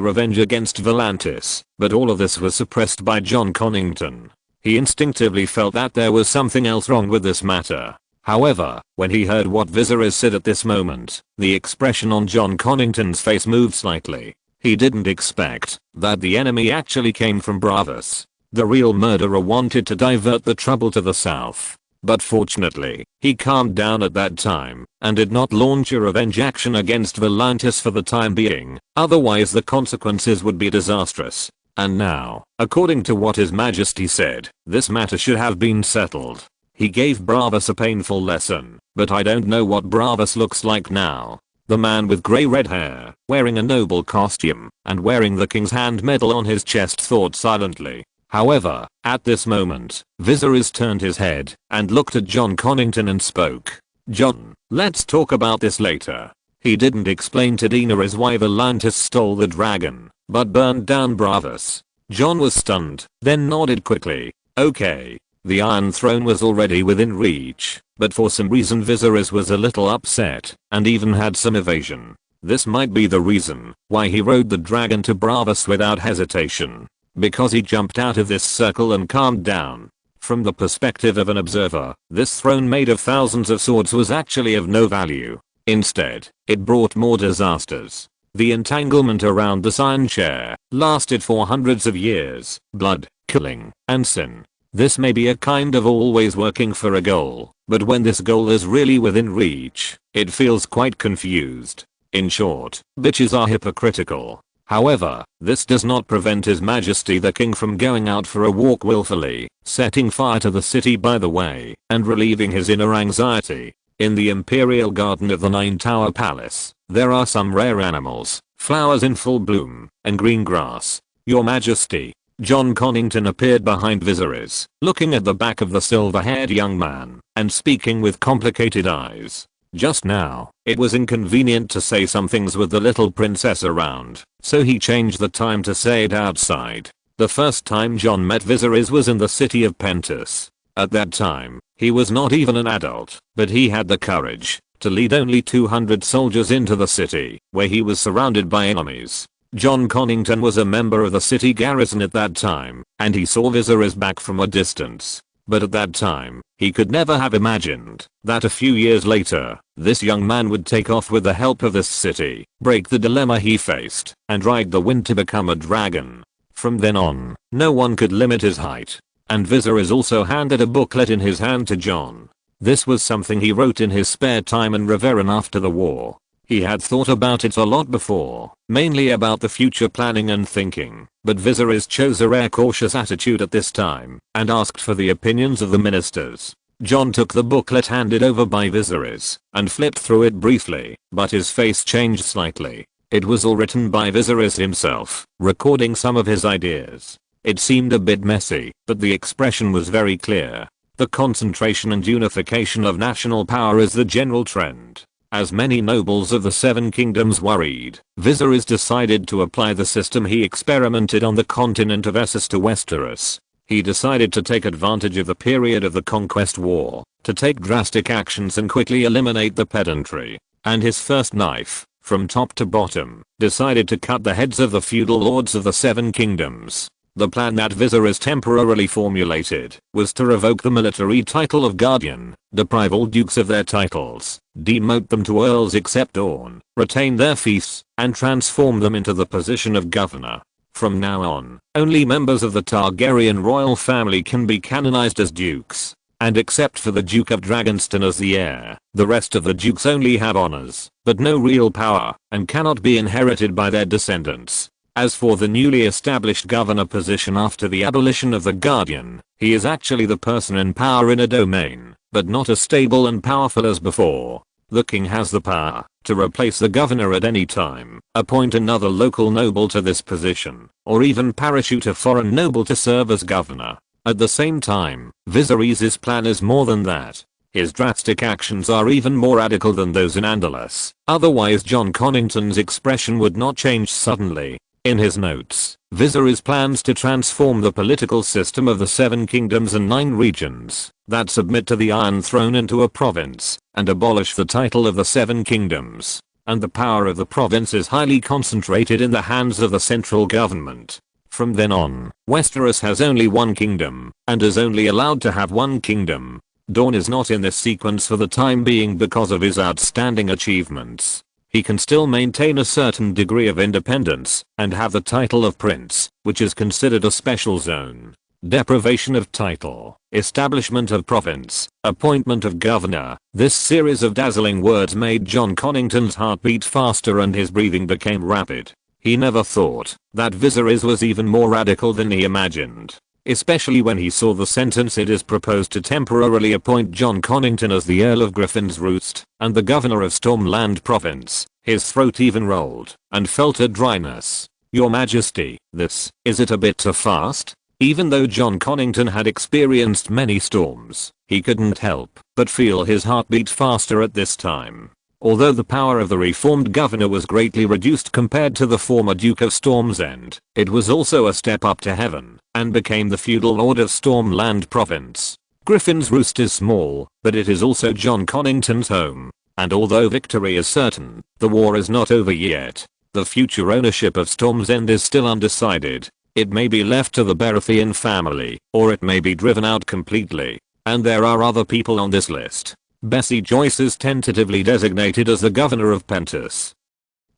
revenge against Volantis, but all of this was suppressed by John Connington. He instinctively felt that there was something else wrong with this matter. However, when he heard what Viserys said at this moment, the expression on John Connington's face moved slightly. He didn't expect that the enemy actually came from Bravus. The real murderer wanted to divert the trouble to the south. But fortunately, he calmed down at that time and did not launch a revenge action against Volantis for the time being, otherwise the consequences would be disastrous. And now, according to what His Majesty said, this matter should have been settled. He gave Bravus a painful lesson, but I don't know what Bravus looks like now. The man with grey red hair, wearing a noble costume, and wearing the King's Hand medal on his chest thought silently. However, at this moment, Viserys turned his head and looked at John Connington and spoke. John, let's talk about this later. He didn't explain to Daenerys why Volantis stole the dragon, but burned down Bravus. John was stunned, then nodded quickly. Okay. The Iron Throne was already within reach, but for some reason Viserys was a little upset, and even had some evasion. This might be the reason why he rode the dragon to Bravus without hesitation. Because he jumped out of this circle and calmed down. From the perspective of an observer, this throne made of thousands of swords was actually of no value. Instead, it brought more disasters. The entanglement around this iron chair lasted for hundreds of years, blood, killing, and sin. This may be a kind of always working for a goal, but when this goal is really within reach, it feels quite confused. In short, bitches are hypocritical. However, this does not prevent His Majesty the King from going out for a walk willfully, setting fire to the city by the way, and relieving his inner anxiety. In the Imperial Garden of the Nine Tower Palace, there are some rare animals, flowers in full bloom, and green grass. Your Majesty. John Connington appeared behind Viserys, looking at the back of the silver-haired young man, and speaking with complicated eyes. Just now, it was inconvenient to say some things with the little princess around, so he changed the time to say it outside. The first time John met Viserys was in the city of Pentus. At that time, he was not even an adult, but he had the courage to lead only 200 soldiers into the city, where he was surrounded by enemies. John Connington was a member of the city garrison at that time, and he saw Viserys back from a distance. But at that time, he could never have imagined that a few years later, this young man would take off with the help of this city, break the dilemma he faced, and ride the wind to become a dragon. From then on, no one could limit his height. And Viserys also handed a booklet in his hand to John. This was something he wrote in his spare time in Reveron after the war. He had thought about it a lot before, mainly about the future planning and thinking, but Viserys chose a rare cautious attitude at this time, and asked for the opinions of the ministers. John took the booklet handed over by Viserys, and flipped through it briefly, but his face changed slightly. It was all written by Viserys himself, recording some of his ideas. It seemed a bit messy, but the expression was very clear. The concentration and unification of national power is the general trend. As many nobles of the Seven Kingdoms worried, Viserys decided to apply the system he experimented on the continent of Essos to Westeros. He decided to take advantage of the period of the Conquest War, to take drastic actions and quickly eliminate the pedantry. And his first knife, from top to bottom, decided to cut the heads of the feudal lords of the Seven Kingdoms. The plan that Viserys temporarily formulated was to revoke the military title of Guardian, deprive all dukes of their titles, demote them to earls except Dorne, retain their fiefs, and transform them into the position of governor. From now on, only members of the Targaryen royal family can be canonized as dukes. and except for the Duke of Dragonston as the heir, the rest of the dukes only have honors, but no real power, and cannot be inherited by their descendants. As for the newly established governor position after the abolition of the Guardian, he is actually the person in power in a domain, but not as stable and powerful as before. The king has the power to replace the governor at any time, appoint another local noble to this position, or even parachute a foreign noble to serve as governor. At the same time, Viserys' plan is more than that. His drastic actions are even more radical than those in Andalus, otherwise John Connington's expression would not change suddenly. In his notes, Viserys plans to transform the political system of the 7 kingdoms and 9 regions that submit to the Iron Throne into a province, and abolish the title of the 7 kingdoms, and the power of the province is highly concentrated in the hands of the central government. From then on, Westeros has only one kingdom, and is only allowed to have one kingdom. Dorne is not in this sequence for the time being because of his outstanding achievements. He can still maintain a certain degree of independence, and have the title of prince, which is considered a special zone. Deprivation of title, establishment of province, appointment of governor. This series of dazzling words made John Connington's heart beat faster and his breathing became rapid. He never thought that Viserys was even more radical than he imagined, especially when he saw the sentence: it is proposed to temporarily appoint John Connington as the Earl of Griffin's Roost and the governor of Stormland Province. His throat even rolled and felt a dryness. Your Majesty, is it a bit too fast? Even though John Connington had experienced many storms, he couldn't help but feel his heart beat faster at this time. Although the power of the reformed governor was greatly reduced compared to the former Duke of Storm's End, it was also a step up to heaven, and became the feudal lord of Stormland Province. Griffin's Roost is small, but it is also John Connington's home. And although victory is certain, the war is not over yet. The future ownership of Storm's End is still undecided. It may be left to the Baratheon family, or it may be driven out completely. And there are other people on this list. Bessie Joyce is tentatively designated as the governor of Pentos.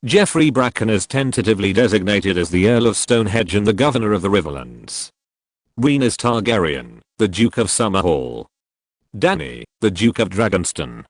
Jeffrey Bracken is tentatively designated as the Earl of Stonehenge and the governor of the Riverlands. Rhaenys Targaryen, the Duke of Summerhall. Dany, the Duke of Dragonston.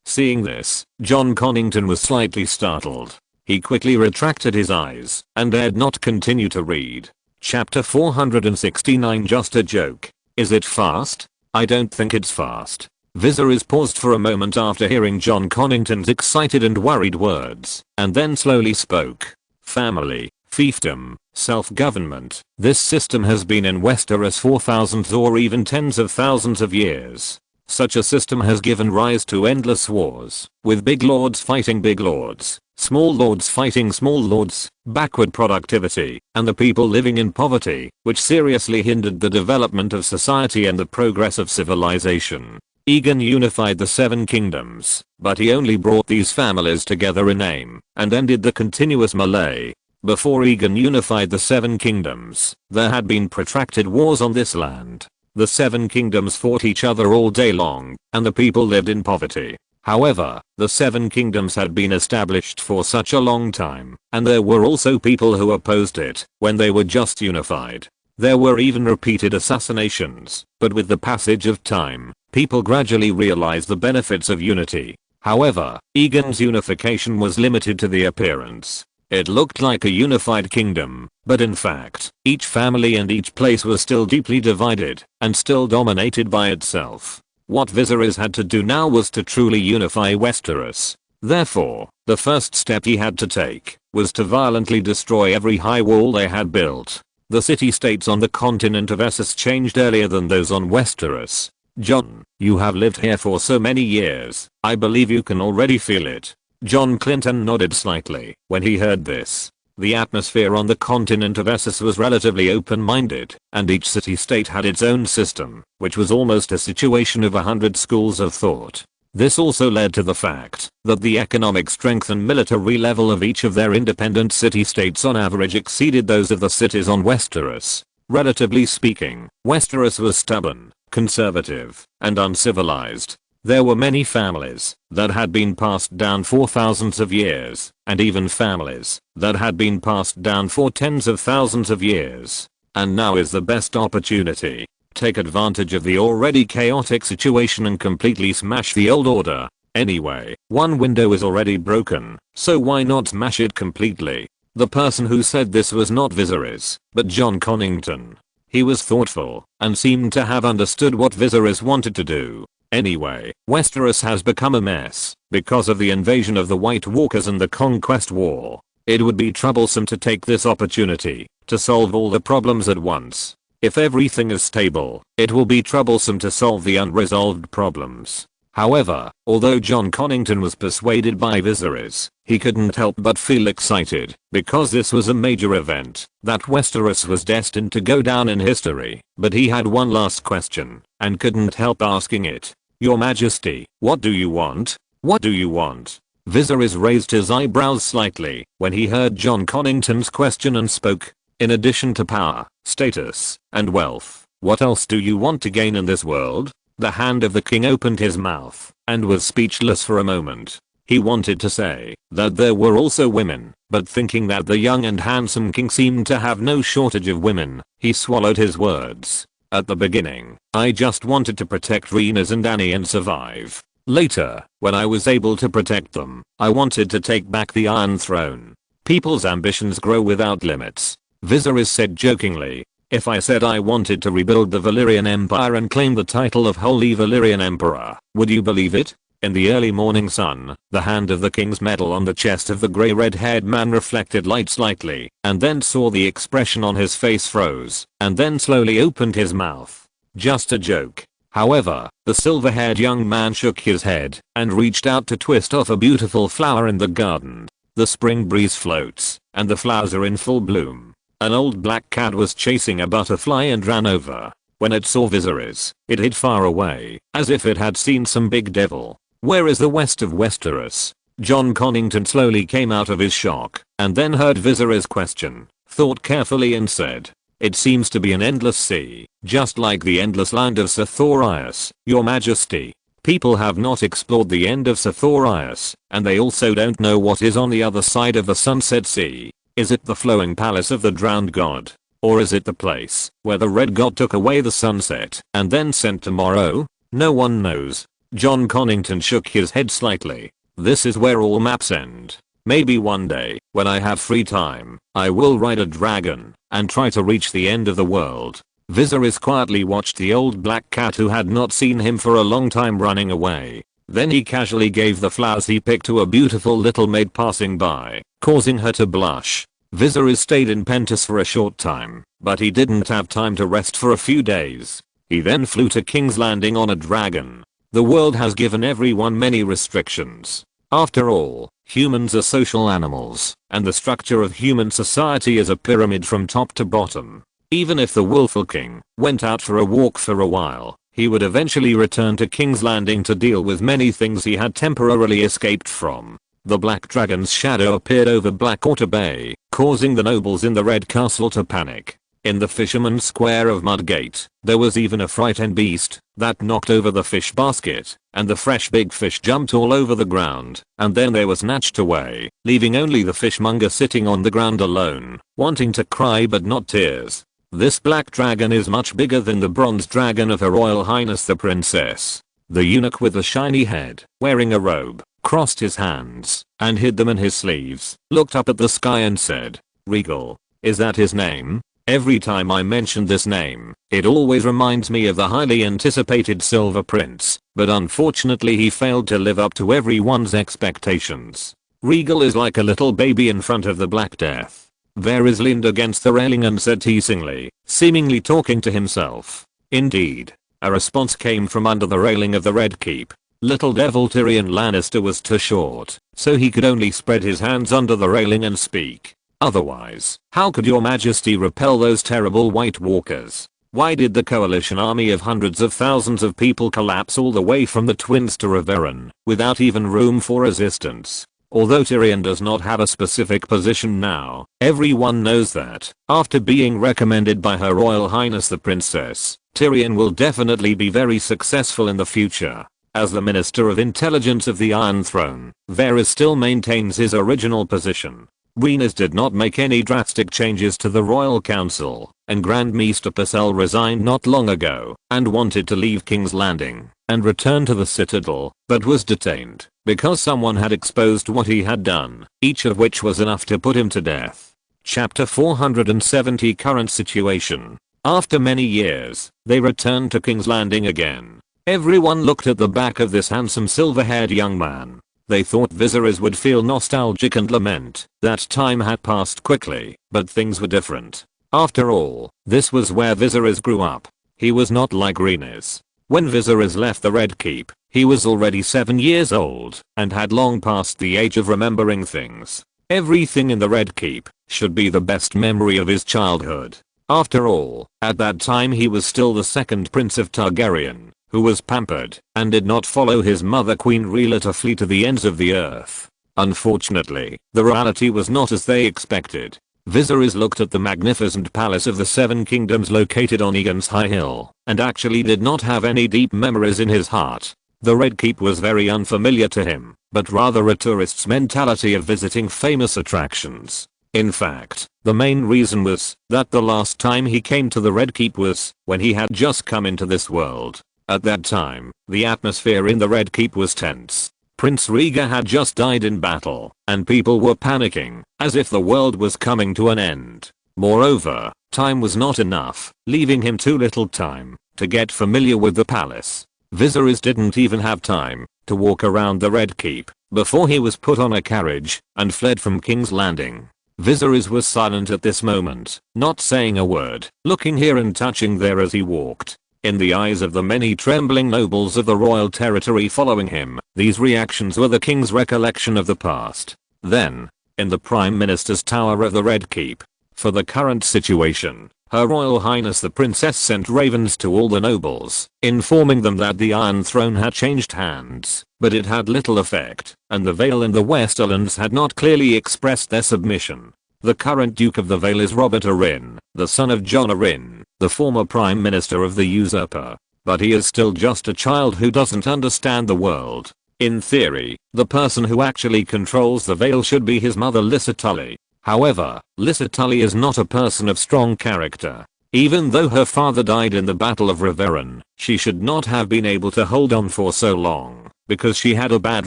Seeing this, John Connington was slightly startled. He quickly retracted his eyes and dared not continue to read. Chapter 469. Just a joke. Is it fast? I don't think it's fast. Viserys paused for a moment after hearing John Connington's excited and worried words, and then slowly spoke. Family, fiefdom, self-government. This system has been in Westeros for thousands or even tens of thousands of years. Such a system has given rise to endless wars, with big lords fighting big lords, small lords fighting small lords, backward productivity, and the people living in poverty, which seriously hindered the development of society and the progress of civilization. Aegon unified the 7 kingdoms, but he only brought these families together in name, and ended the continuous melee. Before Aegon unified the 7 kingdoms, there had been protracted wars on this land. The 7 kingdoms fought each other all day long, and the people lived in poverty. However, the 7 kingdoms had been established for such a long time, and there were also people who opposed it when they were just unified. There were even repeated assassinations, but with the passage of time, people gradually realized the benefits of unity. However, Aegon's unification was limited to the appearance. It looked like a unified kingdom, but in fact, each family and each place was still deeply divided, and still dominated by itself. What Viserys had to do now was to truly unify Westeros. Therefore, the first step he had to take was to violently destroy every high wall they had built. The city-states on the continent of Essos changed earlier than those on Westeros. John, you have lived here for so many years, I believe you can already feel it. John Clinton nodded slightly when he heard this. The atmosphere on the continent of Essos was relatively open-minded, and each city-state had its own system, which was almost a situation of 100 schools of thought. This also led to the fact that the economic strength and military level of each of their independent city-states on average exceeded those of the cities on Westeros. Relatively speaking, Westeros was stubborn, conservative, and uncivilized. There were many families that had been passed down for thousands of years, and even families that had been passed down for tens of thousands of years. And now is the best opportunity take advantage of the already chaotic situation and completely smash the old order. Anyway, one window is already broken, so why not smash it completely? The person who said this was not Viserys, but John Connington. He was thoughtful, and seemed to have understood what Viserys wanted to do. Anyway, Westeros has become a mess, because of the invasion of the White Walkers and the Conquest War. It would be troublesome to take this opportunity, to solve all the problems at once. If everything is stable, it will be troublesome to solve the unresolved problems. However, although John Connington was persuaded by Viserys, he couldn't help but feel excited, because this was a major event, that Westeros was destined to go down in history. But he had one last question, and couldn't help asking it. Your Majesty, what do you want? What do you want? Viserys raised his eyebrows slightly when he heard John Connington's question and spoke. In addition to power, status, and wealth, what else do you want to gain in this world? The Hand of the King opened his mouth and was speechless for a moment. He wanted to say that there were also women, but thinking that the young and handsome king seemed to have no shortage of women, he swallowed his words. At the beginning, I just wanted to protect Rhaenys and Dany and survive. Later, when I was able to protect them, I wanted to take back the Iron Throne. People's ambitions grow without limits. Viserys said jokingly. If I said I wanted to rebuild the Valyrian Empire and claim the title of Holy Valyrian Emperor, would you believe it? In the early morning sun, the hand of the king's medal on the chest of the grey red-haired man reflected light slightly, and then saw the expression on his face froze, and then slowly opened his mouth. Just a joke. However, the silver-haired young man shook his head, and reached out to twist off a beautiful flower in the garden. The spring breeze floats, and the flowers are in full bloom. An old black cat was chasing a butterfly and ran over. When it saw Viserys, it hid far away, as if it had seen some big devil. Where is the west of Westeros? John Connington slowly came out of his shock, and then heard Viserys' question, thought carefully and said, it seems to be an endless sea, just like the endless land of Sithorias, Your Majesty. People have not explored the end of Sithorias, and they also don't know what is on the other side of the Sunset Sea. Is it the flowing palace of the drowned god? Or is it the place where the red god took away the sunset and then sent tomorrow? No one knows. John Connington shook his head slightly. This is where all maps end. Maybe one day, when I have free time, I will ride a dragon and try to reach the end of the world. Viserys quietly watched the old black cat who had not seen him for a long time running away. Then he casually gave the flowers he picked to a beautiful little maid passing by, causing her to blush. Viserys stayed in Pentos for a short time, but he didn't have time to rest for a few days. He then flew to King's Landing on a dragon. The world has given everyone many restrictions. After all, humans are social animals, and the structure of human society is a pyramid from top to bottom. Even if the Willful King went out for a walk for a while, he would eventually return to King's Landing to deal with many things he had temporarily escaped from. The Black Dragon's shadow appeared over Blackwater Bay, causing the nobles in the Red Castle to panic. In the Fisherman's Square of Mudgate, there was even a frightened beast that knocked over the fish basket, and the fresh big fish jumped all over the ground, and then they were snatched away, leaving only the fishmonger sitting on the ground alone, wanting to cry but not tears. This black dragon is much bigger than the bronze dragon of Her Royal Highness the Princess. The eunuch with the shiny head, wearing a robe, crossed his hands, and hid them in his sleeves, looked up at the sky and said, Regal. Is that his name? Every time I mention this name, it always reminds me of the highly anticipated Silver Prince, but unfortunately he failed to live up to everyone's expectations. Regal is like a little baby in front of the Black Death. Varys leaned against the railing and said teasingly, seemingly talking to himself. Indeed. A response came from under the railing of the Red Keep. Little Devil Tyrion Lannister was too short, so he could only spread his hands under the railing and speak. Otherwise, how could your majesty repel those terrible White Walkers? Why did the coalition army of hundreds of thousands of people collapse all the way from the Twins to Riverrun, without even room for resistance? Although Tyrion does not have a specific position now, everyone knows that, after being recommended by Her Royal Highness the Princess, Tyrion will definitely be very successful in the future. As the Minister of Intelligence of the Iron Throne, Varys still maintains his original position. Rhaenys did not make any drastic changes to the royal council, and Grand Maester Purcell resigned not long ago and wanted to leave King's Landing and return to the Citadel, but was detained because someone had exposed what he had done, each of which was enough to put him to death. Chapter 470 Current Situation. After many years, they returned to King's Landing again. Everyone looked at the back of this handsome silver-haired young man. They thought Viserys would feel nostalgic and lament that time had passed quickly, but things were different. After all, this was where Viserys grew up. He was not like Rhaenys. When Viserys left the Red Keep, he was already 7 years old and had long passed the age of remembering things. Everything in the Red Keep should be the best memory of his childhood. After all, at that time he was still the second prince of Targaryen, who was pampered and did not follow his mother Queen Rhaela to flee to the ends of the earth. Unfortunately, the reality was not as they expected. Viserys looked at the magnificent palace of the Seven Kingdoms located on Aegon's High Hill and actually did not have any deep memories in his heart. The Red Keep was very unfamiliar to him, but rather a tourist's mentality of visiting famous attractions. In fact, the main reason was that the last time he came to the Red Keep was when he had just come into this world. At that time, the atmosphere in the Red Keep was tense. Prince Rhaegar had just died in battle, and people were panicking, as if the world was coming to an end. Moreover, time was not enough, leaving him too little time to get familiar with the palace. Viserys didn't even have time to walk around the Red Keep before he was put on a carriage and fled from King's Landing. Viserys was silent at this moment, not saying a word, looking here and touching there as he walked. In the eyes of the many trembling nobles of the royal territory following him, these reactions were the king's recollection of the past. Then, in the Prime Minister's Tower of the Red Keep, for the current situation, Her Royal Highness the Princess sent ravens to all the nobles, informing them that the Iron Throne had changed hands, but it had little effect, and the Vale and the Westerlands had not clearly expressed their submission. The current Duke of the Vale is Robert Arryn, the son of Jon Arryn, the former Prime Minister of the Usurper, but he is still just a child who doesn't understand the world. In theory, the person who actually controls the Vale should be his mother Lysa Tully. However, Lysa Tully is not a person of strong character. Even though her father died in the Battle of Riverrun, she should not have been able to hold on for so long, because she had a bad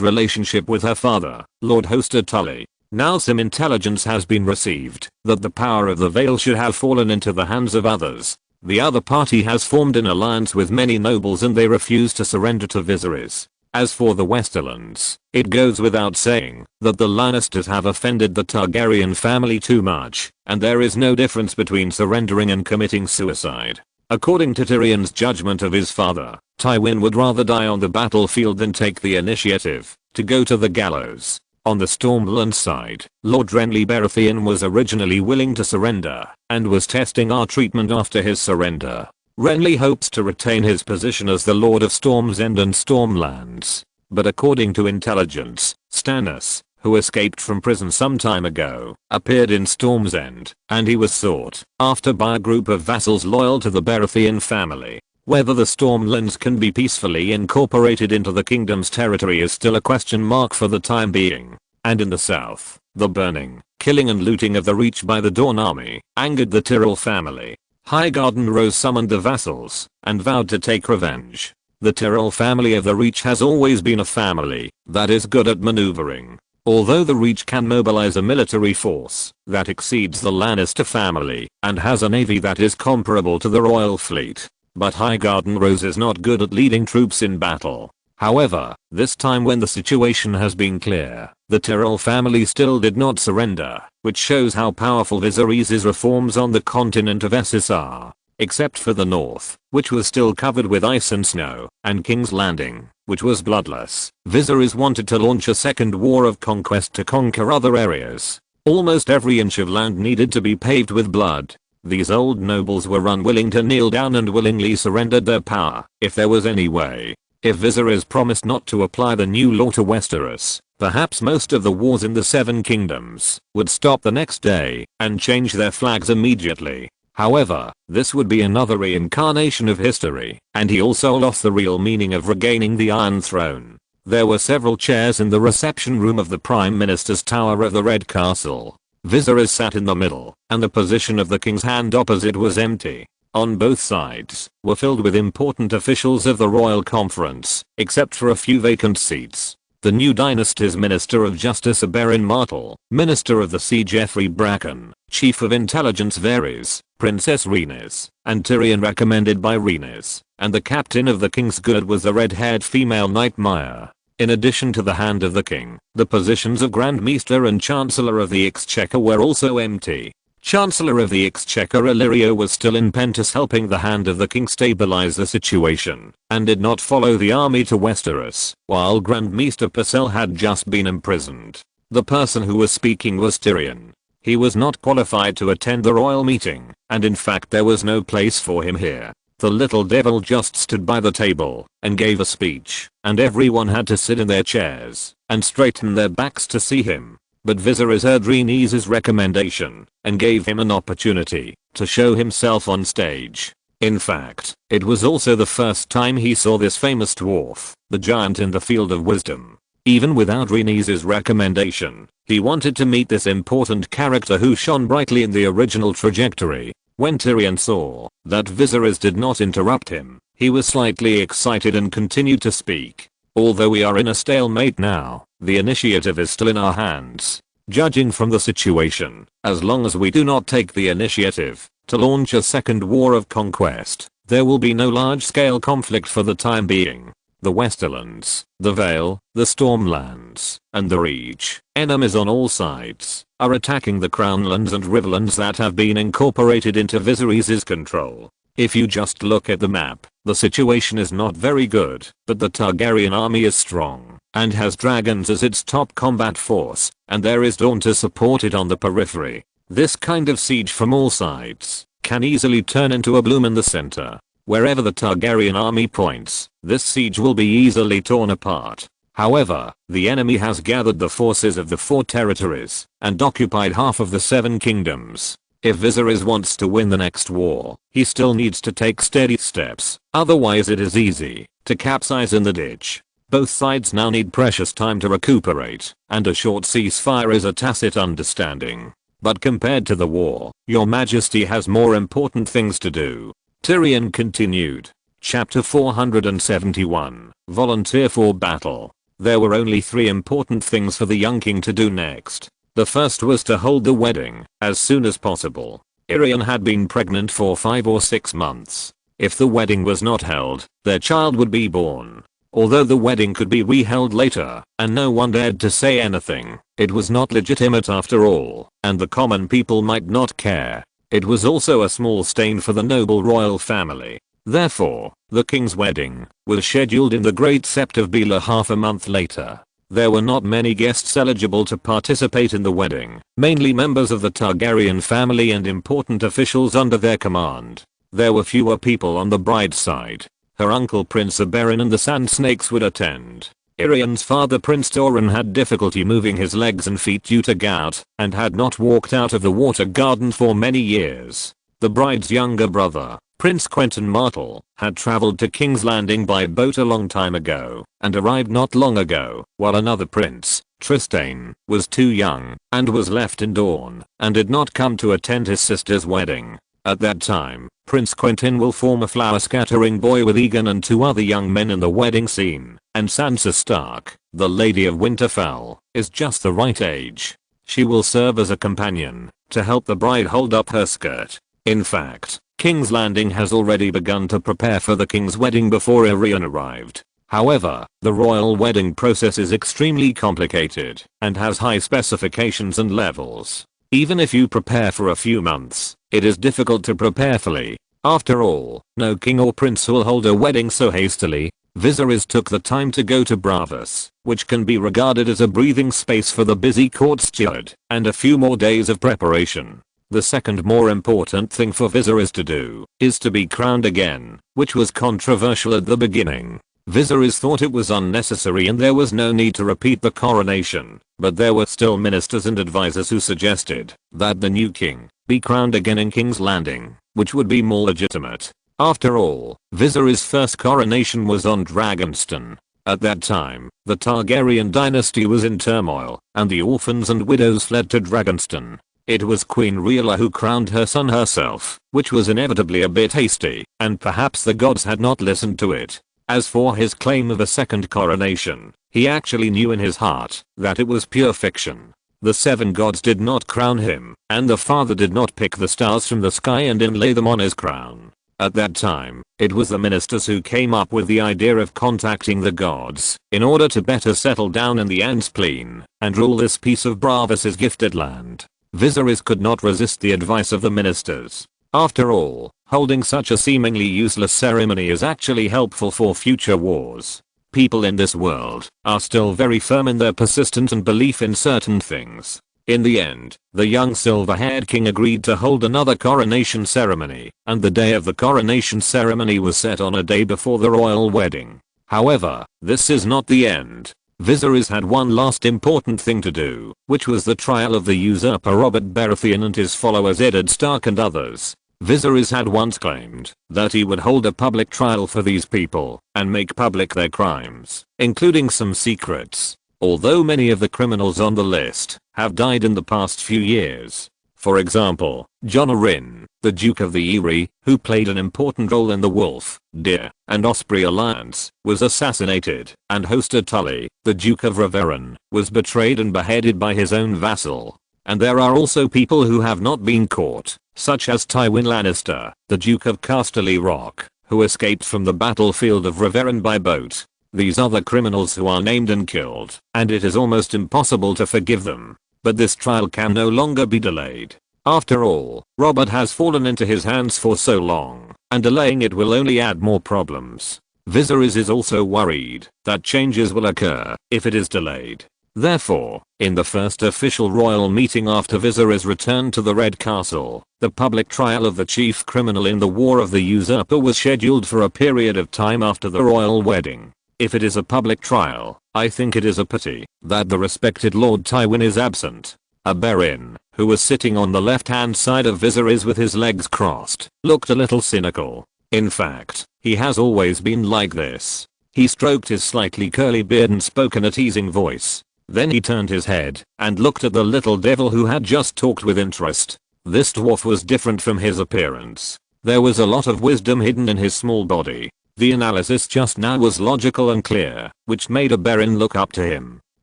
relationship with her father, Lord Hoster Tully. Now some intelligence has been received that the power of the Vale should have fallen into the hands of others. The other party has formed an alliance with many nobles and they refuse to surrender to Viserys. As for the Westerlands, it goes without saying that the Lannisters have offended the Targaryen family too much, and there is no difference between surrendering and committing suicide. According to Tyrion's judgment of his father, Tywin would rather die on the battlefield than take the initiative to go to the gallows. On the Stormland side, Lord Renly Baratheon was originally willing to surrender and was testing our treatment after his surrender. Renly hopes to retain his position as the Lord of Storm's End and Stormlands, but according to intelligence, Stannis, who escaped from prison some time ago, appeared in Storm's End, and he was sought after by a group of vassals loyal to the Baratheon family. Whether the Stormlands can be peacefully incorporated into the kingdom's territory is still a question mark for the time being. And in the south, the burning, killing and looting of the Reach by the Dawn army angered the Tyrell family. Highgarden Rose summoned the vassals and vowed to take revenge. The Tyrell family of the Reach has always been a family that is good at maneuvering. Although the Reach can mobilize a military force that exceeds the Lannister family and has a navy that is comparable to the royal fleet, but Highgarden Rose is not good at leading troops in battle. However, this time when the situation has been clear, the Tyrell family still did not surrender, which shows how powerful Viserys' reforms on the continent of Essos are. Except for the north, which was still covered with ice and snow, and King's Landing, which was bloodless, Viserys wanted to launch a second war of conquest to conquer other areas. Almost every inch of land needed to be paved with blood. These old nobles were unwilling to kneel down and willingly surrendered their power, if there was any way. If Viserys promised not to apply the new law to Westeros, perhaps most of the wars in the Seven Kingdoms would stop the next day and change their flags immediately. However, this would be another reincarnation of history, and he also lost the real meaning of regaining the Iron Throne. There were several chairs in the reception room of the Prime Minister's Tower of the Red Castle. Viserys sat in the middle, and the position of the king's hand opposite was empty. On both sides were filled with important officials of the royal conference, except for a few vacant seats. The new dynasty's Minister of Justice Oberyn Martell, Minister of the Sea Geoffrey Bracken, Chief of Intelligence Varys, Princess Rhaenys, and Tyrion recommended by Rhaenys, and the Captain of the King's Guard was the red-haired female knight Maya. In addition to the hand of the king, the positions of Grand Maester and Chancellor of the Exchequer were also empty. Chancellor of the Exchequer Illyrio was still in Pentos helping the hand of the king stabilize the situation, and did not follow the army to Westeros, while Grand Maester Pycelle had just been imprisoned. The person who was speaking was Tyrion. He was not qualified to attend the royal meeting, and in fact there was no place for him here. The little devil just stood by the table and gave a speech, and everyone had to sit in their chairs and straighten their backs to see him. But Viserys heard Rhaenys' recommendation and gave him an opportunity to show himself on stage. In fact, it was also the first time he saw this famous dwarf, the giant in the field of wisdom. Even without Rhaenys' recommendation, he wanted to meet this important character who shone brightly in the original trajectory. When Tyrion saw that Viserys did not interrupt him, he was slightly excited and continued to speak. Although we are in a stalemate now, the initiative is still in our hands. Judging from the situation, as long as we do not take the initiative to launch a second war of conquest, there will be no large-scale conflict for the time being. The Westerlands, the Vale, the Stormlands, and the Reach, enemies on all sides, are attacking the Crownlands and Riverlands that have been incorporated into Viserys' control. If you just look at the map, the situation is not very good, but the Targaryen army is strong, and has dragons as its top combat force, and there is Dawn to support it on the periphery. This kind of siege from all sides can easily turn into a bloom in the center. Wherever the Targaryen army points, this siege will be easily torn apart. However, the enemy has gathered the forces of the 4 territories and occupied half of the 7 kingdoms. If Viserys wants to win the next war, he still needs to take steady steps, otherwise it is easy to capsize in the ditch. Both sides now need precious time to recuperate, and a short ceasefire is a tacit understanding. But compared to the war, your majesty has more important things to do. Tyrion continued. Chapter 471, Volunteer for Battle. There were only 3 important things for the young king to do next. The first was to hold the wedding as soon as possible. Irian had been pregnant for 5 or 6 months. If the wedding was not held, their child would be born. Although the wedding could be reheld later, and no one dared to say anything, it was not legitimate after all, and the common people might not care. It was also a small stain for the noble royal family. Therefore, the king's wedding was scheduled in the Great Sept of Bela half a month later. There were not many guests eligible to participate in the wedding, mainly members of the Targaryen family and important officials under their command. There were fewer people on the bride's side. Her uncle Prince Oberyn and the Sand Snakes would attend. Irian's father Prince Doran had difficulty moving his legs and feet due to gout, and had not walked out of the water garden for many years. The bride's younger brother, Prince Quentyn Martell, had traveled to King's Landing by boat a long time ago, and arrived not long ago, while another prince, Trystane, was too young, and was left in Dorne, and did not come to attend his sister's wedding. At that time, Prince Quentyn will form a flower-scattering boy with Aegon and 2 other young men in the wedding scene, and Sansa Stark, the Lady of Winterfell, is just the right age. She will serve as a companion, to help the bride hold up her skirt. In fact, King's Landing has already begun to prepare for the king's wedding before Irian arrived. However, the royal wedding process is extremely complicated, and has high specifications and levels. Even if you prepare for a few months, it is difficult to prepare fully. After all, no king or prince will hold a wedding so hastily. Viserys took the time to go to Bravos, which can be regarded as a breathing space for the busy court steward, and a few more days of preparation. The second more important thing for Viserys to do is to be crowned again, which was controversial at the beginning. Viserys thought it was unnecessary and there was no need to repeat the coronation, but there were still ministers and advisors who suggested that the new king be crowned again in King's Landing, which would be more legitimate. After all, Viserys' first coronation was on Dragonstone. At that time, the Targaryen dynasty was in turmoil, and the orphans and widows fled to Dragonstone. It was Queen Rila who crowned her son herself, which was inevitably a bit hasty, and perhaps the gods had not listened to it. As for his claim of a second coronation, he actually knew in his heart that it was pure fiction. The 7 gods did not crown him, and the father did not pick the stars from the sky and inlay them on his crown. At that time, it was the ministers who came up with the idea of contacting the gods in order to better settle down in the Anspleen and rule this piece of Bravis' gifted land. Viserys could not resist the advice of the ministers. After all, holding such a seemingly useless ceremony is actually helpful for future wars. People in this world are still very firm in their persistence and belief in certain things. In the end, the young silver-haired king agreed to hold another coronation ceremony, and the day of the coronation ceremony was set on a day before the royal wedding. However, this is not the end. Viserys had one last important thing to do, which was the trial of the usurper Robert Baratheon and his followers Eddard Stark and others. Viserys had once claimed that he would hold a public trial for these people and make public their crimes, including some secrets. Although many of the criminals on the list have died in the past few years. For example, Jon Arryn, the Duke of the Eyrie, who played an important role in the Wolf, Deer, and Osprey alliance, was assassinated, and Hoster Tully, the Duke of Reveron, was betrayed and beheaded by his own vassal. And there are also people who have not been caught, such as Tywin Lannister, the Duke of Casterly Rock, who escaped from the battlefield of Reveron by boat. These are the criminals who are named and killed, and it is almost impossible to forgive them. But this trial can no longer be delayed. After all, Robert has fallen into his hands for so long, and delaying it will only add more problems. Viserys is also worried that changes will occur if it is delayed. Therefore, in the first official royal meeting after Viserys returned to the Red Castle, the public trial of the chief criminal in the War of the Usurper was scheduled for a period of time after the royal wedding. If it is a public trial, I think it is a pity that the respected Lord Tywin is absent. Oberyn, who was sitting on the left-hand side of Viserys with his legs crossed, looked a little cynical. In fact, he has always been like this. He stroked his slightly curly beard and spoke in a teasing voice. Then he turned his head and looked at the little devil who had just talked with interest. This dwarf was different from his appearance. There was a lot of wisdom hidden in his small body. The analysis just now was logical and clear, which made Oberyn look up to him.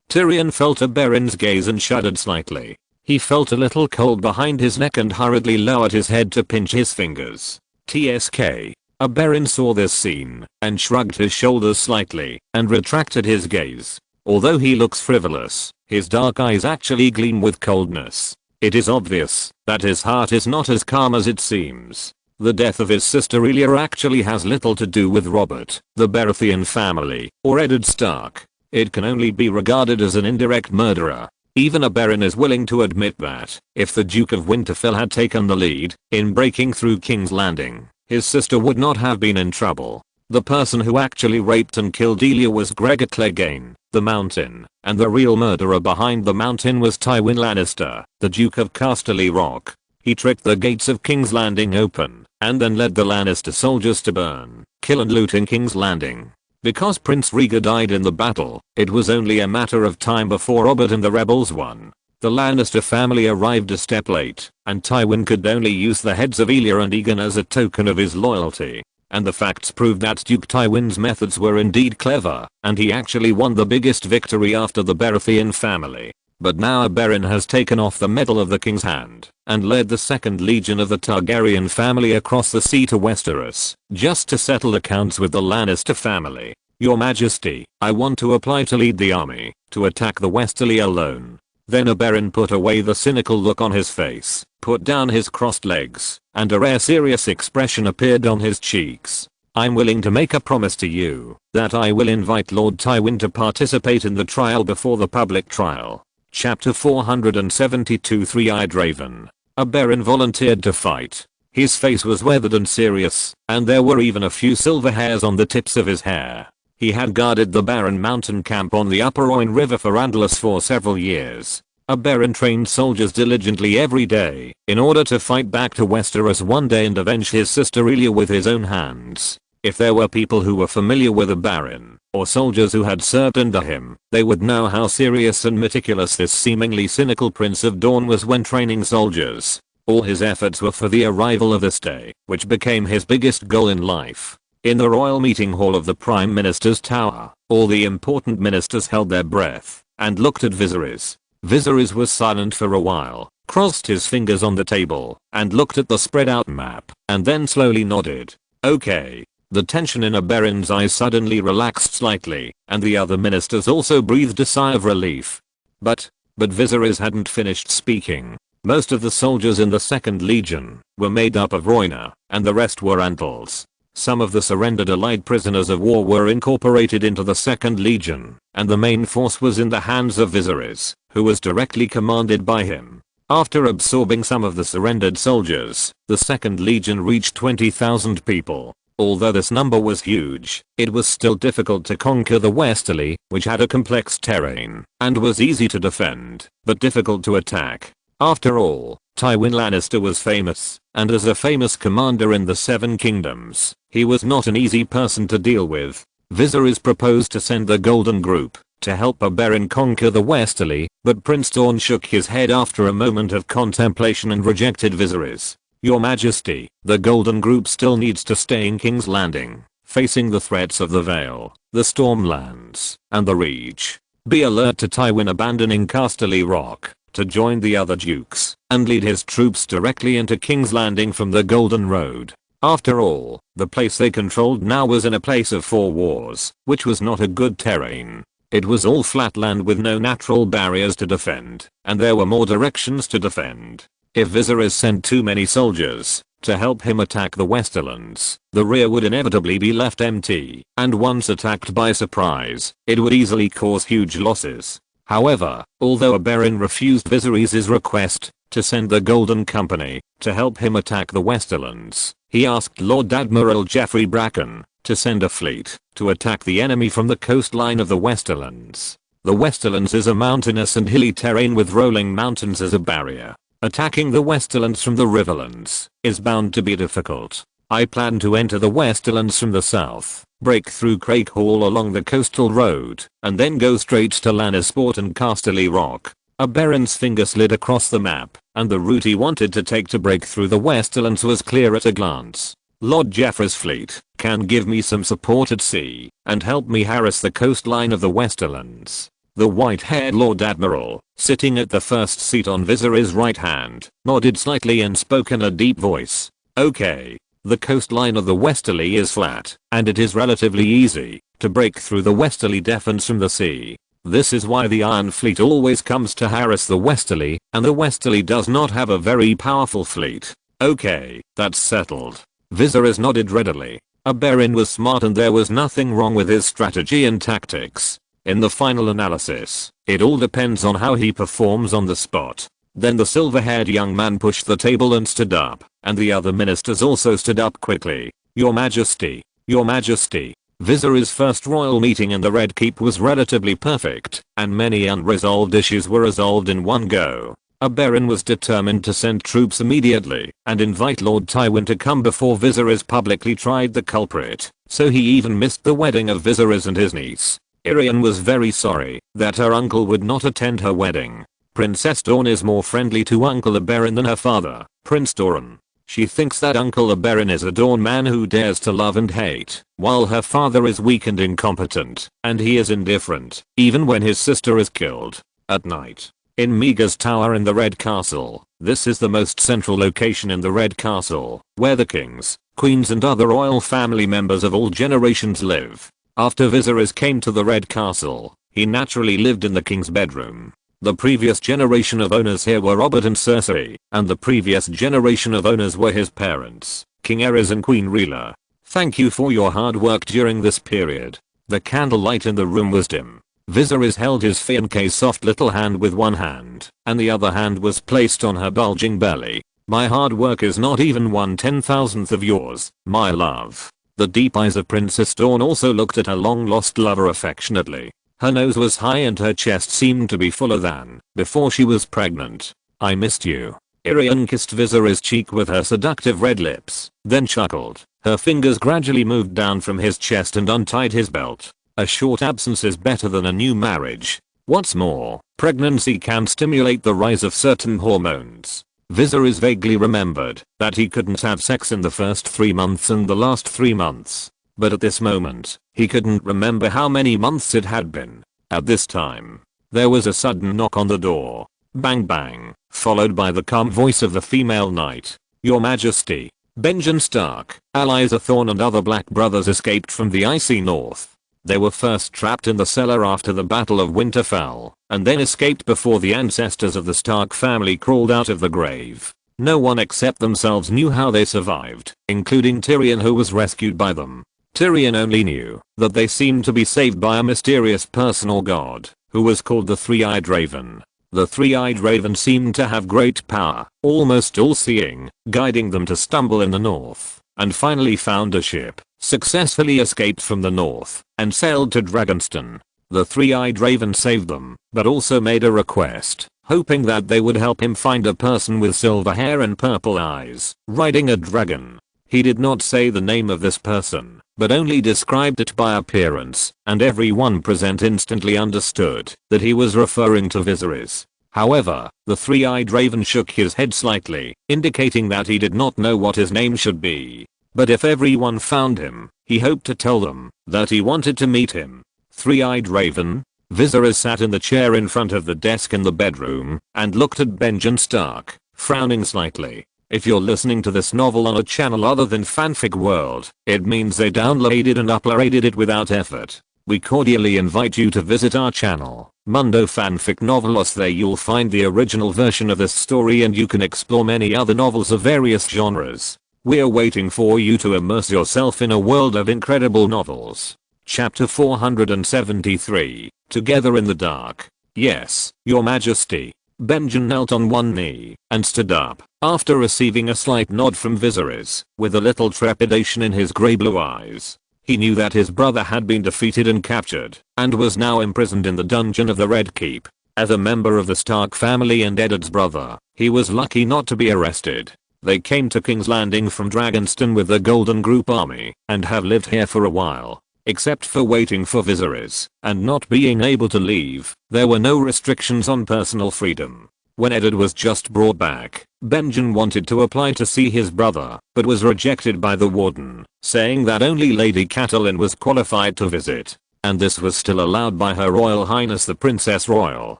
Tyrion felt Oberyn's gaze and shuddered slightly. He felt a little cold behind his neck and hurriedly lowered his head to pinch his fingers. TSK. Oberyn saw this scene and shrugged his shoulders slightly and retracted his gaze. Although he looks frivolous, his dark eyes actually gleam with coldness. It is obvious that his heart is not as calm as it seems. The death of his sister Elia actually has little to do with Robert, the Baratheon family, or Eddard Stark. It can only be regarded as an indirect murderer. Even Oberyn is willing to admit that, if the Duke of Winterfell had taken the lead in breaking through King's Landing, his sister would not have been in trouble. The person who actually raped and killed Elia was Gregor Clegane, the Mountain, and the real murderer behind the Mountain was Tywin Lannister, the Duke of Casterly Rock. He tricked the gates of King's Landing open, and then led the Lannister soldiers to burn, kill and loot in King's Landing. Because Prince Rhaegar died in the battle, it was only a matter of time before Robert and the rebels won. The Lannister family arrived a step late, and Tywin could only use the heads of Elia and Aegon as a token of his loyalty. And the facts prove that Duke Tywin's methods were indeed clever, and he actually won the biggest victory after the Baratheon family. But now Oberyn has taken off the medal of the king's hand and led the second legion of the Targaryen family across the sea to Westeros, just to settle accounts with the Lannister family. Your Majesty, I want to apply to lead the army to attack the Westerly alone. Then Oberyn put away the cynical look on his face, put down his crossed legs, and a rare serious expression appeared on his cheeks. I'm willing to make a promise to you that I will invite Lord Tywin to participate in the trial before the public trial. Chapter 472 Three-Eyed Raven. Oberyn volunteered to fight. His face was weathered and serious, and there were even a few silver hairs on the tips of his hair. He had guarded the Barren Mountain camp on the Upper Rhoyne River for Andalus for several years. Oberyn trained soldiers diligently every day in order to fight back to Westeros one day and avenge his sister Elia with his own hands. If there were people who were familiar with the Baron, or soldiers who had served under him, they would know how serious and meticulous this seemingly cynical Prince of Dawn was when training soldiers. All his efforts were for the arrival of this day, which became his biggest goal in life. In the royal meeting hall of the Prime Minister's tower, all the important ministers held their breath and looked at Viserys. Viserys was silent for a while, crossed his fingers on the table, and looked at the spread out map, and then slowly nodded. Okay. The tension in Oberyn's eyes suddenly relaxed slightly, and the other ministers also breathed a sigh of relief. But Viserys hadn't finished speaking. Most of the soldiers in the 2nd Legion were made up of Roina, and the rest were Antals. Some of the surrendered allied prisoners of war were incorporated into the 2nd Legion, and the main force was in the hands of Viserys, who was directly commanded by him. After absorbing some of the surrendered soldiers, the 2nd Legion reached 20,000 people. Although this number was huge, it was still difficult to conquer the Westerly, which had a complex terrain, and was easy to defend, but difficult to attack. After all, Tywin Lannister was famous, and as a famous commander in the Seven Kingdoms, he was not an easy person to deal with. Viserys proposed to send the Golden Group to help Oberyn conquer the Westerly, but Prince Dorne shook his head after a moment of contemplation and rejected Viserys. Your Majesty, the Golden Group still needs to stay in King's Landing, facing the threats of the Vale, the Stormlands, and the Reach. Be alert to Tywin abandoning Casterly Rock to join the other dukes and lead his troops directly into King's Landing from the Golden Road. After all, the place they controlled now was in a place of 4 wars, which was not a good terrain. It was all flat land with no natural barriers to defend, and there were more directions to defend. If Viserys sent too many soldiers to help him attack the Westerlands, the rear would inevitably be left empty, and once attacked by surprise, it would easily cause huge losses. However, although Oberyn refused Viserys' request to send the Golden Company to help him attack the Westerlands, he asked Lord Admiral Geoffrey Bracken to send a fleet to attack the enemy from the coastline of the Westerlands. The Westerlands is a mountainous and hilly terrain with rolling mountains as a barrier. Attacking the Westerlands from the Riverlands is bound to be difficult. I plan to enter the Westerlands from the south, break through Crake Hall along the coastal road, and then go straight to Lannisport and Casterly Rock. Oberyn's finger slid across the map, and the route he wanted to take to break through the Westerlands was clear at a glance. Lord Geoffrey's fleet can give me some support at sea and help me harass the coastline of the Westerlands. The white-haired Lord Admiral, sitting at the first seat on Viserys' right hand, nodded slightly and spoke in a deep voice. Okay. The coastline of the Westerly is flat, and it is relatively easy to break through the Westerly defense from the sea. This is why the Iron Fleet always comes to harass the Westerly, and the Westerly does not have a very powerful fleet. Okay, that's settled. Viserys nodded readily. Oberyn was smart and there was nothing wrong with his strategy and tactics. In the final analysis, it all depends on how he performs on the spot. Then the silver-haired young man pushed the table and stood up, and the other ministers also stood up quickly. Your Majesty, Your Majesty. Viserys' first royal meeting in the Red Keep was relatively perfect, and many unresolved issues were resolved in one go. Oberyn was determined to send troops immediately and invite Lord Tywin to come before Viserys publicly tried the culprit, so he even missed the wedding of Viserys and his niece. Irian was very sorry that her uncle would not attend her wedding. Princess Dawn is more friendly to Uncle Oberyn than her father, Prince Doran. She thinks that Uncle Oberyn is a Dawn man who dares to love and hate, while her father is weak and incompetent, and he is indifferent, even when his sister is killed. At night, in Meagher's tower in the Red Castle, this is the most central location in the Red Castle, where the kings, queens and other royal family members of all generations live. After Viserys came to the Red Castle, he naturally lived in the king's bedroom. The previous generation of owners here were Robert and Cersei, and the previous generation of owners were his parents, King Aerys and Queen Rhaela. Thank you for your hard work during this period. The candlelight in the room was dim. Viserys held his fiancée's soft little hand with one hand, and the other hand was placed on her bulging belly. My hard work is not even 1/10,000th of yours, my love. The deep eyes of Princess Dawn also looked at her long-lost lover affectionately. Her nose was high and her chest seemed to be fuller than before she was pregnant. I missed you. Irian kissed Viserys' cheek with her seductive red lips, then chuckled. Her fingers gradually moved down from his chest and untied his belt. A short absence is better than a new marriage. What's more, pregnancy can stimulate the rise of certain hormones. Viserys vaguely remembered that he couldn't have sex in the first 3 months and the last 3 months. But at this moment, he couldn't remember how many months it had been. At this time, there was a sudden knock on the door. Bang bang, followed by the calm voice of the female knight. Your Majesty. Benjen Stark, Aliza Thorne and other Black brothers escaped from the icy north. They were first trapped in the cellar after the Battle of Winterfell, and then escaped before the ancestors of the Stark family crawled out of the grave. No one except themselves knew how they survived, including Tyrion, who was rescued by them. Tyrion only knew that they seemed to be saved by a mysterious person or god, who was called the Three-Eyed Raven. The Three-Eyed Raven seemed to have great power, almost all-seeing, guiding them to stumble in the north, and finally found a ship, successfully escaped from the north, and sailed to Dragonstone. The Three-Eyed Raven saved them, but also made a request, hoping that they would help him find a person with silver hair and purple eyes, riding a dragon. He did not say the name of this person, but only described it by appearance, and everyone present instantly understood that he was referring to Viserys. However, the Three-Eyed Raven shook his head slightly, indicating that he did not know what his name should be. But if everyone found him, he hoped to tell them that he wanted to meet him. Three-Eyed Raven? Viserys sat in the chair in front of the desk in the bedroom, and looked at Benjen Stark, frowning slightly. If you're listening to this novel on a channel other than Fanfic World, it means they downloaded and uploaded it without effort. We cordially invite you to visit our channel, Mundo Fanfic Novelos. There you'll find the original version of this story and you can explore many other novels of various genres. We're waiting for you to immerse yourself in a world of incredible novels. Chapter 473, Together in the Dark. Yes, Your Majesty. Benjen knelt on one knee and stood up after receiving a slight nod from Viserys, with a little trepidation in his grey-blue eyes. He knew that his brother had been defeated and captured, and was now imprisoned in the dungeon of the Red Keep. As a member of the Stark family and Eddard's brother, he was lucky not to be arrested. They came to King's Landing from Dragonstone with the Golden Group army, and have lived here for a while. Except for waiting for Viserys, and not being able to leave, there were no restrictions on personal freedom. When Eddard was just brought back, Benjen wanted to apply to see his brother, but was rejected by the warden, saying that only Lady Catelyn was qualified to visit. And this was still allowed by Her Royal Highness the Princess Royal,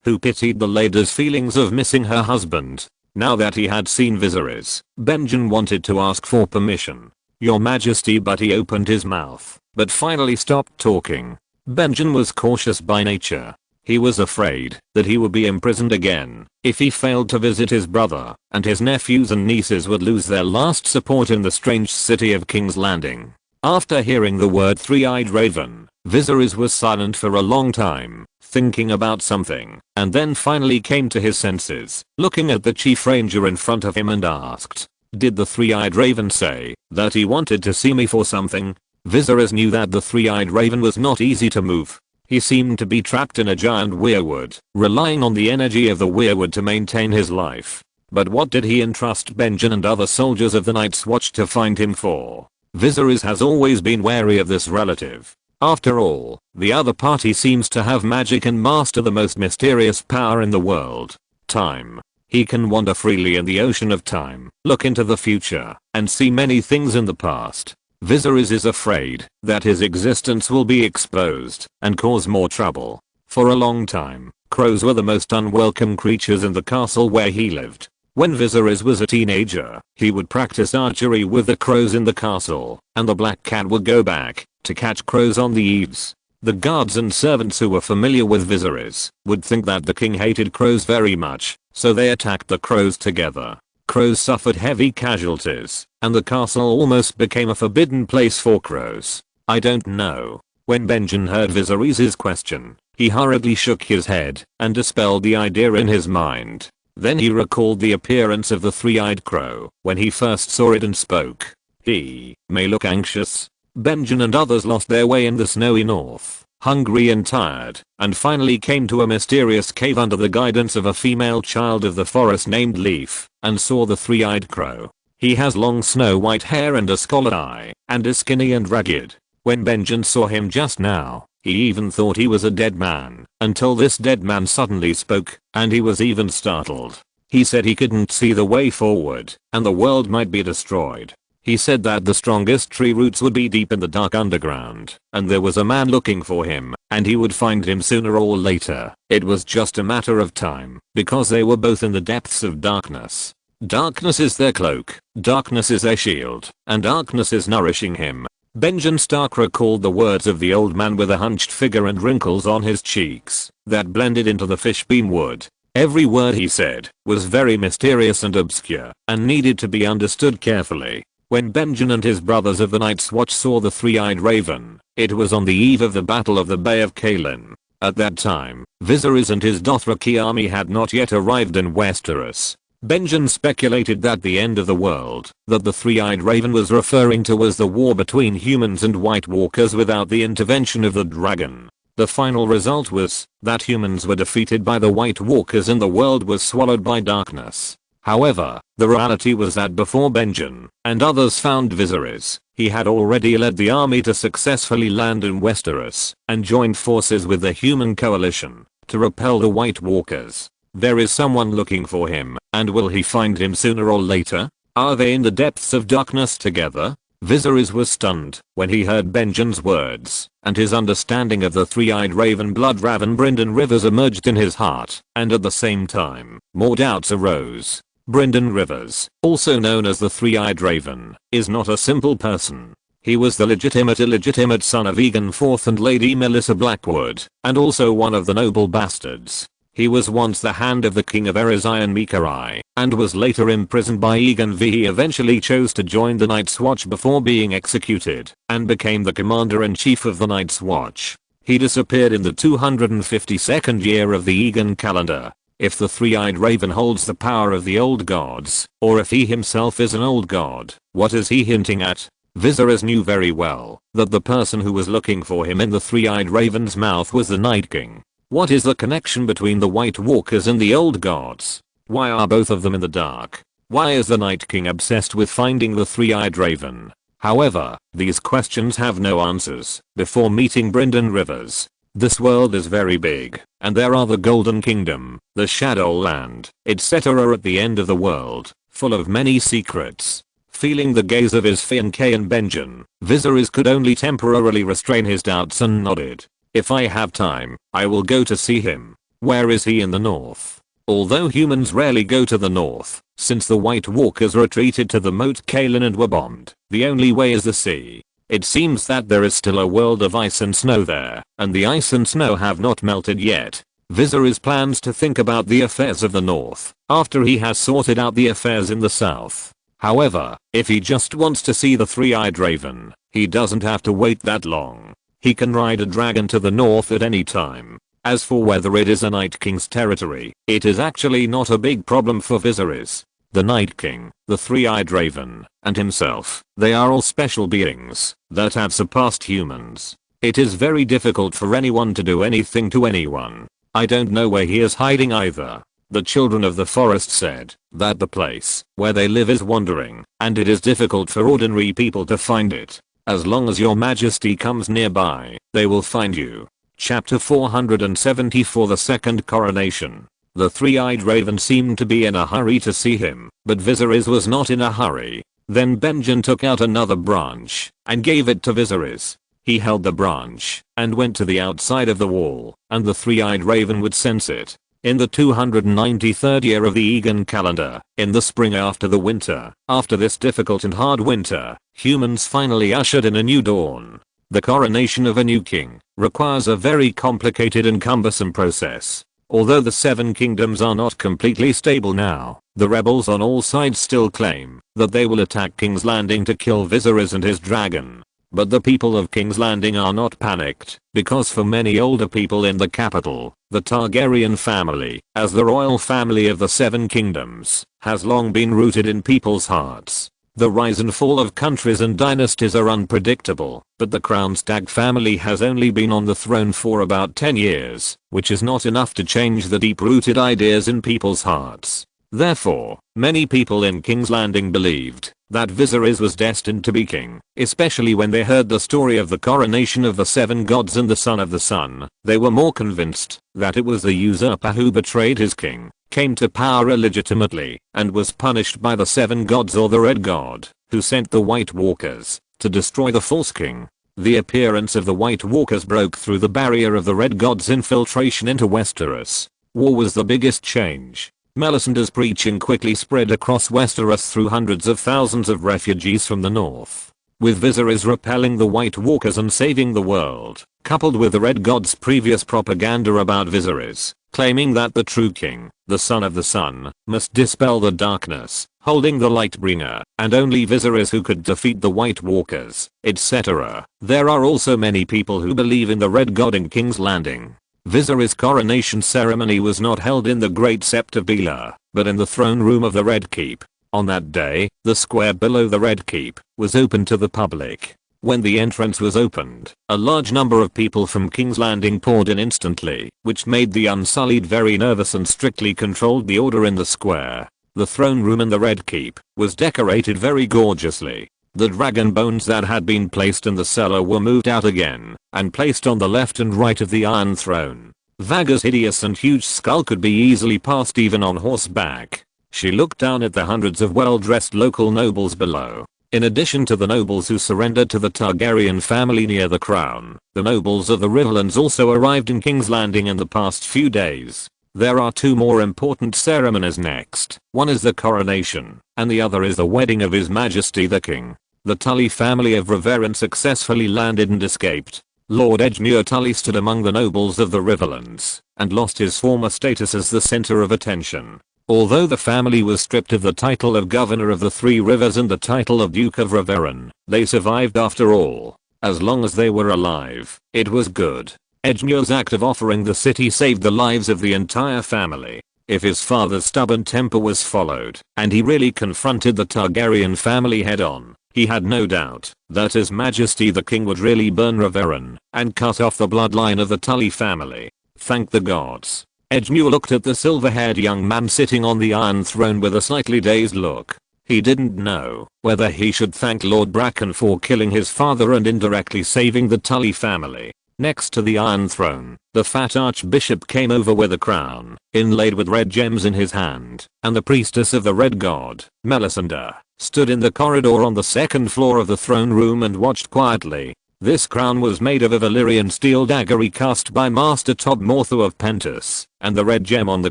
who pitied the lady's feelings of missing her husband. Now that he had seen Viserys, Benjen wanted to ask for permission. Your Majesty, but he opened his mouth, but finally stopped talking. Benjen was cautious by nature. He was afraid that he would be imprisoned again if he failed to visit his brother, and his nephews and nieces would lose their last support in the strange city of King's Landing. After hearing the word Three-Eyed Raven, Viserys was silent for a long time, thinking about something, and then finally came to his senses, looking at the Chief Ranger in front of him and asked, "Did the Three-Eyed Raven say that he wanted to see me for something?" Viserys knew that the Three-Eyed Raven was not easy to move. He seemed to be trapped in a giant weirwood, relying on the energy of the weirwood to maintain his life. But what did he entrust Benjen and other soldiers of the Night's Watch to find him for? Viserys has always been wary of this relative. After all, the other party seems to have magic and master the most mysterious power in the world. Time. He can wander freely in the ocean of time, look into the future, and see many things in the past. Viserys is afraid that his existence will be exposed and cause more trouble. For a long time, crows were the most unwelcome creatures in the castle where he lived. When Viserys was a teenager, he would practice archery with the crows in the castle, and the Black Cat would go back to catch crows on the eaves. The guards and servants who were familiar with Viserys would think that the king hated crows very much, so they attacked the crows together. Crows suffered heavy casualties, and the castle almost became a forbidden place for crows. I don't know. When Benjen heard Viserys' question, he hurriedly shook his head and dispelled the idea in his mind. Then he recalled the appearance of the three-eyed crow when he first saw it and spoke. He may look anxious. Benjen and others lost their way in the snowy north, hungry and tired, and finally came to a mysterious cave under the guidance of a female child of the forest named Leaf, and saw the three-eyed crow. He has long snow white hair and a scarlet eye, and is skinny and ragged. When Benjen saw him just now, he even thought he was a dead man, until this dead man suddenly spoke, and he was even startled. He said he couldn't see the way forward, and the world might be destroyed. He said that the strongest tree roots would be deep in the dark underground, and there was a man looking for him, and he would find him sooner or later. It was just a matter of time, because they were both in the depths of darkness. Darkness is their cloak, darkness is their shield, and darkness is nourishing him. Benjen Stark recalled the words of the old man with a hunched figure and wrinkles on his cheeks that blended into the fishbean wood. Every word he said was very mysterious and obscure, and needed to be understood carefully. When Benjen and his brothers of the Night's Watch saw the three-eyed raven, it was on the eve of the Battle of the Bay of Kalin. At that time, Viserys and his Dothraki army had not yet arrived in Westeros. Benjen speculated that the end of the world that the three-eyed raven was referring to was the war between humans and White Walkers without the intervention of the dragon. The final result was that humans were defeated by the White Walkers and the world was swallowed by darkness. However, the reality was that before Benjen and others found Viserys, he had already led the army to successfully land in Westeros and joined forces with the human coalition to repel the White Walkers. There is someone looking for him, and will he find him sooner or later? Are they in the depths of darkness together? Viserys was stunned when he heard Benjen's words, and his understanding of the three-eyed raven blood-raven Brynden Rivers emerged in his heart, and at the same time, more doubts arose. Brynden Rivers, also known as the three-eyed raven, is not a simple person. He was the illegitimate son of Aegon IV and Lady Melissa Blackwood, and also one of the noble bastards. He was once the hand of the king of Erezion Mikarai, and was later imprisoned by Aegon V. He eventually chose to join the Night's Watch before being executed, and became the commander-in-chief of the Night's Watch. He disappeared in the 252nd year of the Aegon calendar. If the three-eyed raven holds the power of the old gods, or if he himself is an old god, what is he hinting at? Viserys knew very well that the person who was looking for him in the three-eyed raven's mouth was the Night King. What is the connection between the White Walkers and the old gods? Why are both of them in the dark? Why is the Night King obsessed with finding the three-eyed raven? However, these questions have no answers before meeting Brynden Rivers. This world is very big, and there are the Golden Kingdom, the Shadowland, etc. at the end of the world, full of many secrets. Feeling the gaze of his fiancé and Benjen, Viserys could only temporarily restrain his doubts and nodded. If I have time, I will go to see him. Where is he? In the north? Although humans rarely go to the north, since the White Walkers retreated to the Moat Kalin and were bombed, the only way is the sea. It seems that there is still a world of ice and snow there, and the ice and snow have not melted yet. Viserys plans to think about the affairs of the north after he has sorted out the affairs in the south. However, if he just wants to see the three-eyed raven, he doesn't have to wait that long. He can ride a dragon to the north at any time. As for whether it is a Night King's territory, it is actually not a big problem for Viserys. The Night King, the three-eyed raven, and himself, they are all special beings that have surpassed humans. It is very difficult for anyone to do anything to anyone. I don't know where he is hiding either. The children of the forest said that the place where they live is wandering, and it is difficult for ordinary people to find it. As long as your majesty comes nearby, they will find you. Chapter 474 The Second Coronation. The three-eyed raven seemed to be in a hurry to see him, but Viserys was not in a hurry. Then Benjen took out another branch and gave it to Viserys. He held the branch and went to the outside of the wall, and the three-eyed raven would sense it. In the 293rd year of the Aegon calendar, in the spring after the winter, after this difficult and hard winter, humans finally ushered in a new dawn. The coronation of a new king requires a very complicated and cumbersome process. Although the Seven Kingdoms are not completely stable now, the rebels on all sides still claim that they will attack King's Landing to kill Viserys and his dragon. But the people of King's Landing are not panicked, because for many older people in the capital, the Targaryen family, as the royal family of the Seven Kingdoms, has long been rooted in people's hearts. The rise and fall of countries and dynasties are unpredictable, but the Crown Stag family has only been on the throne for about 10 years, which is not enough to change the deep-rooted ideas in people's hearts. Therefore, many people in King's Landing believed that Viserys was destined to be king, especially when they heard the story of the coronation of the 7 gods and the son of the sun. They were more convinced that it was the usurper who betrayed his king, came to power illegitimately, and was punished by the 7 gods or the Red God, who sent the White Walkers to destroy the false king. The appearance of the White Walkers broke through the barrier of the Red God's infiltration into Westeros. War was the biggest change. Melisandre's preaching quickly spread across Westeros through hundreds of thousands of refugees from the north. With Viserys repelling the White Walkers and saving the world, coupled with the Red God's previous propaganda about Viserys, claiming that the true king, the son of the sun, must dispel the darkness, holding the Lightbringer, and only Viserys who could defeat the White Walkers, etc. There are also many people who believe in the Red God in King's Landing. Viserys' coronation ceremony was not held in the Great Sept of Baelor, but in the throne room of the Red Keep. On that day, the square below the Red Keep was open to the public. When the entrance was opened, a large number of people from King's Landing poured in instantly, which made the Unsullied very nervous and strictly controlled the order in the square. The throne room in the Red Keep was decorated very gorgeously. The dragon bones that had been placed in the cellar were moved out again and placed on the left and right of the Iron Throne. Vaga's hideous and huge skull could be easily passed even on horseback. She looked down at the hundreds of well-dressed local nobles below. In addition to the nobles who surrendered to the Targaryen family near the crown, the nobles of the Riverlands also arrived in King's Landing in the past few days. There are 2 more important ceremonies next. One is the coronation, and the other is the wedding of His Majesty the King. The Tully family of Reverin successfully landed and escaped. Lord Edgemure Tully stood among the nobles of the Riverlands, and lost his former status as the center of attention. Although the family was stripped of the title of Governor of the 3 Rivers and the title of Duke of Reverin, they survived after all. As long as they were alive, it was good. Edgemure's act of offering the city saved the lives of the entire family. If his father's stubborn temper was followed, and he really confronted the Targaryen family head-on, he had no doubt that His Majesty the King would really burn Reverin and cut off the bloodline of the Tully family. Thank the gods. Edgemure looked at the silver-haired young man sitting on the Iron Throne with a slightly dazed look. He didn't know whether he should thank Lord Bracken for killing his father and indirectly saving the Tully family. Next to the Iron Throne, the fat archbishop came over with a crown, inlaid with red gems in his hand, and the priestess of the Red God, Melisandre, stood in the corridor on the 2nd floor of the throne room and watched quietly. This crown was made of a Valyrian steel dagger cast by Master Tob Morthu of Pentus, and the red gem on the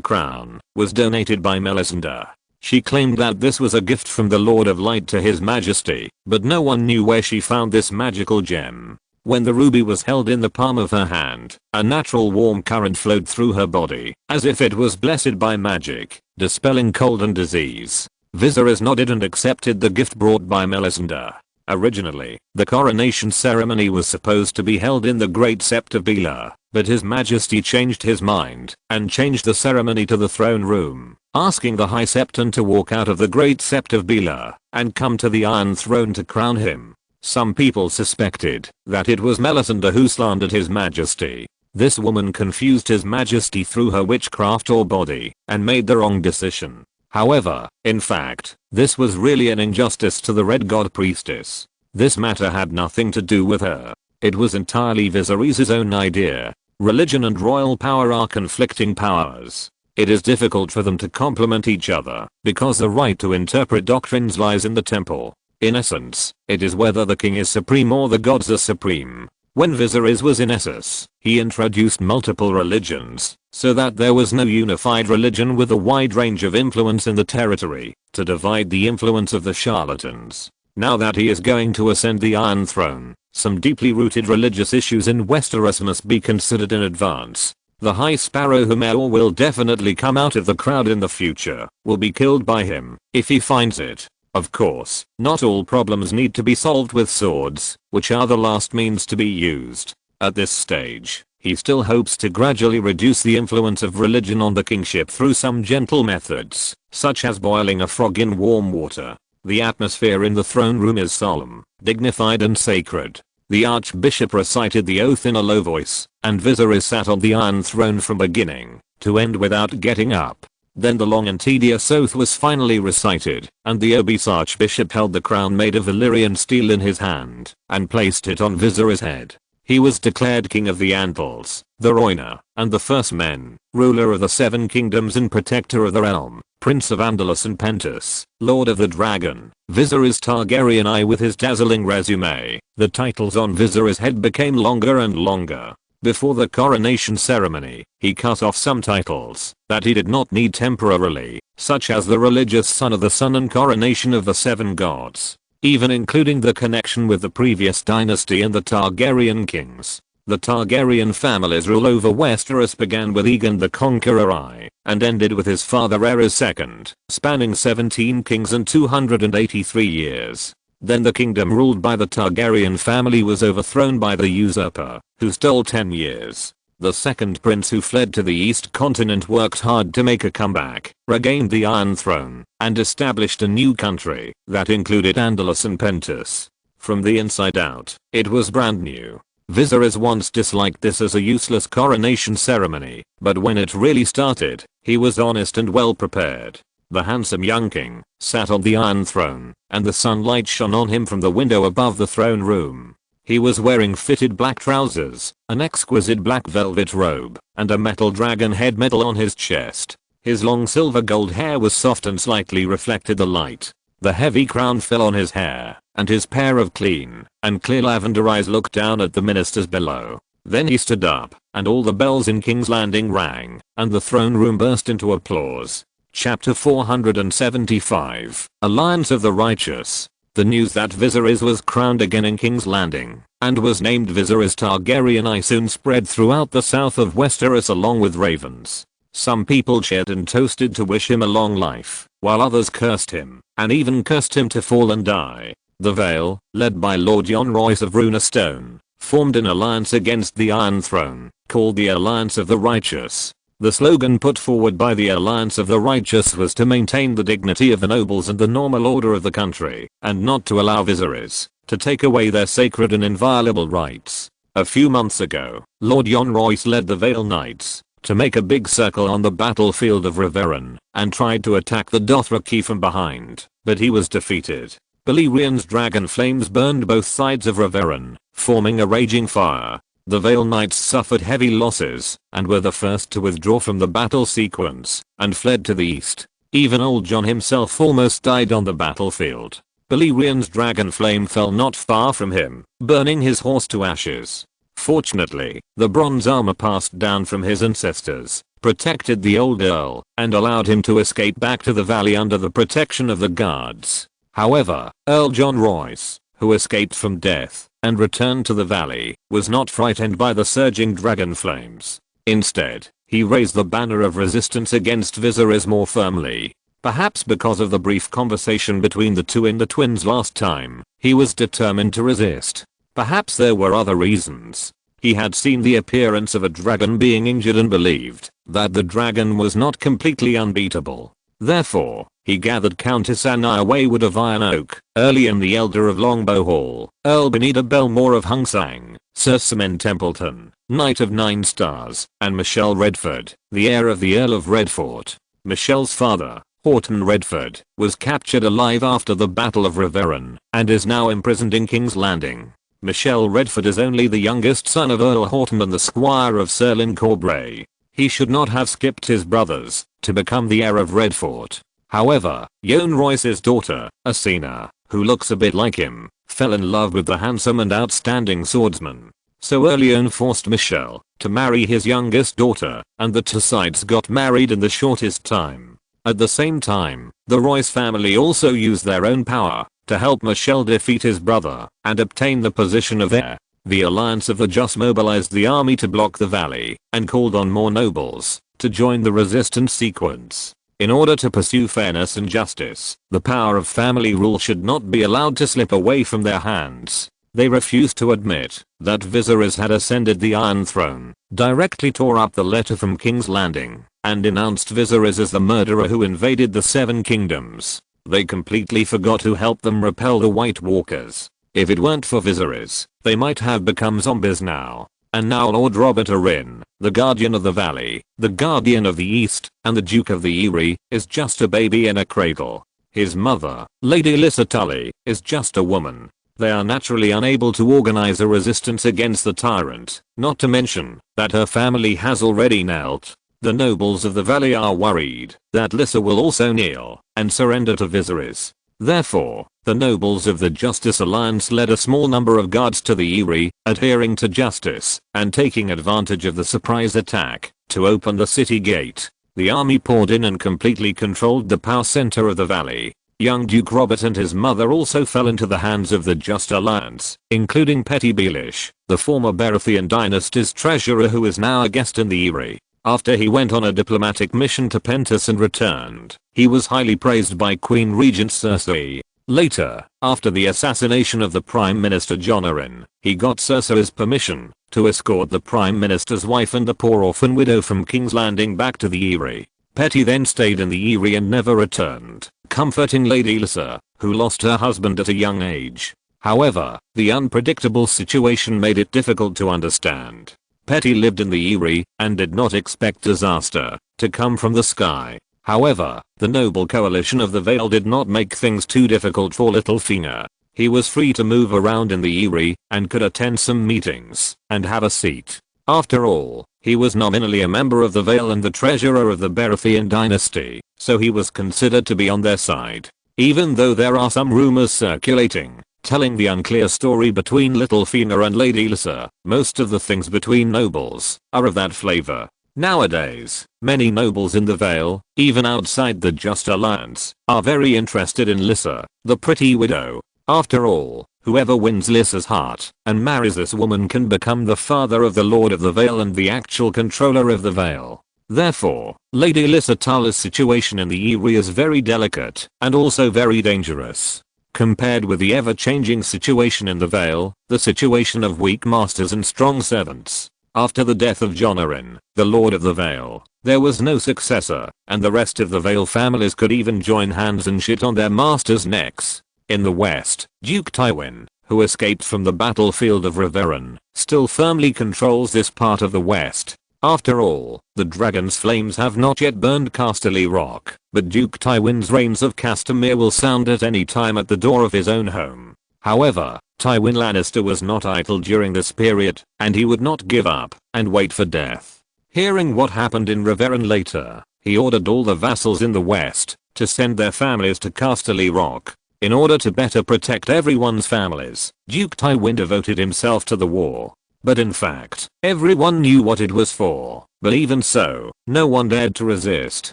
crown was donated by Melisandre. She claimed that this was a gift from the Lord of Light to His Majesty, but no one knew where she found this magical gem. When the ruby was held in the palm of her hand, a natural warm current flowed through her body, as if it was blessed by magic, dispelling cold and disease. Viserys nodded and accepted the gift brought by Melisandre. Originally, the coronation ceremony was supposed to be held in the Great Sept of Baelor, but His Majesty changed his mind and changed the ceremony to the throne room, asking the High Septon to walk out of the Great Sept of Baelor and come to the Iron Throne to crown him. Some people suspected that it was Melisandre who slandered His Majesty. This woman confused His Majesty through her witchcraft or body and made the wrong decision. However, in fact, this was really an injustice to the Red God priestess. This matter had nothing to do with her. It was entirely Viserys' own idea. Religion and royal power are conflicting powers. It is difficult for them to complement each other because the right to interpret doctrines lies in the temple. In essence, it is whether the king is supreme or the gods are supreme. When Viserys was in Essos, he introduced multiple religions, so that there was no unified religion with a wide range of influence in the territory, to divide the influence of the charlatans. Now that he is going to ascend the Iron Throne, some deeply rooted religious issues in Westeros must be considered in advance. The High Sparrow who may or will definitely come out of the crowd in the future, will be killed by him, if he finds it. Of course, not all problems need to be solved with swords, which are the last means to be used. At this stage, he still hopes to gradually reduce the influence of religion on the kingship through some gentle methods, such as boiling a frog in warm water. The atmosphere in the throne room is solemn, dignified and sacred. The archbishop recited the oath in a low voice, and Viserys sat on the Iron Throne from beginning to end without getting up. Then the long and tedious oath was finally recited, and the obese archbishop held the crown made of Illyrian steel in his hand, and placed it on Viserys' head. He was declared king of the Andals, the Rhoynar, and the First Men, ruler of the Seven Kingdoms and protector of the realm, prince of Andalus and Pentus, lord of the dragon, Viserys Targaryen. With his dazzling resume, the titles on Viserys' head became longer and longer. Before the coronation ceremony, he cut off some titles that he did not need temporarily, such as the religious son of the sun and coronation of the seven gods, even including the connection with the previous dynasty and the Targaryen kings. The Targaryen family's rule over Westeros began with Aegon the Conqueror I, and ended with his father Aerys II, spanning 17 kings and 283 years. Then the kingdom ruled by the Targaryen family was overthrown by the usurper, who stole 10 years. The second prince, who fled to the east continent, worked hard to make a comeback, regained the Iron Throne, and established a new country that included Andalus and Pentus. From the inside out, it was brand new. Viserys once disliked this as a useless coronation ceremony, but when it really started, he was honest and well prepared. The handsome young king sat on the Iron Throne, and the sunlight shone on him from the window above the throne room. He was wearing fitted black trousers, an exquisite black velvet robe, and a metal dragon head medal on his chest. His long silver gold hair was soft and slightly reflected the light. The heavy crown fell on his hair, and his pair of clean and clear lavender eyes looked down at the ministers below. Then he stood up, and all the bells in King's Landing rang, and the throne room burst into applause. Chapter 475, Alliance of the Righteous. The news that Viserys was crowned again in King's Landing, and was named Viserys Targaryen I, soon spread throughout the south of Westeros along with ravens. Some people cheered and toasted to wish him a long life, while others cursed him, and even cursed him to fall and die. The Vale, led by Lord Jon Royce of Runestone, formed an alliance against the Iron Throne, called the Alliance of the Righteous. The slogan put forward by the Alliance of the Righteous was to maintain the dignity of the nobles and the normal order of the country, and not to allow Viserys to take away their sacred and inviolable rights. A few months ago, Lord Jon Royce led the Vale Knights to make a big circle on the battlefield of Riverrun, and tried to attack the Dothraki from behind, but he was defeated. Balerian's dragon flames burned both sides of Riverrun, forming a raging fire. The Vale Knights suffered heavy losses, and were the first to withdraw from the battle sequence, and fled to the east. Even old Jon himself almost died on the battlefield. Balerian's dragon flame fell not far from him, burning his horse to ashes. Fortunately, the bronze armor passed down from his ancestors protected the old earl, and allowed him to escape back to the valley under the protection of the guards. However, Earl Jon Royce, who escaped from death and returned to the valley, was not frightened by the surging dragon flames. Instead, he raised the banner of resistance against Viserys more firmly. Perhaps because of the brief conversation between the two in the twins last time, he was determined to resist. Perhaps there were other reasons. He had seen the appearance of a dragon being injured and believed that the dragon was not completely unbeatable. Therefore, he gathered Countess Anna Wayward of Iron Oak, Early and the Elder of Longbow Hall, Earl Benida Belmore of Hungsang, Sir Simon Templeton, Knight of 9 Stars, and Michelle Redford, the heir of the Earl of Redfort. Michelle's father, Horton Redford, was captured alive after the Battle of Riverrun, and is now imprisoned in King's Landing. Michelle Redford is only the youngest son of Earl Horton and the squire of Sir Lyn Corbray. He should not have skipped his brothers to become the heir of Redfort. However, Jon Royce's daughter, Asena, who looks a bit like him, fell in love with the handsome and outstanding swordsman. So Erleon forced Michelle to marry his youngest daughter, and the two sides got married in the shortest time. At the same time, the Royce family also used their own power to help Michelle defeat his brother and obtain the position of heir. The Alliance of the Just mobilized the army to block the valley and called on more nobles to join the resistance sequence. In order to pursue fairness and justice, the power of family rule should not be allowed to slip away from their hands. They refused to admit that Viserys had ascended the Iron Throne, directly tore up the letter from King's Landing, and denounced Viserys as the murderer who invaded the Seven Kingdoms. They completely forgot to help them repel the White Walkers. If it weren't for Viserys, they might have become zombies now. And now Lord Robert Arryn the guardian of the valley, the guardian of the east, and the Duke of the Eyrie, is just a baby in a cradle. His mother, Lady Lissa Tully, is just a woman. They are naturally unable to organize a resistance against the tyrant, not to mention that her family has already knelt. The nobles of the valley are worried that Lissa will also kneel and surrender to Viserys. Therefore, the nobles of the Justice Alliance led a small number of guards to the Eyrie, adhering to justice and taking advantage of the surprise attack to open the city gate. The army poured in and completely controlled the power center of the valley. Young Duke Robert and his mother also fell into the hands of the Just Alliance, including Petty Baelish, the former Baratheon dynasty's treasurer who is now a guest in the Eyrie. After he went on a diplomatic mission to Pentos and returned, he was highly praised by Queen Regent Cersei. Later, after the assassination of the Prime Minister Jon Arryn, he got Cersei's permission to escort the Prime Minister's wife and the poor orphan widow from King's Landing back to the Eyrie. Petty then stayed in the Eyrie and never returned, comforting Lady Lissa, who lost her husband at a young age. However, the unpredictable situation made it difficult to understand. Petty lived in the Eyrie and did not expect disaster to come from the sky. However, the noble coalition of the Vale did not make things too difficult for Littlefinger. He was free to move around in the Eyrie and could attend some meetings and have a seat. After all, he was nominally a member of the Vale and the treasurer of the Baratheon dynasty, so he was considered to be on their side. Even though there are some rumors circulating telling the unclear story between Littlefinger and Lady Lissa, most of the things between nobles are of that flavor. Nowadays, many nobles in the Vale, even outside the Just Alliance, are very interested in Lissa, the pretty widow. After all, whoever wins Lissa's heart and marries this woman can become the father of the Lord of the Vale and the actual controller of the Vale. Therefore, Lady Lissa Tully's situation in the Eyrie is very delicate and also very dangerous. Compared with the ever-changing situation in the Vale, the situation of weak masters and strong servants. After the death of Jon Arryn, the Lord of the Vale, there was no successor, and the rest of the Vale families could even join hands and shit on their masters' necks. In the west, Duke Tywin, who escaped from the battlefield of Riverrun, still firmly controls this part of the west. After all, the dragon's flames have not yet burned Casterly Rock, but Duke Tywin's reigns of Castamere will sound at any time at the door of his own home. However, Tywin Lannister was not idle during this period, and he would not give up and wait for death. Hearing what happened in Riverrun later, he ordered all the vassals in the west to send their families to Casterly Rock. In order to better protect everyone's families, Duke Tywin devoted himself to the war. But in fact, everyone knew what it was for. But even so, no one dared to resist,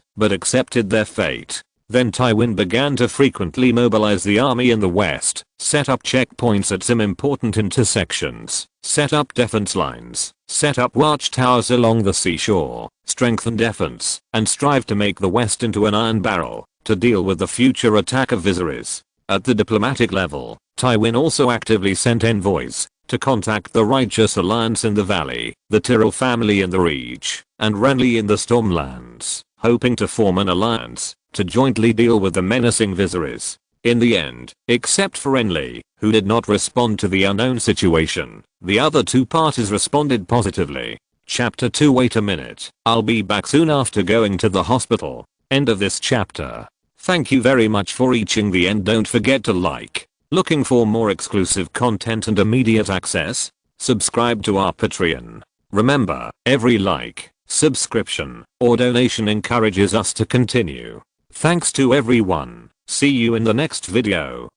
but accepted their fate. Then Tywin began to frequently mobilize the army in the west, set up checkpoints at some important intersections, set up defense lines, set up watchtowers along the seashore, strengthen defense, and strive to make the west into an iron barrel to deal with the future attack of Viserys. At the diplomatic level, Tywin also actively sent envoys to contact the Righteous Alliance in the Valley, the Tyrell family in the Reach, and Renly in the Stormlands, hoping to form an alliance to jointly deal with the menacing Viserys. In the end, except for Renly, who did not respond to the unknown situation, the other two parties responded positively. Chapter 2. Wait a minute, I'll be back soon after going to the hospital. End of this chapter. Thank you very much for reaching the end. Don't forget to like. Looking for more exclusive content and immediate access? Subscribe to our Patreon. Remember, every like, subscription, or donation encourages us to continue. Thanks to everyone. See you in the next video.